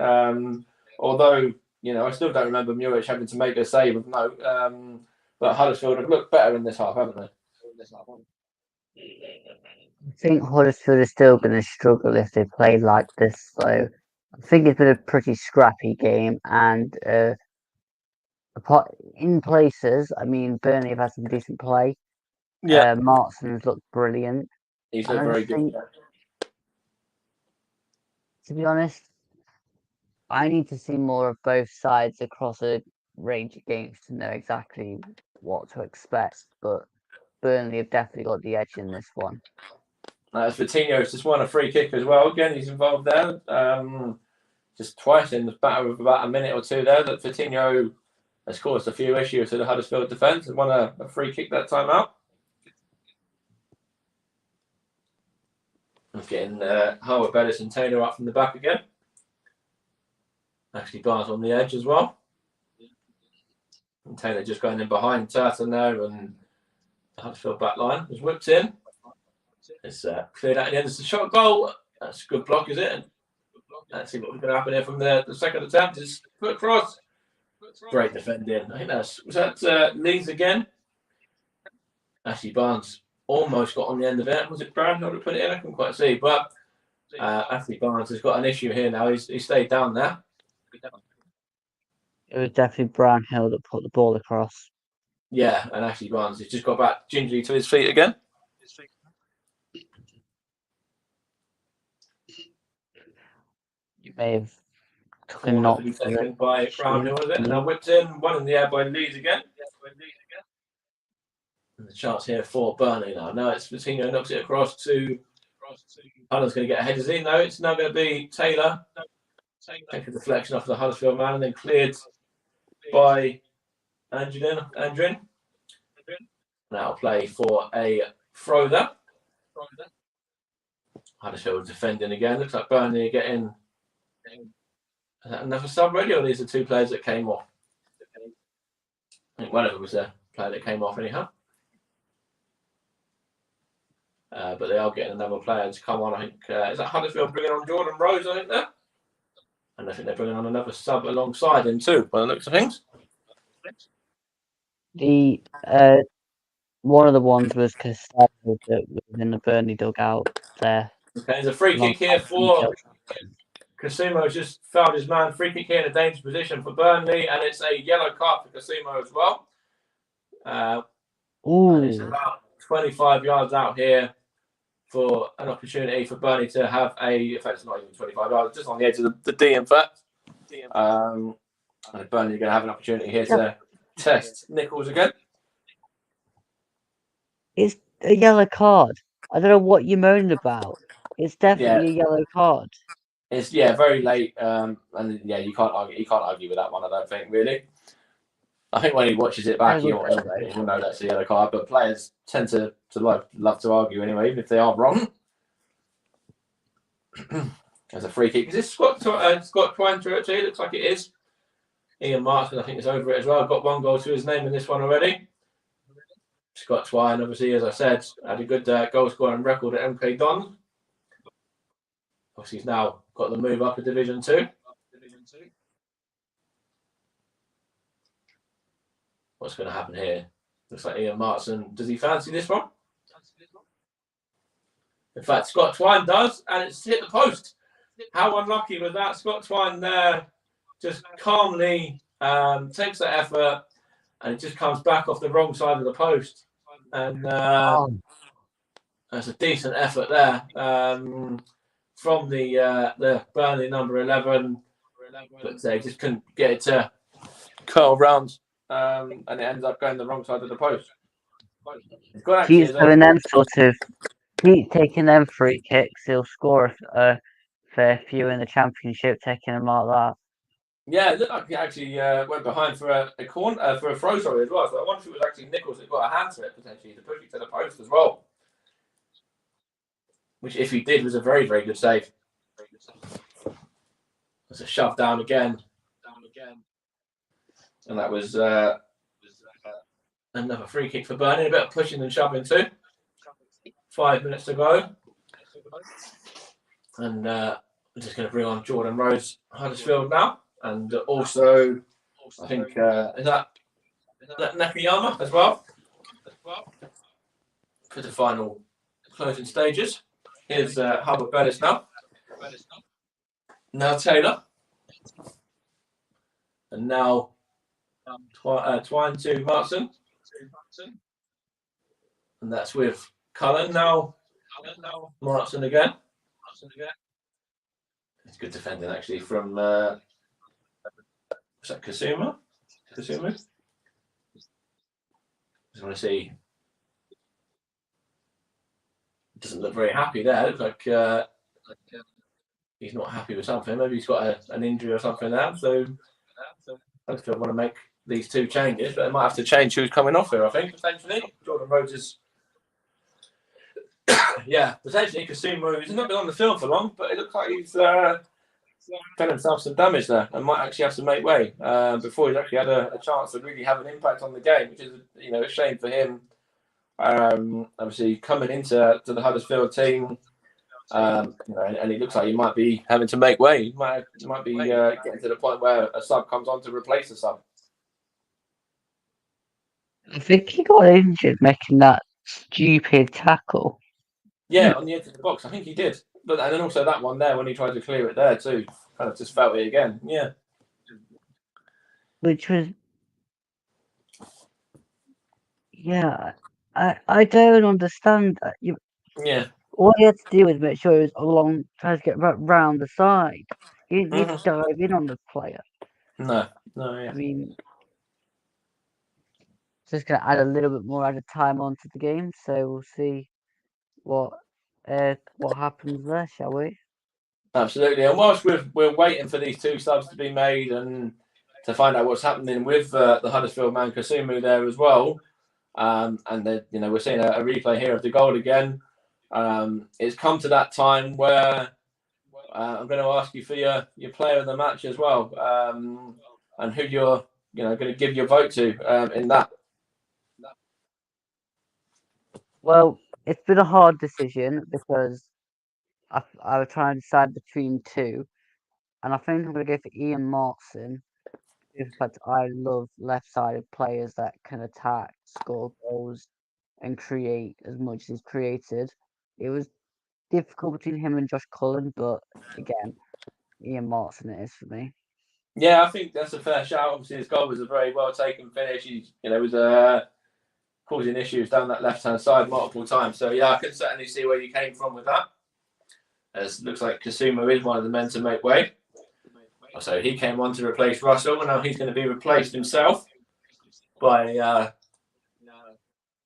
Although I still don't remember Muric having to make a save of note. But Huddersfield have looked better in this half, haven't they? I think Huddersfield is still going to struggle if they play like this. So I think it's been a pretty scrappy game, and in places, I mean, Burnley have had some decent play. Yeah, Martin's looked brilliant. he's looked very good. To be honest, I need to see more of both sides across a range of games to know exactly what to expect. But Burnley have definitely got the edge in this one. Coutinho's just won a free kick as well. Again, he's involved there. Just twice in the matter of about a minute or two there that Coutinho has caused a few issues to the Huddersfield defence and won a free kick that time out. I'm getting Howard Bellis and Taylor up from the back again. Actually, Barnes on the edge as well. And Taylor just going in behind Turton there, and the Huddersfield back line was whipped in. It's cleared out at the end. It's a shot goal. That's a good block, is it? And let's see what's going to happen here from the second attempt. It's put across. Great defending. I think was that Leeds again? Ashley Barnes almost got on the end of it. Was it Brownhill that put it in? I couldn't quite see. But Ashley Barnes has got an issue here now. He stayed down there. It was definitely Brownhill that put the ball across. Yeah, and Ashley Barnes has just got back gingerly to his feet again. You may have took a knock by Brownhill, was it? And now whipped in, one in the air by Leeds again. And the chance here for Burnley now. Now it's Coutinho knocks it across to. Hunter's going to get a header in. No, it's now going to be Taylor. Take a deflection off the Huddersfield man and then cleared by Andrin. Now play for a throw there. Huddersfield defending again. Looks like Burnley are getting. Is that another sub ready, or these are two players that came off? I think one of them was a player that came off anyhow. But they are getting another player to come on. I think is that Huddersfield bringing on Jordan Rose, I think there. And I think they're bringing on another sub alongside him too, by the looks of things. The one of the ones was Costello that was in the Burnley dugout there. Okay, there's a free kick here for Casimo. Has just fouled his man. Free kick here in a dangerous position for Burnley, and it's a yellow card for Casimo as well. And it's about 25 yards out here for an opportunity for Burnley to have in fact, it's not even 25 yards, just on the edge of the D, in fact. And Burnley are going to have an opportunity here to test Nichols again. It's a yellow card. I don't know what you're moaning about. It's definitely a yellow card. It's very late, and you can't argue with that one. I don't think really. I think when he watches it back, he'll know that's a yellow card. But players tend to love to argue anyway, even if they are wrong. There's a free kick. Is this Scott Twine territory? It looks like it is. Ian Martin, I think, is over it as well. Got one goal to his name in this one already. Scott Twine, obviously, as I said, had a good goal scoring record at MK Dons. Obviously, he's now got the move up to Division 2. What's going to happen here? Looks like Ian Martin. Does he fancy this one? In fact, Scott Twine does, and it's hit the post. How unlucky was that? Scott Twine there just calmly takes that effort, and it just comes back off the wrong side of the post. And that's a decent effort there from the Burnley number 11, but they just couldn't get it to curl around, and it ends up going the wrong side of the post. He's doing them keep taking them free kicks. He'll score a fair few in the Championship taking them like that. Yeah, it looked like he actually went behind for a corner for a throw, sorry, as well. So I wonder if it was actually Nichols that got a hand to it potentially to push it to the post as well. Which, if he did, was a very, very good save. It's a shove down again. And that was another free kick for Burnley. A bit of pushing and shoving too. 5 minutes to go. And I'm just going to bring on Jordan Rhodes, Huddersfield now. And also, I think, is that Nakayama as well? For the final closing stages. Here's Hubbard Bellis now. Now Taylor. And now Twine to Martin. And that's with Cullen now. Martin again. It's good defending actually from was that Kasuma? Just want to see. Doesn't look very happy there. Looks like he's not happy with something. Maybe he's got an injury or something now. So I still want to make these two changes, but they might have to change who's coming off here, I think, potentially. Jordan Rhodes is potentially Kasuma, he's not been on the field for long, but it looks like he's done himself some damage there and might actually have to make way before he's actually had a chance to really have an impact on the game, which is a shame for him. Obviously coming into the Huddersfield team, and he looks like he might be having to make way. He might be getting to the point where a sub comes on to replace the sub. I think he got injured making that stupid tackle. Yeah, on the edge of the box, I think he did. But and then also that one there when he tried to clear it there too, kind of just felt it again. Yeah, which was I don't understand that. All he had to do was make sure he was trying to get round the side. He didn't need to dive in on the player. No, I mean, just going to add a little bit more added time onto the game, so we'll see what happens there, shall we? Absolutely. And whilst we're waiting for these two subs to be made and to find out what's happening with the Huddersfield man Kasumu there as well, and then we're seeing a replay here of the goal again. It's come to that time where I'm going to ask you for your player of the match as well, and who you're going to give your vote to in that. Well, it's been a hard decision because I was trying to decide between two, and I think I'm going to go for Ian Martin. In fact, I love left-sided players that can attack, score goals, and create as much as he's created. It was difficult between him and Josh Cullen, but again, Ian Martin it is for me. Yeah, I think that's a fair shout. Obviously, his goal was a very well taken finish. He, was causing issues down that left-hand side multiple times. So yeah, I can certainly see where you came from with that. As it looks like Kasuma is one of the men to make way. So he came on to replace Russell, and now he's going to be replaced himself by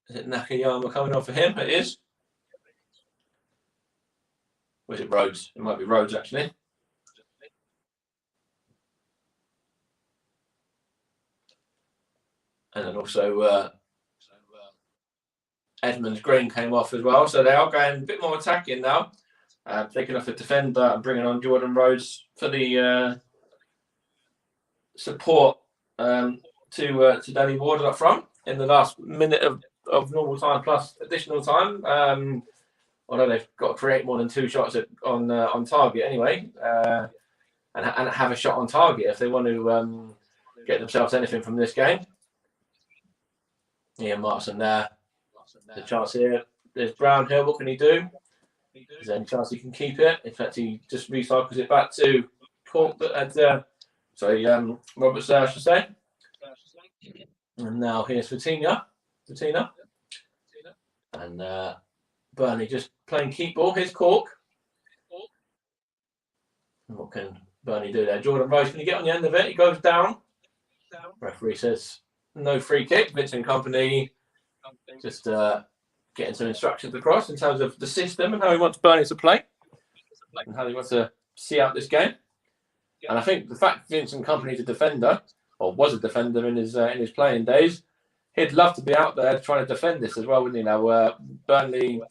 is it Nakayama coming on for him? It is. Or is it Rhodes? It might be Rhodes actually. And then also Edmonds Green came off as well. So they are going a bit more attacking now. Taking off a defender and bringing on Jordan Rhodes for the support to Danny Ward up front in the last minute of normal time plus additional time. Although they've got to create more than two shots on target anyway, and have a shot on target if they want to get themselves anything from this game. Ian Martin there. The chance here. There's Brownhill. What can he do? Is there any chance he can keep it? In fact, he just recycles it back to Robert Sir, I should say. And now here's Fatina. And Burnley just playing keep ball. Here's Cork. And what can Burnley do there? Jordan Rhodes, can he get on the end of it? He goes down. Referee says no free kick. Vincent Kompany just getting some instructions across in terms of the system and how he wants Burnley to play and how he wants to see out this game. And I think the fact Vincent Kompany's a defender, or was a defender in his playing days, he'd love to be out there trying to defend this as well, wouldn't he? Now, Burnley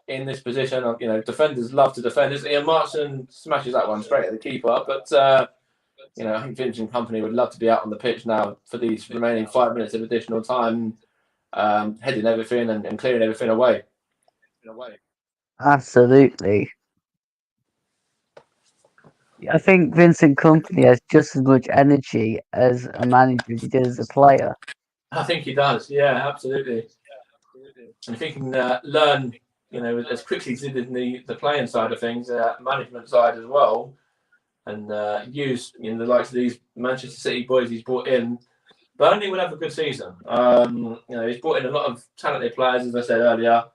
in this position, defenders love to defend. Ian Martin smashes that one straight at the keeper, but I think Vincent Kompany would love to be out on the pitch now for these remaining 5 minutes of additional time, heading everything and clearing everything away. Absolutely. I think Vincent Kompany has just as much energy as a manager as he did as a player. I think he does. Yeah, absolutely. And if he can learn, as quickly as he did in the playing side of things, management side as well, and use the likes of these Manchester City boys he's brought in, Burnley will have a good season. He's brought in a lot of talented players, as I said earlier.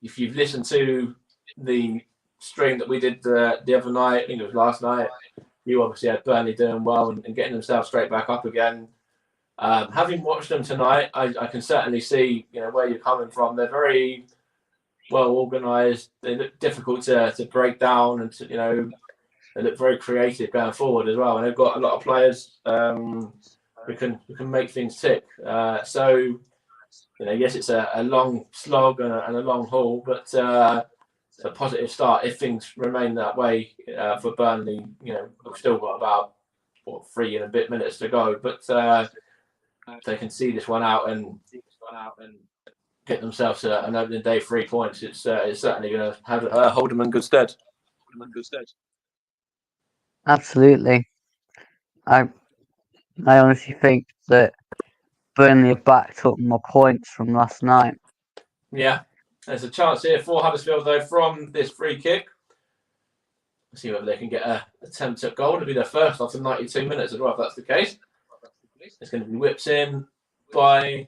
If you've listened to the stream that we did the other night, I think it was last night, you obviously had Burnley doing well and getting themselves straight back up again. Having watched them tonight, I can certainly see where you're coming from. They're very well organised. They look difficult to break down, and they look very creative going forward as well. And they've got a lot of players who can make things tick. Yes, it's a long slog and a long haul, but it's a positive start if things remain that way for Burnley. We've still got about 3 and a bit minutes to go, but they can see this one out and get themselves an opening day 3 points. It's certainly going to hold them in good stead. Absolutely. I honestly think that Burnley have backed up my points from last night. Yeah, there's a chance here for Huddersfield though from this free kick. Let's see whether they can get an attempt at goal. It'll be their first after 92 minutes as well, if that's the case. It's going to be whipped in by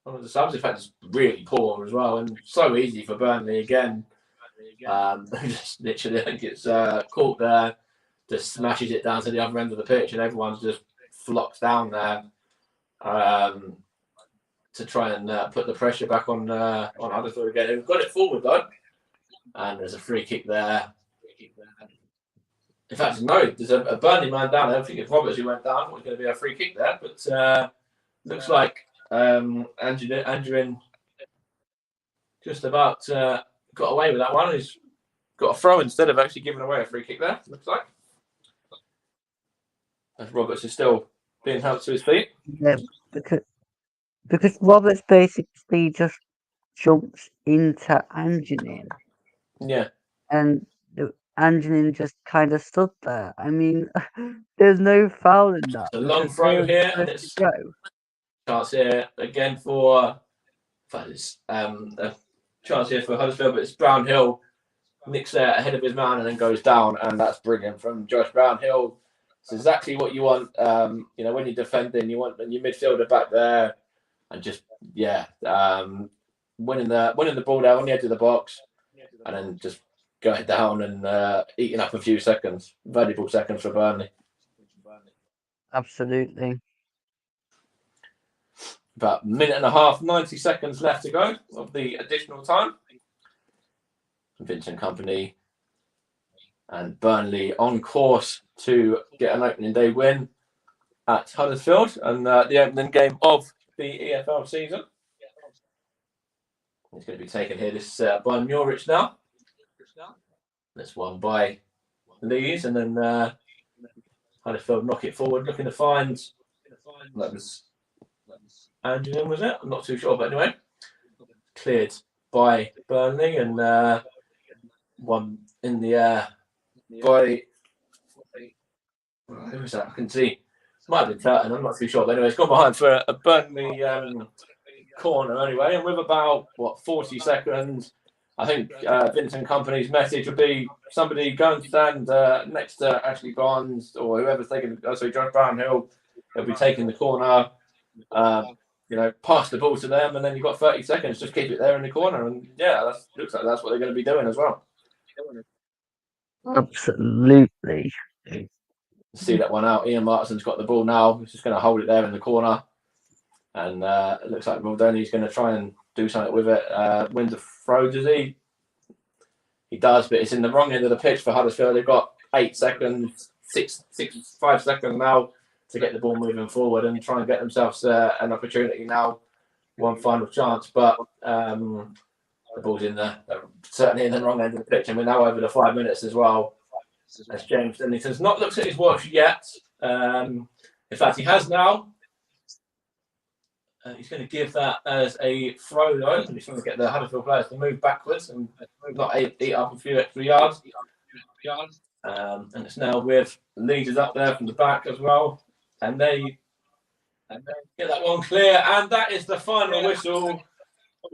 one of the subs. In fact, it's really poor as well, and so easy for Burnley again. Just literally, I think it's caught there, just smashes it down to the other end of the pitch, and everyone's just flocks down there to try and put the pressure back on Huddersfield again. They've got it forward though, and there's a free kick there. In fact, no, there's a Burnley man down there. I think it's Roberts who went down. It was going to be a free kick there, but looks like Andrew just about got away with that one. He's got a throw instead of actually giving away a free kick there, looks like. As Roberts is still being helped to his feet. Yeah, because Roberts basically just jumps into Anjonin. Yeah. And Anjonin just kind of stood there. I mean, there's no foul in that. It's a long throw here, and it's a chance here again for a chance here for Huddersfield, but it's Brownhill nicks there ahead of his man and then goes down, and that's brilliant from Josh Brownhill. It's exactly what you want. When you're defending, you want your midfielder back there and just winning the ball down on the edge of the box, and then just going down and eating up a few seconds, valuable seconds for Burnley. Absolutely. About a minute and a half, 90 seconds left to go of the additional time. Vincent Kompany and Burnley on course to get an opening day win at Huddersfield and the opening game of the EFL season. It's going to be taken here this by Muric now. This one by Lees, and then Huddersfield knock it forward, looking to find. That was Andrew, was it? I'm not too sure, but anyway, cleared by Burnley, and one in the air by who was that? I can see. Might have been Turton, I'm not too sure, but anyway, it's gone behind for a Burnley corner anyway, and with about 40 seconds. I think Vincent Kompany's message would be somebody go and stand next to Ashley Barnes or whoever's taking. Josh Brownhill. He'll be taking the corner. Pass the ball to them, and then you've got 30 seconds. Just keep it there in the corner, and looks like that's what they're going to be doing as well. Absolutely. See that one out. Ian Martin's got the ball now. He's just going to hold it there in the corner, and it looks like Muldooney's going to try and do something with it. Wins a throw, does he? he does, but it's in the wrong end of the pitch for Huddersfield. They've got 8 seconds, 5 seconds now to get the ball moving forward and try and get themselves an opportunity now, one final chance. But the ball's certainly in the wrong end of the pitch, and we're now over the 5 minutes as well. As James Dennington's not looked at his watch yet. In fact, he has now. He's going to give that as a throw, though. He's going to get the Huddersfield players to move backwards and not eat up a few extra yards. And it's now with Leaders up there from the back as well. And they get that one clear. And that is the final whistle.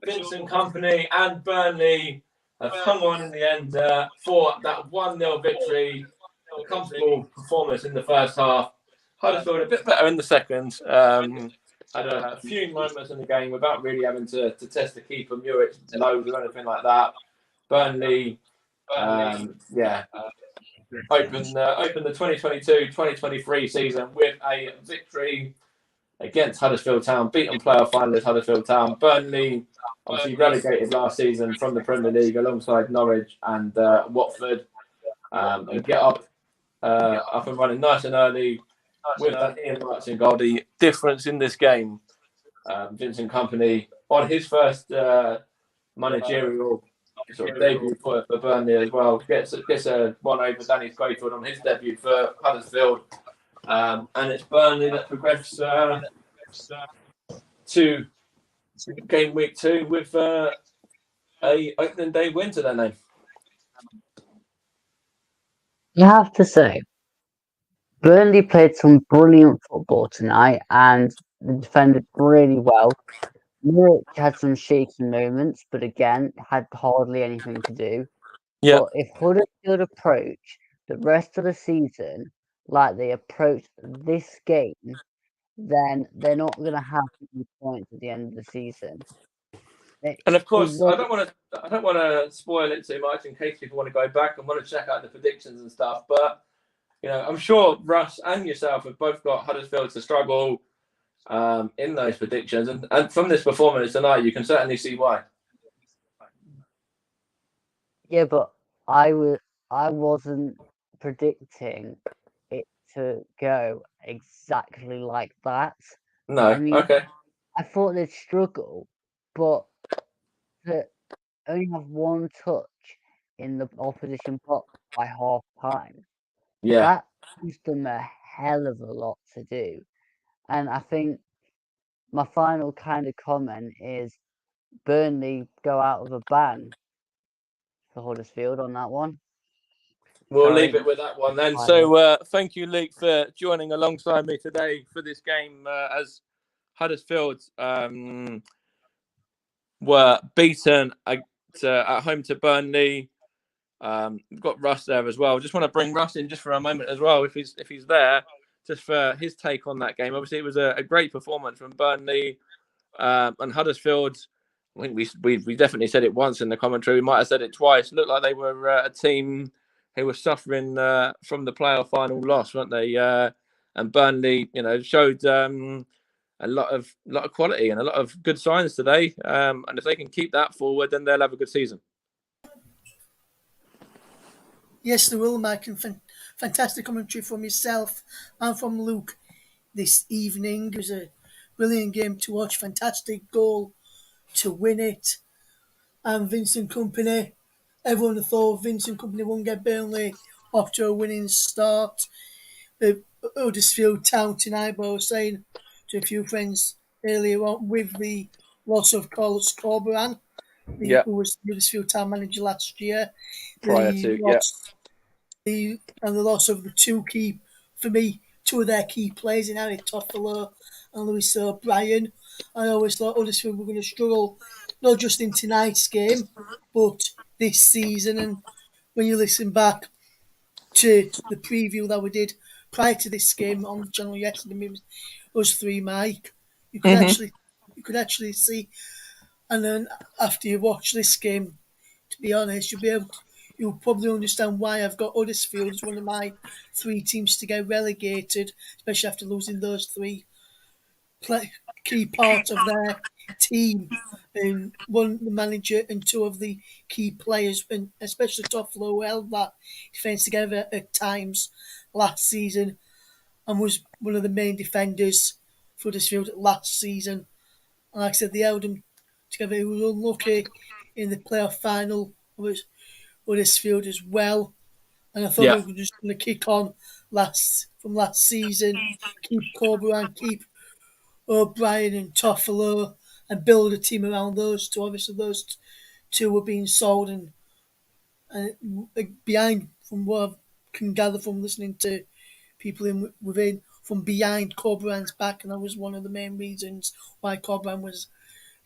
Vincent Kompany and Burnley have hung on in the end for that 1-0 victory. A comfortable performance in the first half. Huddersfield a bit better in the second. Had a few moments in the game without really having to test the keeper, Muric loads or anything like that. Burnley, opened the 2022-2023 season with a victory against Huddersfield Town, beaten playoff finalist Huddersfield Town. Burnley, obviously relegated last season from the Premier League alongside Norwich and Watford, and get up and running nice and early with that Ian Martin goal. The difference in this game, Vincent Kompany on his first managerial sort of debut for Burnley as well, gets a one over Danny Schofield on his debut for Huddersfield, and it's Burnley that progress to game week 2 with a opening day win to their name. You have to say, Burnley played some brilliant football tonight and defended really well. Norwich had some shaky moments, but again, had hardly anything to do. Yeah. But if Huddersfield approach the rest of the season like they approached this game, then they're not going to have any points at the end of the season. And of course, I don't want to spoil it too much in case people want to go back and want to check out the predictions and stuff. But I'm sure Russ and yourself have both got Huddersfield to struggle in those predictions, and from this performance tonight, you can certainly see why. Yeah, but I wasn't predicting it to go exactly like that. No, I mean, okay. I thought they'd struggle, but to only have one touch in the opposition box by half time, that gives them a hell of a lot to do. And I think my final kind of comment is Burnley go out of a bang for Huddersfield on that one. We'll leave it with that one then. So thank you, Luke, for joining alongside me today for this game as Huddersfield were beaten at home to Burnley. We've got Russ there as well. Just want to bring Russ in just for a moment as well, if he's there, just for his take on that game. Obviously, it was a great performance from Burnley and Huddersfield. I think we definitely said it once in the commentary. We might have said it twice. Looked like they were a team who were suffering from the playoff final loss, weren't they? And Burnley, showed a lot of quality and a lot of good signs today. And if they can keep that forward, then they'll have a good season. Yes, they will, Mike, and fantastic commentary from yourself and from Luke this evening. It was a brilliant game to watch, fantastic goal to win it. And Vincent Kompany, everyone thought Vincent Kompany won't get Burnley off to a winning start. Huddersfield Town tonight, but I was saying to a few friends earlier on with the loss of Carlos Corberan, who was the Huddersfield Town manager last year. The loss of the two of their key players in Harry Toffolo and Lewis O'Brien. I always thought Huddersfield were going to struggle, not just in tonight's game, but this season. And when you listen back to the preview that we did prior to this game on the channel yesterday, it was 3 Mike. You could actually see, and then after you watch this game, to be honest, you'll probably understand why I've got Huddersfield as one of my 3 teams to get relegated, especially after losing those 3 key parts of their team, and one the manager and two of the key players, and especially Toffolo, who held that defence together at times last season and was one of the main defenders for Huddersfield last season. And like I said, they held them together. He was unlucky in the playoff final of Huddersfield as well. And I thought Yeah. they were just going to kick on from last season, keep Cobra and keep O'Brien and Toffolo and build a team around those two. Obviously, those two were being sold and behind, from what I can gather from listening to people within, from behind Corberan's back, and that was one of the main reasons why Corberan was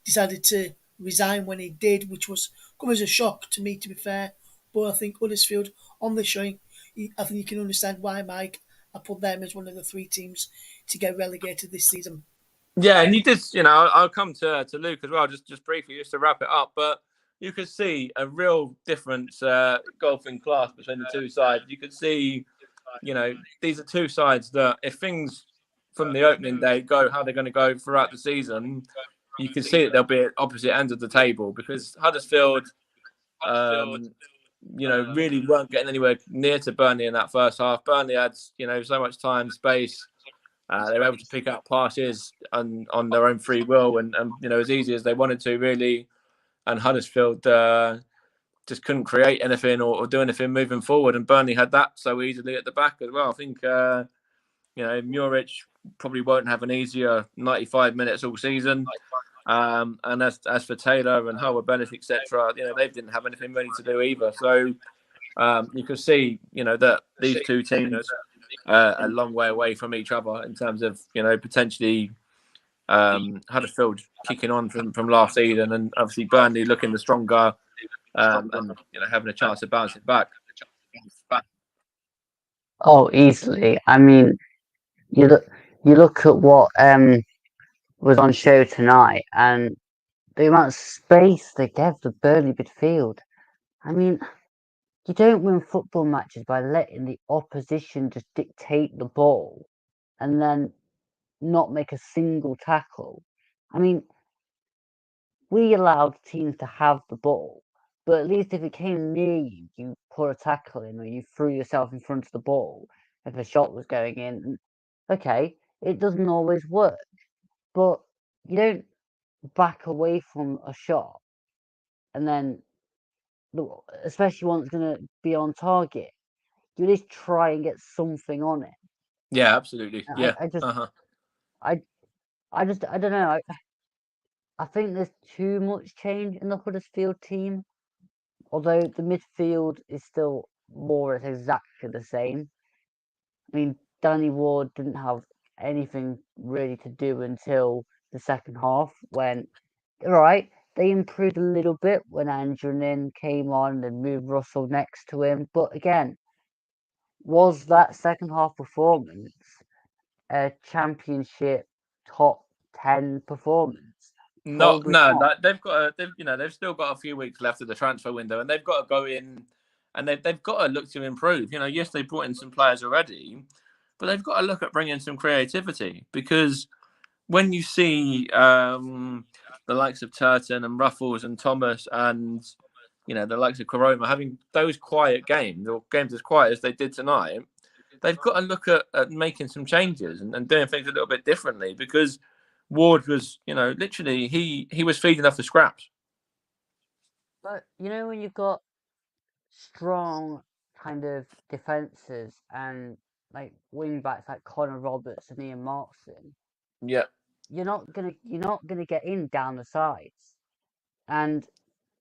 decided to resign when he did, which was come as a shock to me, to be fair. But I think Huddersfield on the showing, I think you can understand why, Mike. I put them as one of the three teams to get relegated this season. Yeah, and you did, I'll come to Luke as well, just briefly, just to wrap it up. But you could see a real difference, golfing class between the two sides. You could see, these are two sides that if things from the opening day go how they're going to go throughout the season, you can see that they'll be at opposite ends of the table, because Huddersfield, really weren't getting anywhere near to Burnley in that first half. Burnley had, so much time, space. They were able to pick up passes on their own free will and as easy as they wanted to, really. And Huddersfield just couldn't create anything or do anything moving forward. And Burnley had that so easily at the back as well. I think, Muric probably won't have an easier 95 minutes all season. And as for Taylor and Howard Bennett, etc., they didn't have anything ready to do either. So you can see, that these two teams a long way away from each other in terms of, potentially Huddersfield kicking on from last season, and obviously Burnley looking the stronger and having a chance of bouncing back. Oh, easily. I mean, you look at what was on show tonight, and the amount of space they gave the Burnley midfield. I mean, you don't win football matches by letting the opposition just dictate the ball and then not make a single tackle. I mean, we allowed teams to have the ball, but at least if it came near you, you put a tackle in or you threw yourself in front of the ball if a shot was going in. Okay, it doesn't always work, but you don't back away from a shot and then, especially one that's going to be on target, you at least try and get something on it. Yeah, absolutely. And Yeah. I don't know. I think there's too much change in the Huddersfield team, although the midfield is still more or less exactly the same. I mean, Danny Ward didn't have anything really to do until the second half, when, right, they improved a little bit when Andrew came on and moved Russell next to him. But again, was that second half performance a championship top 10 performance? No, Probably not. they've still got a few weeks left of the transfer window, and they've got to go in and they've got to look to improve. Yes, they brought in some players already, but they've got to look at bringing some creativity, because when you see the likes of Turton and Ruffles and Thomas and the likes of Koroma having those quiet games, or games as quiet as they did tonight, they've got to look at making some changes and doing things a little bit differently, because Ward was, literally he was feeding off the scraps. But when you've got strong kind of defenses and like wing backs like Connor Roberts and Ian Markson, Yeah. you're not gonna get in down the sides. And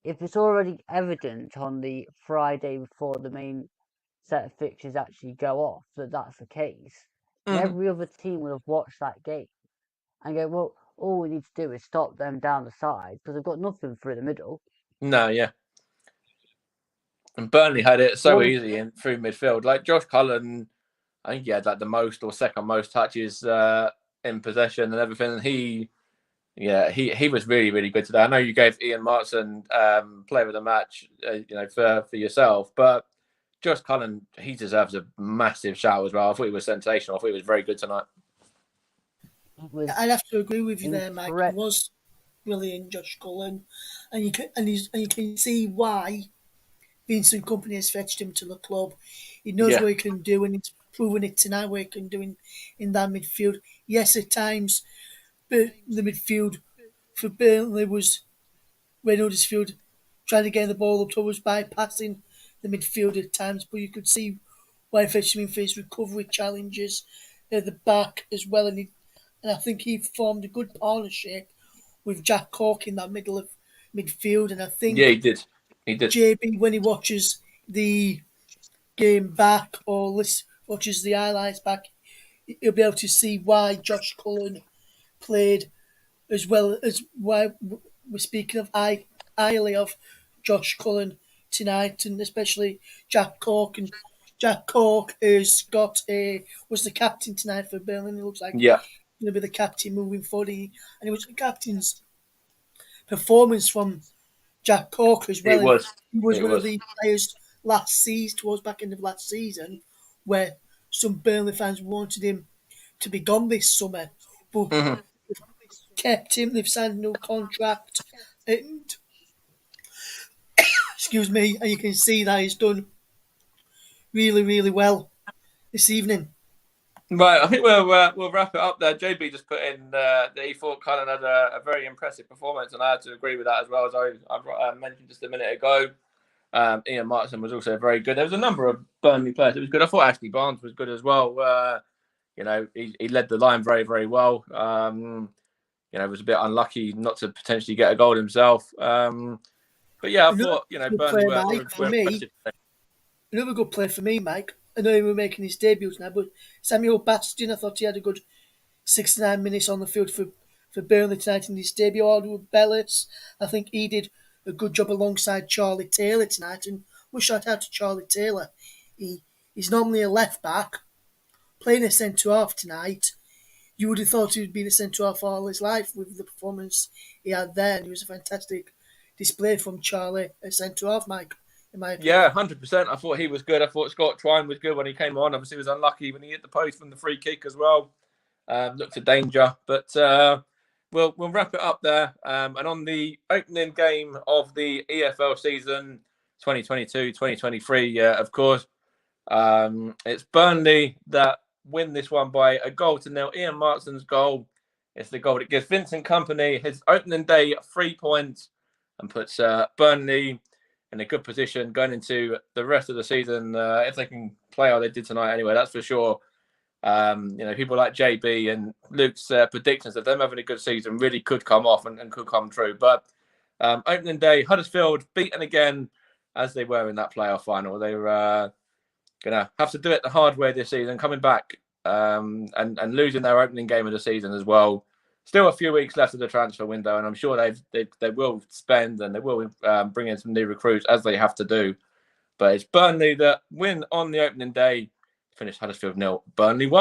if it's already evident on the Friday before the main set of fixtures actually go off that that's the case, then every other team will have watched that game and go, well, all we need to do is stop them down the side because they've got nothing through the middle. No, yeah. And Burnley had it so easy through midfield. Like Josh Cullen, I think he had like the most or second most touches in possession and everything. And he was really, really good today. I know you gave Ian Markson player of the match, for yourself, but Josh Cullen, he deserves a massive shout as well. I thought he was sensational. I thought he was very good tonight. I'd have to agree with you there, Mike. It was brilliant, Josh Cullen, and you can see why Vincent Company has fetched him to the club. He knows Yeah. what he can do, and he's proven it tonight what he can do in that midfield. Yes, at times, but the midfield for Burnley was when Huddersfield trying to get the ball up towards bypassing the midfield at times, but you could see why he fetched him in for his recovery challenges at the back as well, and I think he formed a good partnership with Jack Cork in that middle of midfield, and I Yeah, think he did. He did. JB, when he watches the game back or watches the highlights back, he'll be able to see why Josh Cullen played as well as why we're speaking of highly of Josh Cullen tonight, and especially Jack Cork. And Jack Cork was the captain tonight for Burnley. It looks like Yeah, he'll be the captain moving forward. And it was the captain's performance from Jack Cork as well. it And was. he was It one of was. the players last season, towards back end of last season, where some Burnley fans wanted him to be gone this summer, but Mhm. kept him. They've signed no contract, and excuse me, and you can see that he's done really, really well this evening. Right, I think we'll wrap it up there. JB just put in that he thought Cullen had a very impressive performance, and I had to agree with that as well, as I mentioned just a minute ago. Ian Martin was also very good. There was a number of Burnley players that was good. I thought Ashley Barnes was good as well. He led the line very, very well. Was a bit unlucky not to potentially get a goal himself. But yeah, I Another thought good Burnley player, were Mike, for me. impressive. Another good player for me, Mike. I know he was making his debut now, but Samuel Bastion, I thought he had a good 69 minutes on the field for Burnley tonight in his debut. Aldo Bellis, I think he did a good job alongside Charlie Taylor tonight, and we'll shout out to Charlie Taylor. He's normally a left back, playing a centre half tonight. You would have thought he'd been a centre half all his life with the performance he had there, and it was a fantastic display from Charlie at centre half, Mike, in my opinion. Yeah, 100%. I thought he was good. I thought Scott Twine was good when he came on. Obviously, he was unlucky when he hit the post from the free kick as well. Looked a danger, but we'll wrap it up there. And on the opening game of the EFL season 2022-2023, of course, it's Burnley that win this one by a goal to nil. Ian Martin's goal. It's the goal that gives Vincent Company his opening day 3 points and puts Burnley in a good position going into the rest of the season. If they can play how they did tonight anyway, that's for sure. People like JB and Luke's predictions of them having a good season really could come off and could come true. But opening day, Huddersfield beaten again as they were in that playoff final. They were going to have to do it the hard way this season, coming back and losing their opening game of the season as well. Still a few weeks left of the transfer window, and I'm sure they will spend and they will bring in some new recruits as they have to do. But it's Burnley that win on the opening day, finished Huddersfield 0, Burnley 1.